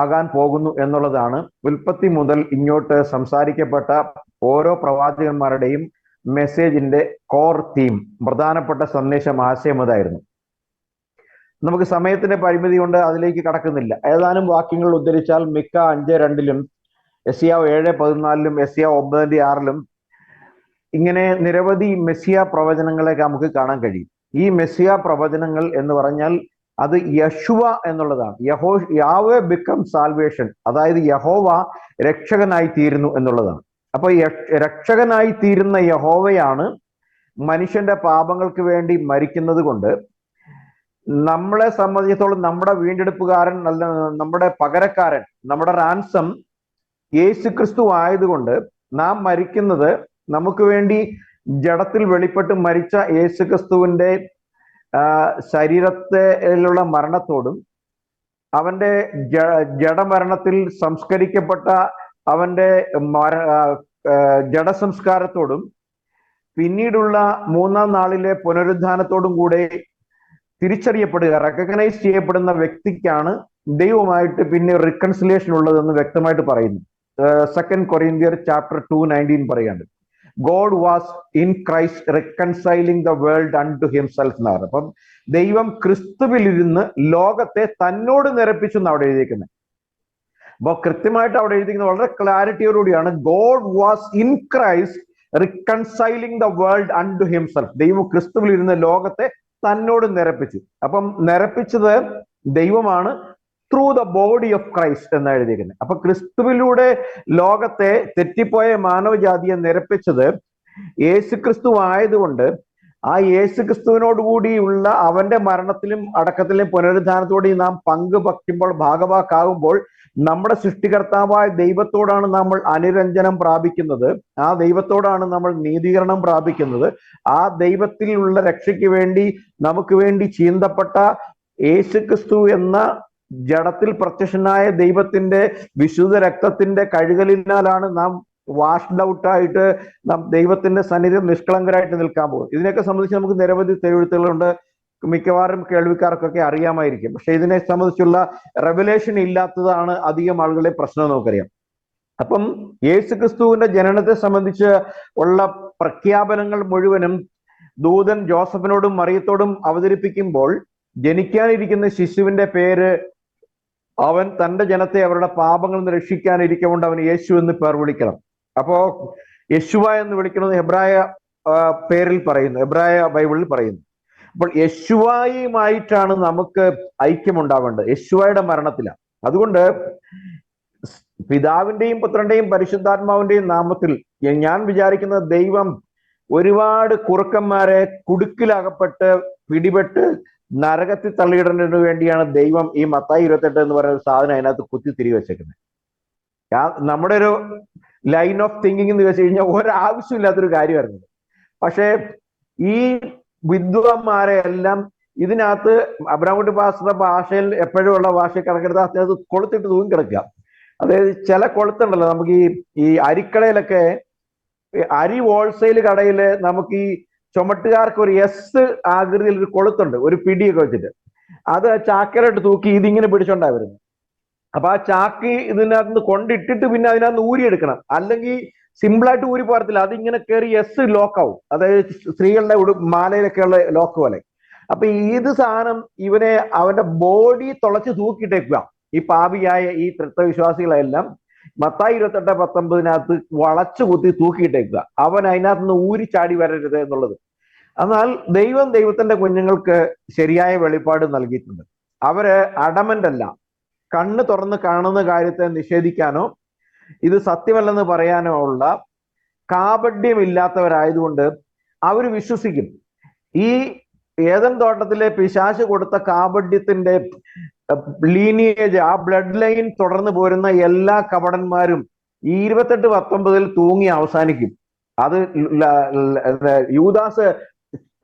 ആകാൻ പോകുന്നു എന്നുള്ളതാണ് ഉൽപ്പത്തി മുതൽ ഇങ്ങോട്ട് സംസാരിക്കപ്പെട്ട ഓരോ പ്രവാചകന്മാരുടെയും മെസ്സേജിന്റെ കോർ തീം, പ്രധാനപ്പെട്ട സന്ദേശം, ആശയം അതായിരുന്നു. നമുക്ക് സമയത്തിന്റെ പരിമിതി കൊണ്ട് അതിലേക്ക് കടക്കുന്നില്ല. ഏതാനും വാക്യങ്ങൾ ഉദ്ധരിച്ചാൽ മിക്ക 5:2 യെശയ്യാവ് 7:14 യെശയ്യാവ് 9:6 ഇങ്ങനെ നിരവധി മെസ്സിയ പ്രവചനങ്ങളെ നമുക്ക് കാണാൻ കഴിയും. ഈ മെസ്സിയ പ്രവചനങ്ങൾ എന്ന് പറഞ്ഞാൽ അത് യശുവ എന്നുള്ളതാണ്. യാവേ ബിക്കം സാൽവേഷൻ, അതായത് യഹോവ രക്ഷകനായി തീരുന്നു എന്നുള്ളതാണ്. അപ്പൊ രക്ഷകനായി തീരുന്ന യഹോവയാണ് മനുഷ്യന്റെ പാപങ്ങൾക്ക് വേണ്ടി മരിക്കുന്നത് കൊണ്ട് നമ്മളെ സംബന്ധിച്ചിടത്തോളം നമ്മുടെ വീണ്ടെടുപ്പുകാരൻ, നമ്മുടെ പകരക്കാരൻ, നമ്മുടെ റാൻസം യേശുക്രിസ്തു ആയതുകൊണ്ട് നാം മരിക്കുന്നത് നമുക്ക് വേണ്ടി ജഡത്തിൽ വെളിപ്പെട്ട് മരിച്ച യേശുക്രിസ്തുവിന്റെ ശരീരത്തിലുള്ള മരണത്തോടും അവന്റെ ജഡമരണത്തിൽ സംസ്കരിക്കപ്പെട്ട അവന്റെ ജഡസംസ്കാരത്തോടും പിന്നീടുള്ള 3-ാം നാളിലെ പുനരുദ്ധാനത്തോടും കൂടെ തിരിച്ചറിയപ്പെടുക, റെക്കഗ്നൈസ് ചെയ്യപ്പെടുന്ന വ്യക്തിക്കാണ് ദൈവമായിട്ട് പിന്നെ റിക്കൺസിലേഷൻ ഉള്ളതെന്ന് വ്യക്തമായിട്ട് പറയുന്നു. 2 Corinthians 2:19 പറയാണ്, God was in Christ reconciling the world unto himself എന്നാണ്. അപ്പം ദൈവം ക്രിസ്തുവിലിരുന്ന് ലോകത്തെ തന്നോട് നിരപ്പിച്ചു എന്ന് അവിടെ എഴുതിയിരിക്കുന്നത്. അപ്പൊ കൃത്യമായിട്ട് അവിടെ എഴുതിയിരിക്കുന്നത് വളരെ ക്ലാരിറ്റിയോടുകൂടിയാണ്, God was in Christ reconciling the world unto himself. ദൈവം ക്രിസ്തുവിലിരുന്ന് ലോകത്തെ തന്നോട് നിരപ്പിച്ചു. അപ്പം നിരപ്പിച്ചത് ദൈവമാണ് through the body of Christ എന്ന് എഴുതിയിരിക്കുന്നത്. അപ്പൊ ക്രിസ്തുവിലൂടെ ലോകത്തെ, തെറ്റിപ്പോയ മാനവജാതിയെ നിരപ്പിച്ചത് യേശുക്രിസ്തു ആയതുകൊണ്ട് ആ യേശുക്രിസ്തുവിനോടുകൂടിയുള്ള അവന്റെ മരണത്തിലും അടക്കത്തിലും പുനരുദ്ധാനത്തോടെയും നാം പങ്കുവയ്ക്കുമ്പോൾ, ഭാഗവാക്കാകുമ്പോൾ നമ്മുടെ സൃഷ്ടികർത്താവായ ദൈവത്തോടാണ് നമ്മൾ അനുരഞ്ജനം പ്രാപിക്കുന്നത്. ആ ദൈവത്തോടാണ് നമ്മൾ നീതീകരണം പ്രാപിക്കുന്നത്. ആ ദൈവത്തിലുള്ള രക്ഷയ്ക്ക് വേണ്ടി നമുക്ക് വേണ്ടി ചീന്തപ്പെട്ട യേശുക്രിസ്തു എന്ന ജഡത്തിൽ പ്രത്യക്ഷനായ ദൈവത്തിന്റെ വിശുദ്ധ രക്തത്തിന്റെ കഴുകലിനാലാണ് നാം വാഷ്ഡ് ഔട്ട് ആയിട്ട് നാം ദൈവത്തിന്റെ സന്നിധിയിൽ നിഷ്കളങ്കരായിട്ട് നിൽക്കാൻ പോകും. ഇതിനെയൊക്കെ സംബന്ധിച്ച് നമുക്ക് നിരവധി തെളിവുകളുണ്ട്, മിക്കവാറും കേൾവിക്കാർക്കൊക്കെ അറിയാമായിരിക്കും. പക്ഷെ ഇതിനെ സംബന്ധിച്ചുള്ള റെവലേഷൻ ഇല്ലാത്തതാണ് അധികം ആളുകളുടെ പ്രശ്നം നമുക്കറിയാം. അപ്പം യേശുക്രിസ്തുവിന്റെ ജനനത്തെ സംബന്ധിച്ച് ഉള്ള പ്രഖ്യാപനങ്ങൾ മുഴുവനും ദൂതൻ ജോസഫിനോടും മറിയത്തോടും അവതരിപ്പിക്കുമ്പോൾ ജനിക്കാനിരിക്കുന്ന ശിശുവിന്റെ പേര്, അവൻ തന്റെ ജനത്തെ അവരുടെ പാപങ്ങളിൽ നിന്ന് രക്ഷിക്കാനിരിക്കൊണ്ട് അവൻ യേശു എന്ന് പേർ വിളിക്കണം. അപ്പോ യേശുവ എന്ന് വിളിക്കുന്നത് ഹെബ്രായ പേരിൽ പറയുന്നു, ഹെബ്രായ ബൈബിളിൽ പറയുന്നു. അപ്പോൾ യേശുവായുമായിട്ടാണ് നമുക്ക് ഐക്യമുണ്ടാവേണ്ടത്, യേശുവയുടെ മരണത്തിലാണ്. അതുകൊണ്ട് പിതാവിന്റെയും പുത്രന്റെയും പരിശുദ്ധാത്മാവിന്റെയും നാമത്തിൽ ഞാൻ വിചാരിക്കുന്നത് ദൈവം ഒരുപാട് കുറുക്കന്മാരെ കുടുക്കിലകപ്പെട്ട് പിടിപെട്ട് നരകത്തിൽ തള്ളിയിടുന്നതിന് വേണ്ടിയാണ് ദൈവം ഈ മത്തായി 28 എന്ന് പറയുന്ന ഒരു സാധനം അതിനകത്ത് കുത്തി തിരികെ വെച്ചേക്കുന്നത്. നമ്മുടെ ഒരു ലൈൻ ഓഫ് തിങ്കിങ് എന്ന് വെച്ച് കഴിഞ്ഞാൽ ഒരാവശ്യമില്ലാത്തൊരു കാര്യമായിരുന്നു. പക്ഷേ ഈ വിദ്വാന്മാരെ എല്ലാം ഇതിനകത്ത് അബ്രാംകുട്ടി പാസ്റ്ററുടെ ഭാഷയിൽ എപ്പോഴും ഉള്ള ഭാഷയിൽ കണക്കെടുത്ത് അതിനകത്ത് കൊളുത്തിട്ട് തൂങ്ങി കിടക്കുക. അതായത് ചില കൊളുത്തുണ്ടല്ലോ, നമുക്ക് ഈ അരിക്കടയിലൊക്കെ അരി ഹോൾസെയിൽ കടയിൽ നമുക്ക് ഈ ചുമട്ടുകാർക്ക് ഒരു എസ് ആകൃതിയിൽ ഒരു കൊളുത്തുണ്ട്, ഒരു പിടിയൊക്കെ വെച്ചിട്ട്. അത് ചാക്കരായിട്ട് തൂക്കി ഇതിങ്ങനെ പിടിച്ചോണ്ടാ വരുന്നത്. അപ്പൊ ആ ചാക്ക് ഇതിനകത്ത് നിന്ന് കൊണ്ടിട്ടിട്ട് പിന്നെ അതിനകത്ത് ഊരിയെടുക്കണം, അല്ലെങ്കിൽ സിമ്പിളായിട്ട് ഊരി പോരത്തില്ല. അതിങ്ങനെ കയറി എസ് ലോക്കാവും, അതായത് സ്ത്രീകളുടെ മാലയിലൊക്കെയുള്ള ലോക്ക് പോലെ. അപ്പൊ ഇത് സാധനം ഇവനെ അവന്റെ ബോഡി തുളച്ച് തൂക്കിയിട്ടേക്കുക. ഈ പാപിയായ ഈ തൃത്വവിശ്വാസികളെല്ലാം മത്തായി 28:19 വളച്ചു കുത്തി തൂക്കിയിട്ടേക്കുക. അവൻ അതിനകത്ത് നിന്ന് ഊരിച്ചാടി വരരുത് എന്നുള്ളത്. എന്നാൽ ദൈവത്തിന്റെ കുഞ്ഞുങ്ങൾക്ക് ശരിയായ വെളിപ്പാട് നൽകിയിട്ടുണ്ട്. അവര് അഡമന്റ് അല്ല. കണ്ണ് തുറന്ന് കാണുന്ന കാര്യത്തെ നിഷേധിക്കാനോ ഇത് സത്യമല്ലെന്ന് പറയാനോ ഉള്ള കാപഢ്യമില്ലാത്തവരായതുകൊണ്ട് അവർ വിശ്വസിക്കും. ഈ ഏദൻ തോട്ടത്തിലെ പിശാച് കൊടുത്ത കാപഢ്യത്തിന്റെ ലീനിയേജ്, ആ ബ്ലഡ് ലൈൻ തുടർന്ന് പോരുന്ന എല്ലാ കപടന്മാരും ഈ 28:19 തൂങ്ങി അവസാനിക്കും. അത് യൂദാസ്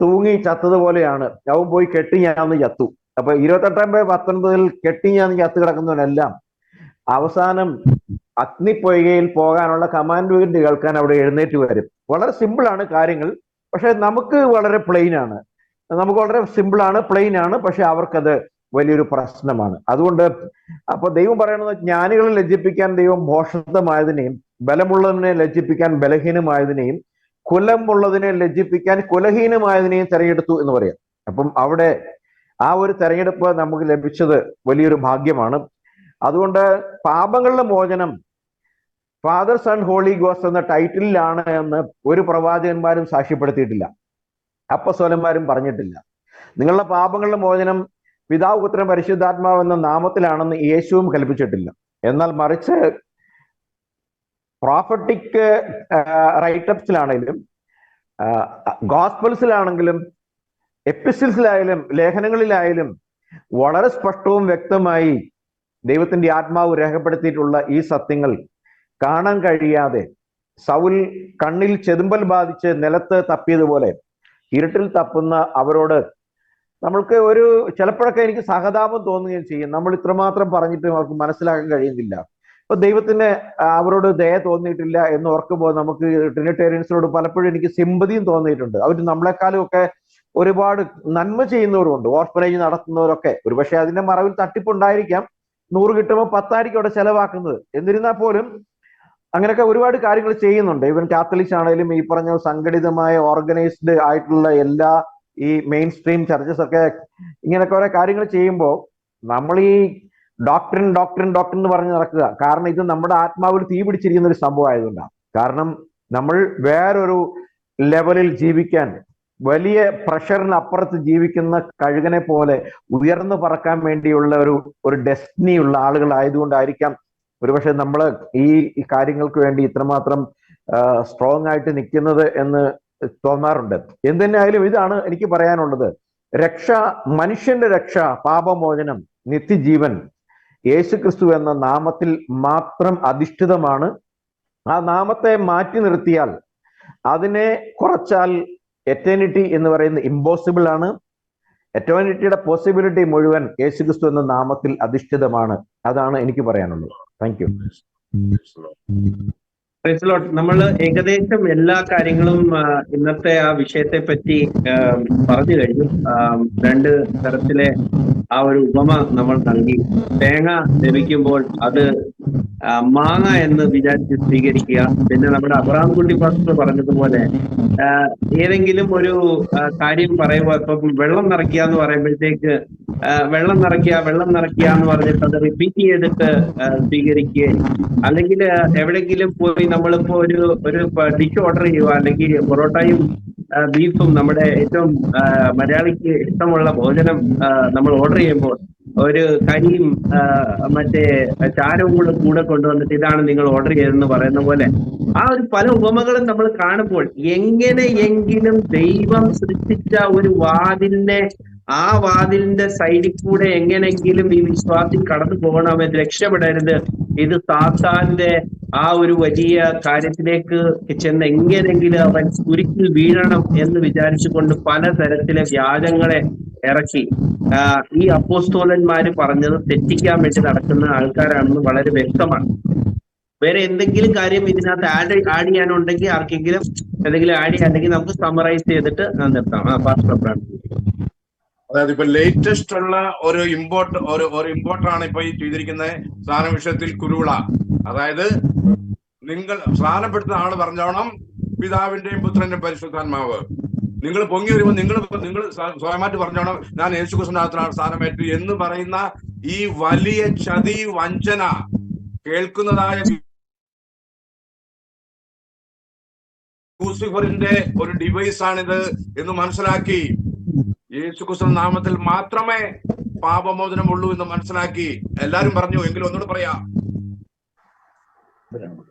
തൂങ്ങി ചത്തതുപോലെയാണ്. അവൻ പോയി കെട്ടിഞ്ഞാന്ന് ചത്തു. അപ്പൊ 28:19 കെട്ടിഞ്ഞാന്ന് ചത്ത് കിടക്കുന്നവനെല്ലാം അവസാനം അഗ്നിപ്പൊയ്കയിൽ പോകാനുള്ള കമാൻഡ് കേൾക്കാൻ അവിടെ എഴുന്നേറ്റ് വരും. വളരെ സിമ്പിളാണ് കാര്യങ്ങൾ, പക്ഷെ നമുക്ക് വളരെ പ്ലെയിൻ ആണ്. നമുക്ക് വളരെ സിമ്പിളാണ്, പ്ലെയിൻ ആണ്, പക്ഷെ അവർക്കത് വലിയൊരു പ്രശ്നമാണ്. അതുകൊണ്ട് അപ്പൊ ദൈവം പറയുന്നത്, ജ്ഞാനികളെ ലജ്ജിപ്പിക്കാൻ ദൈവം ഭോഷത്വമായതിനെയും ബലമുള്ളതിനെ ലജ്ജിപ്പിക്കാൻ ബലഹീനമായതിനെയും കുലമുള്ളതിനെ ലജ്ജിപ്പിക്കാൻ കുലഹീനമായതിനെയും തെരഞ്ഞെടുത്തു എന്ന് പറയാം. അപ്പം അവിടെ ആ ഒരു തെരഞ്ഞെടുപ്പ് നമുക്ക് ലഭിച്ചത് വലിയൊരു ഭാഗ്യമാണ്. അതുകൊണ്ട് പാപങ്ങളുടെ മോചനം ഫാദർ സൺ ഹോളി ഗോസ്റ്റ് എന്ന ടൈറ്റിലാണ് എന്ന് ഒരു പ്രവാചകന്മാരും സാക്ഷ്യപ്പെടുത്തിയിട്ടില്ല, അപ്പസ്തോലന്മാരും പറഞ്ഞിട്ടില്ല. നിങ്ങളുടെ പാപങ്ങളുടെ മോചനം പിതാവ് പുത്രൻ പരിശുദ്ധാത്മാവ് എന്ന നാമത്തിലാണെന്ന് യേശുവും കൽപ്പിച്ചിട്ടില്ല. എന്നാൽ മറിച്ച് പ്രോഫറ്റിക് റൈറ്റപ്സിലാണെങ്കിലും ഗോസ്പൽസിലാണെങ്കിലും എപ്പിസിൽസിലായാലും ലേഖനങ്ങളിലായാലും വളരെ സ്പഷ്ടവും വ്യക്തമായി ദൈവത്തിന്റെ ആത്മാവ് രേഖപ്പെടുത്തിയിട്ടുള്ള ഈ സത്യങ്ങൾ കാണാൻ കഴിയാതെ സൗൽ കണ്ണിൽ ചെതുമ്പൽ ബാധിച്ച് നിലത്ത് തപ്പിയതുപോലെ ഇരുട്ടിൽ തപ്പുന്ന അവരോട് നമ്മൾക്ക് ഒരു ചിലപ്പോഴൊക്കെ എനിക്ക് സഹതാപം തോന്നുകയും ചെയ്യും. നമ്മൾ ഇത്രമാത്രം പറഞ്ഞിട്ടും അവർക്ക് മനസ്സിലാക്കാൻ കഴിയുന്നില്ല. അപ്പൊ ദൈവത്തിന് അവരോട് ദയ തോന്നിയിട്ടില്ല എന്ന് ഓർക്കുമ്പോൾ നമുക്ക് ട്രിനിറ്റേറിയൻസിനോട് പലപ്പോഴും എനിക്ക് സിമ്പതിയും തോന്നിയിട്ടുണ്ട്. അവർ നമ്മളെക്കാളും ഒക്കെ ഒരുപാട് നന്മ ചെയ്യുന്നവരുണ്ട്, ഓർഫനേജ് നടത്തുന്നവരൊക്കെ. ഒരുപക്ഷെ അതിന്റെ മറവിൽ തട്ടിപ്പുണ്ടായിരിക്കാം. 100 കിട്ടുമ്പോൾ 10 ആയിരിക്കും അവിടെ ചെലവാക്കുന്നത്. എന്നിരുന്നാൽ പോലും അങ്ങനെയൊക്കെ ഒരുപാട് കാര്യങ്ങൾ ചെയ്യുന്നുണ്ട്. ഈവൻ കാത്തലിക്സ് ആണെങ്കിലും ഈ പറഞ്ഞ സംഘടിതമായ ഓർഗനൈസ്ഡ് ആയിട്ടുള്ള എല്ലാ ഈ മെയിൻ സ്ട്രീം ചർച്ചസ് ഒക്കെ ഇങ്ങനെയൊക്കെ കുറെ കാര്യങ്ങൾ ചെയ്യുമ്പോൾ നമ്മൾ ഈ ഡോക്ടറിൻ എന്ന് പറഞ്ഞ് നടക്കുക. കാരണം ഇത് നമ്മുടെ ആത്മാവിൽ തീ പിടിച്ചിരിക്കുന്ന ഒരു സംഭവം ആയതുകൊണ്ടാണ്. കാരണം നമ്മൾ വേറൊരു ലെവലിൽ ജീവിക്കാൻ, വലിയ പ്രഷറിന് അപ്പുറത്ത് ജീവിക്കുന്ന കഴുകനെ പോലെ ഉയർന്നു പറക്കാൻ വേണ്ടിയുള്ള ഒരു ഡെസ്റ്റിനി ഉള്ള ആളുകളായതുകൊണ്ടായിരിക്കാം ഒരുപക്ഷെ നമ്മൾ ഈ കാര്യങ്ങൾക്ക് വേണ്ടി ഇത്രമാത്രം സ്ട്രോങ് ആയിട്ട് നിൽക്കുന്നത് എന്ന് തോന്നാറുണ്ട്. എന്തുതന്നെയായാലും ഇതാണ് എനിക്ക് പറയാനുള്ളത്. രക്ഷ, മനുഷ്യന്റെ രക്ഷ, പാപമോചനം, നിത്യജീവൻ യേശുക്രിസ്തു എന്ന നാമത്തിൽ മാത്രം അധിഷ്ഠിതമാണ്. ആ നാമത്തെ മാറ്റി നിർത്തിയാൽ, അതിനെ കുറച്ചാൽ എറ്റേണിറ്റി എന്ന് പറയുന്നത് ഇമ്പോസിബിൾ ആണ്. എറ്റേണിറ്റിയുടെ പോസിബിലിറ്റി മുഴുവൻ യേശുക്രിസ്തു എന്ന നാമത്തിൽ അധിഷ്ഠിതമാണ്. അതാണ് എനിക്ക് പറയാനുള്ളത്. Thank you. നമ്മൾ ഏകദേശം എല്ലാ കാര്യങ്ങളും ഇന്നത്തെ ആ വിഷയത്തെ പറ്റി പറഞ്ഞു കഴിഞ്ഞു. 2 തരത്തിലെ ആ ഒരു ഉപമ നമ്മൾ നൽകി. തേങ്ങ ലഭിക്കുമ്പോൾ അത് മാങ്ങ എന്ന് വിചാരിച്ച് സ്വീകരിക്കുക. പിന്നെ നമ്മുടെ അബ്രഹാംകുട്ടി പാസ്റ്റർ പറഞ്ഞതുപോലെ ഏതെങ്കിലും ഒരു കാര്യം പറയുമ്പോൾ ഇപ്പം വെള്ളം നിറയ്ക്കുക എന്ന് പറയുമ്പോഴത്തേക്ക് വെള്ളം നിറയ്ക്കുക എന്ന് പറഞ്ഞിട്ട് അത് റിപ്പീറ്റ് ചെയ്തിട്ട് സ്വീകരിക്കുകയും, അല്ലെങ്കിൽ എവിടെയെങ്കിലും പോയി നമ്മളിപ്പോ ഒരു ഡിഷ് ഓർഡർ ചെയ്യുക, അല്ലെങ്കിൽ പൊറോട്ടയും ബീഫും നമ്മുടെ ഏറ്റവും മലയാളിക്ക് ഇഷ്ടമുള്ള ഭോജനം നമ്മൾ ഓർഡർ ചെയ്യുമ്പോൾ ഒരു കരിയും മറ്റേ ചാരവും കൂടെ കൊണ്ടുവന്നിട്ട് ഇതാണ് നിങ്ങൾ ഓർഡർ ചെയ്തതെന്ന് പറയുന്ന പോലെ ആ ഒരു പല ഉപമകളും നമ്മൾ കാണുമ്പോൾ എങ്ങനെയെങ്കിലും ദൈവം സൃഷ്ടിച്ച ഒരു വാതിലിനെ ആ വാതിലിന്റെ സൈഡിൽ കൂടെ എങ്ങനെങ്കിലും ഈ വിശ്വാസി കടന്നു പോകണം, അവൻ രക്ഷപ്പെടരുത്, ഇത് സാത്താന്റെ ആ ഒരു വലിയ കാര്യത്തിലേക്ക് ചെന്ന് എങ്ങനെങ്കിലും അവൻ കുരുക്കിൽ വീഴണം എന്ന് വിചാരിച്ചുകൊണ്ട് പലതരത്തിലെ വ്യാജങ്ങളെ ഇറക്കി ഈ അപ്പോസ്തോലന്മാര് പറഞ്ഞത് തെറ്റിക്കാൻ വേണ്ടി നടക്കുന്ന ആൾക്കാരാണെന്ന് വളരെ വ്യക്തമാണ്. വേറെ എന്തെങ്കിലും കാര്യം ഇതിനകത്ത് ആഡ് ചെയ്യാനുണ്ടെങ്കിൽ ആർക്കെങ്കിലും എന്തെങ്കിലും ആഡ് ചെയ്യാനുണ്ടെങ്കിൽ നമുക്ക് സമറൈസ് ചെയ്തിട്ട് നിർത്താം. അതായത് ഇപ്പൊ ലേറ്റസ്റ്റ് ഉള്ള ഒരു ഇമ്പോർട്ടാണ് ഇപ്പൊ ഈ ചെയ്തിരിക്കുന്ന സ്ഥാന വിഷയത്തിൽ കുരുവിള. അതായത് നിങ്ങൾ സ്നാനപ്പെടുത്തുന്ന ആള് പറഞ്ഞോണം പിതാവിന്റെയും പുത്രന്റെയും പരിശുദ്ധാത്മാവ്. നിങ്ങൾ പൊങ്ങി വരുമ്പോൾ നിങ്ങൾ സ്വയമായിട്ട് പറഞ്ഞോണം ഞാൻ യേശുക്രിസ്തുവിനകത്താണ് സ്ഥാനമേറ്റു എന്ന് പറയുന്ന ഈ വലിയ ചതി വഞ്ചന കേൾക്കുന്നതായ ലൂസിഫറിന്റെ ഒരു ഡിവൈസ് ആണിത് എന്ന് മനസ്സിലാക്കി യേശുക്രിസ്തു നാമത്തിൽ മാത്രമേ പാപമോചനമുള്ളൂ എന്ന് മനസ്സിലാക്കി എല്ലാരും പറഞ്ഞു. എങ്കിലും ഒന്നുകൂടെ പറയാം,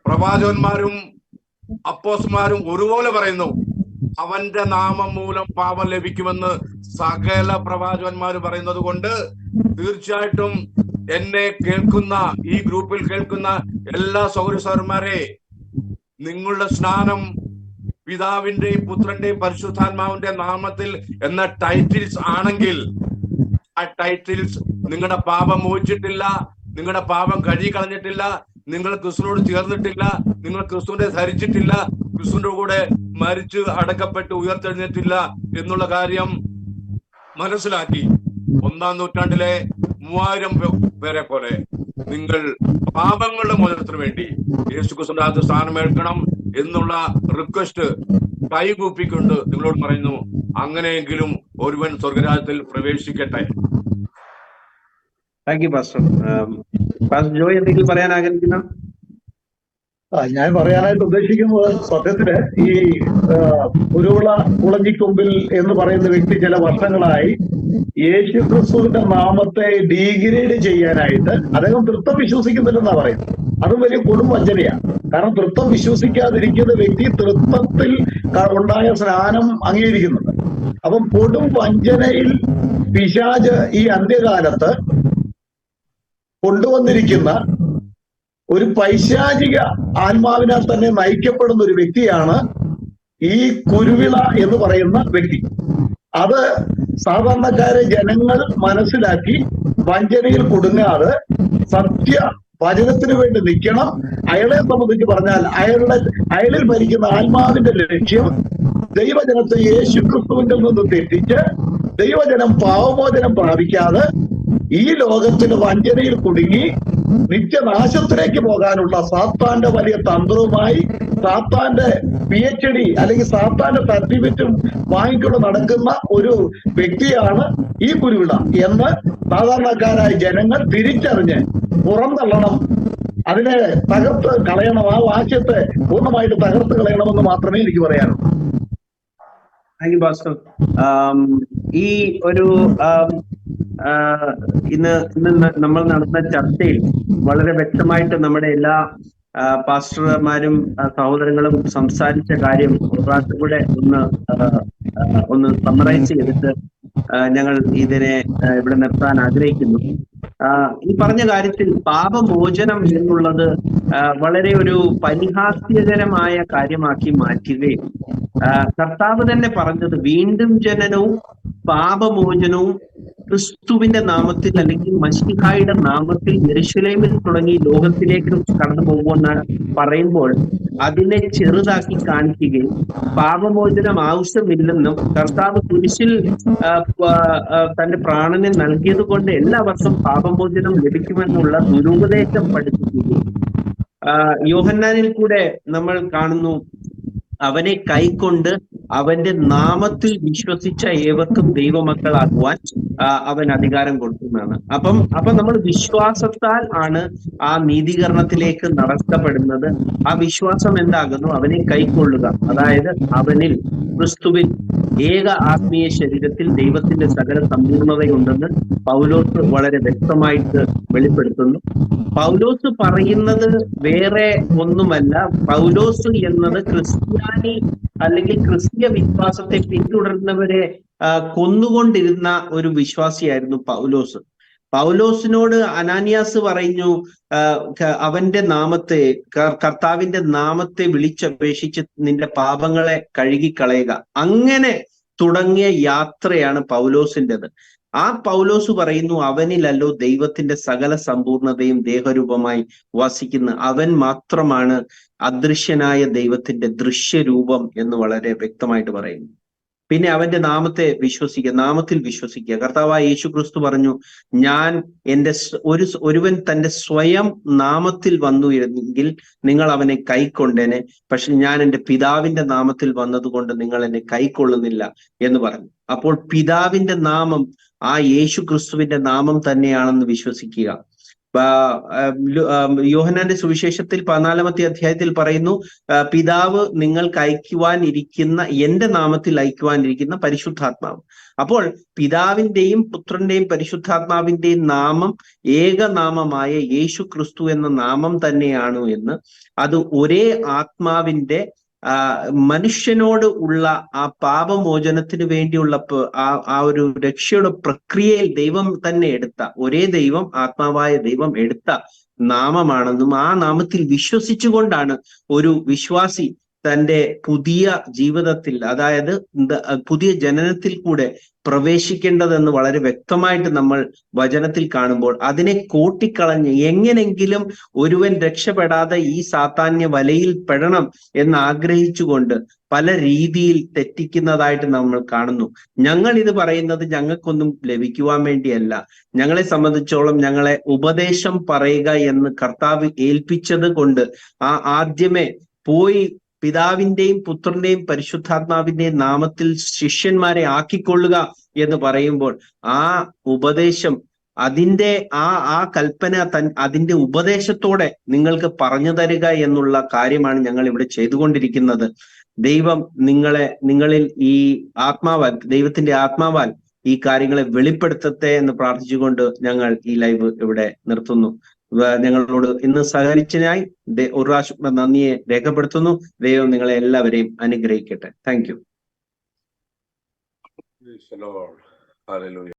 പ്രവാചകന്മാരും അപ്പോസ്തലന്മാരും ഒരുപോലെ പറയുന്നു അവന്റെ നാമം മൂലം പാപം ലഭിക്കുമെന്ന് സകല പ്രവാചകന്മാർ പറയുന്നത് കൊണ്ട് തീർച്ചയായിട്ടും എന്നെ കേൾക്കുന്ന ഈ ഗ്രൂപ്പിൽ കേൾക്കുന്ന എല്ലാ സഹോദരന്മാരെ, നിങ്ങളുടെ സ്നാനം പിതാവിന്റെയും പുത്രന്റെയും പരിശുദ്ധാത്മാവിന്റെ നാമത്തിൽ എന്ന ടൈറ്റിൽസ് ആണെങ്കിൽ ആ ടൈറ്റിൽസ് നിങ്ങളുടെ പാപം മോചിച്ചിട്ടില്ല, നിങ്ങളുടെ പാപം കഴുകി കളഞ്ഞിട്ടില്ല, നിങ്ങൾ ക്രിസ്തുവിനോട് ചേർന്നിട്ടില്ല, നിങ്ങൾ ക്രിസ്തുവിനെ ധരിച്ചിട്ടില്ല, ക്രിസ്തുവിന്റെ കൂടെ മരിച്ച് അടക്കപ്പെട്ട് ഉയർത്തെഴുന്നേറ്റില്ല എന്നുള്ള കാര്യം മനസ്സിലാക്കി 1-ാം നൂറ്റാണ്ടിലെ 3000 പേരെ പോലെ നിങ്ങൾ പാപങ്ങളുടെ മോചനത്തിന് വേണ്ടി യേശുക്രിസ്തുവിന്റെ സ്ഥാനമേൽക്കണം എന്നുള്ള റിക്വസ്റ്റ് കൈകൂപ്പിക്കൊണ്ട് നിങ്ങളോട് പറയുന്നു. അങ്ങനെയെങ്കിലും ഒരുവൻ സ്വർഗരാജ്യത്തിൽ പ്രവേശിക്കട്ടെ. Thank you pastor. Pastor Joy എന്തെങ്കിലും പറയാൻ ആഗ്രഹിക്കുന്ന? ഞാൻ പറയാനായിട്ട് ഉദ്ദേശിക്കുന്നത്, സത്യത്തില് ഈ കുരുവിള കുളഞ്ചിക്കൊമ്പിൽ എന്ന് പറയുന്ന വ്യക്തി ചില വർഷങ്ങളായി യേശുക്രിസ്തുവിന്റെ നാമത്തെ ഡീഗ്രേഡ് ചെയ്യാനായിട്ട് അദ്ദേഹം തൃത്വം വിശ്വസിക്കുന്നില്ലെന്നാ പറയുന്നത്. അതും വലിയ കൊടും വഞ്ചനയാണ്. കാരണം തൃത്വം വിശ്വസിക്കാതിരിക്കുന്ന വ്യക്തി തൃത്വത്തിൽ ഉണ്ടായ സ്നാനം അംഗീകരിക്കുന്നുണ്ട്. അപ്പം കൊടും വഞ്ചനയിൽ പിശാച് ഈ അന്ത്യകാലത്ത് കൊണ്ടുവന്നിരിക്കുന്ന ഒരു പൈശാചിക ആത്മാവിനാൽ തന്നെ നയിക്കപ്പെടുന്ന ഒരു വ്യക്തിയാണ് ഈ കുരുവിള എന്ന് പറയുന്ന വ്യക്തി. അത് സാധാരണക്കാരെ ജനങ്ങൾ മനസ്സിലാക്കി വഞ്ചനയിൽ കുടുങ്ങാതെ സത്യ വചനത്തിന് വേണ്ടി നിൽക്കണം. അയാളെ സംബന്ധിച്ച് പറഞ്ഞാൽ അയാളിൽ ഭരിക്കുന്ന ആത്മാവിന്റെ ലക്ഷ്യം ദൈവജനത്തെ യേശുക്രിസ്തുവിന്റെ നിന്ന് തെറ്റിച്ച് ദൈവജനം പാവമോചനം പ്രാപിക്കാതെ ഈ ലോകത്തിന് വഞ്ചനയിൽ കുടുങ്ങി നിത്യനാശത്തിലേക്ക് പോകാനുള്ള സാത്താന്റെ വലിയ തന്ത്രവുമായി സാത്താന്റെ PhD അല്ലെങ്കിൽ സാത്താന്റെ സർട്ടിഫിക്കറ്റും വാങ്ങിക്കൊണ്ട് നടക്കുന്ന ഒരു വ്യക്തിയാണ് ഈ കുരുവിള എന്ന് സാധാരണക്കാരായ ജനങ്ങൾ തിരിച്ചറിഞ്ഞ് പുറന്തള്ളണം, അതിനെ തകർത്ത് കളയണം, ആ വാക്യത്തെ പൂർണ്ണമായിട്ട് തകർത്ത് കളയണമെന്ന് മാത്രമേ എനിക്ക് പറയാനുള്ളൂ. Thank you pastor. ഈ ഒരു ഇന്ന് നമ്മൾ നടന്ന ചർച്ചയിൽ വളരെ വ്യക്തമായിട്ട് നമ്മുടെ എല്ലാ പാസ്റ്റർമാരും സഹോദരങ്ങളും സംസാരിച്ച കാര്യം കൂടെ ഒന്ന് സമ്മറൈസ് ചെയ്തിട്ട് ഞങ്ങൾ ഇതിനെ ഇവിടെ നിർത്താൻ ആഗ്രഹിക്കുന്നു. ഈ പറഞ്ഞ കാര്യത്തിൽ പാപമോചനം എന്നുള്ളത് വളരെ ഒരു പരിഹാസ്യകരമായ കാര്യമാക്കി മാറ്റുകയും കർത്താവ് തന്നെ പറഞ്ഞത് വീണ്ടും ജനനവും പാപമോചനവും ക്രിസ്തുവിന്റെ നാമത്തിൽ അല്ലെങ്കിൽ മശീഹായുടെ നാമത്തിൽ യെരൂശലേമിൽ തുടങ്ങി ലോകത്തിലേക്ക് കടന്നു പോകുമെന്ന് പറയുമ്പോൾ അതിനെ ചെറുതാക്കി കാണിക്കുകയും പാപമോചനം ആവശ്യമില്ലെന്നും കർത്താവ് കുരിശിൽ തന്റെ പ്രാണനെ നൽകിയത് കൊണ്ട് എല്ലാവർക്കും പാപമോചനം ലഭിക്കുമെന്നുള്ള ദുരുപദേശം പഠിപ്പിക്കുകയും യോഹന്നാനിൽ കൂടെ നമ്മൾ കാണുന്നു അവനെ കൈക്കൊണ്ട് അവന്റെ നാമത്തിൽ വിശ്വസിച്ച ഏവർക്കും ദൈവമക്കളാക്കുവാൻ അവൻ അധികാരം കൊടുക്കുന്നതാണ്. അപ്പം നമ്മൾ വിശ്വാസത്താൽ ആണ് ആ നീതീകരണത്തിലേക്ക് നടത്തപ്പെടുന്നത്. ആ വിശ്വാസം എന്താകുന്നു? അവനെ കൈക്കൊള്ളുക, അതായത് അവനിൽ ക്രിസ്തുവിൽ ഏക ആത്മീയ ശരീരത്തിൽ ദൈവത്തിന്റെ സകല സമ്പൂർണതയുണ്ടെന്ന് പൗലോസ് വളരെ വ്യക്തമായിട്ട് വെളിപ്പെടുത്തുന്നു. പൗലോസ് പറയുന്നത് വേറെ ഒന്നുമല്ല. പൗലോസ് എന്നത് ക്രിസ്ത്യാനി അല്ലെങ്കിൽ ക്രിസ്തീയ വിശ്വാസത്തെ പിന്തുടർന്നവരെ കൊന്നുകൊണ്ടിരുന്ന ഒരു വിശ്വാസിയായിരുന്നു പൗലോസ്. പൗലോസിനോട് അനാനിയാസ് പറഞ്ഞു, അവന്റെ നാമത്തെ, കർത്താവിന്റെ നാമത്തെ വിളിച്ചപേക്ഷിച്ച് നിന്റെ പാപങ്ങളെ കഴുകിക്കളയുക. അങ്ങനെ തുടങ്ങിയ യാത്രയാണ് പൗലോസിൻ്റെത്. ആ പൗലോസ് പറയുന്നു, അവനിലല്ലോ ദൈവത്തിന്റെ സകല സമ്പൂർണതയും ദേഹരൂപമായി വസിക്കുന്ന, അവൻ മാത്രമാണ് അദൃശ്യനായ ദൈവത്തിന്റെ ദൃശ്യരൂപം എന്ന് വളരെ വ്യക്തമായിട്ട് പറയുന്നു. പിന്നെ അവന്റെ നാമത്തെ വിശ്വസിക്കുക, നാമത്തിൽ വിശ്വസിക്കുക. കർത്താവായ യേശു ക്രിസ്തു പറഞ്ഞു, ഞാൻ എൻ്റെ ഒരുവൻ തന്റെ സ്വയം നാമത്തിൽ വന്നു എങ്കിൽ നിങ്ങൾ അവനെ കൈക്കൊണ്ടേനെ, പക്ഷെ ഞാൻ എൻ്റെ പിതാവിന്റെ നാമത്തിൽ വന്നതുകൊണ്ട് നിങ്ങൾ എന്നെ കൈക്കൊള്ളുന്നില്ല എന്ന് പറഞ്ഞു. അപ്പോൾ പിതാവിന്റെ നാമം ആ യേശു ക്രിസ്തുവിന്റെ നാമം തന്നെയാണെന്ന് വിശ്വസിക്കുക. യോഹന്നാന്റെ സുവിശേഷത്തിൽ 14-ാമത്തെ അധ്യായത്തിൽ പറയുന്നു, പിതാവ് നിങ്ങൾക്ക് അയക്കുവാനിരിക്കുന്ന, എന്റെ നാമത്തിൽ അയക്കുവാനിരിക്കുന്ന പരിശുദ്ധാത്മാവ്. അപ്പോൾ പിതാവിന്റെയും പുത്രന്റെയും പരിശുദ്ധാത്മാവിന്റെയും നാമം ഏകനാമമായ യേശു ക്രിസ്തു എന്ന നാമം തന്നെയാണ് എന്ന്, അത് ഒരേ ആത്മാവിന്റെ മനുഷ്യനോട് ഉള്ള ആ പാപമോചനത്തിന് വേണ്ടിയുള്ള ആ ഒരു രക്ഷയുടെ പ്രക്രിയയിൽ ദൈവം തന്നെ എടുത്ത, ഒരേ ദൈവം, ആത്മാവായ ദൈവം എടുത്ത നാമമാണെന്നും ആ നാമത്തിൽ വിശ്വസിച്ചുകൊണ്ടാണ് ഒരു വിശ്വാസി തന്റെ പുതിയ ജീവിതത്തിൽ, അതായത് പുതിയ ജനനത്തിൽ കൂടെ പ്രവേശിക്കേണ്ടതെന്ന് വളരെ വ്യക്തമായിട്ട് നമ്മൾ വചനത്തിൽ കാണുമ്പോൾ, അതിനെ കോട്ടിക്കളഞ്ഞ് എങ്ങനെങ്കിലും ഒരുവൻ രക്ഷപ്പെടാതെ ഈ സാത്താന്യ വലയിൽ പെടണം എന്ന് ആഗ്രഹിച്ചുകൊണ്ട് പല രീതിയിൽ തെറ്റിക്കുന്നതായിട്ട് നമ്മൾ കാണുന്നു. ഞങ്ങൾ ഇത് പറയുന്നത് ഞങ്ങൾക്കൊന്നും ലഭിക്കുവാൻ വേണ്ടിയല്ല. ഞങ്ങളെ സംബന്ധിച്ചോളം ഞങ്ങളെ ഉപദേശം പറയുക എന്ന് കർത്താവ് ഏൽപ്പിച്ചത് കൊണ്ട് ആദ്യമേ പോയി പിതാവിന്റെയും പുത്രന്റെയും പരിശുദ്ധാത്മാവിന്റെയും നാമത്തിൽ ശിഷ്യന്മാരെ ആക്കിക്കൊള്ളുക എന്ന് പറയുമ്പോൾ ആ ഉപദേശം, അതിന്റെ ആ കൽപ്പന അതിന്റെ ഉപദേശത്തോടെ നിങ്ങൾക്ക് പറഞ്ഞു തരിക എന്നുള്ള കാര്യമാണ് ഞങ്ങൾ ഇവിടെ ചെയ്തുകൊണ്ടിരിക്കുന്നത്. ദൈവം നിങ്ങളിൽ ഈ ആത്മാവാൽ, ദൈവത്തിന്റെ ആത്മാവാൽ ഈ കാര്യങ്ങളെ വെളിപ്പെടുത്തട്ടെ എന്ന് പ്രാർത്ഥിച്ചുകൊണ്ട് ഞങ്ങൾ ഈ ലൈവ് ഇവിടെ നിർത്തുന്നു. ഞങ്ങളോട് ഇന്ന് സഹകരിച്ചതിനായി ഒരു പ്രാവശ്യം നന്ദിയെ രേഖപ്പെടുത്തുന്നു. ദൈവം നിങ്ങളെ എല്ലാവരെയും അനുഗ്രഹിക്കട്ടെ. Thank you.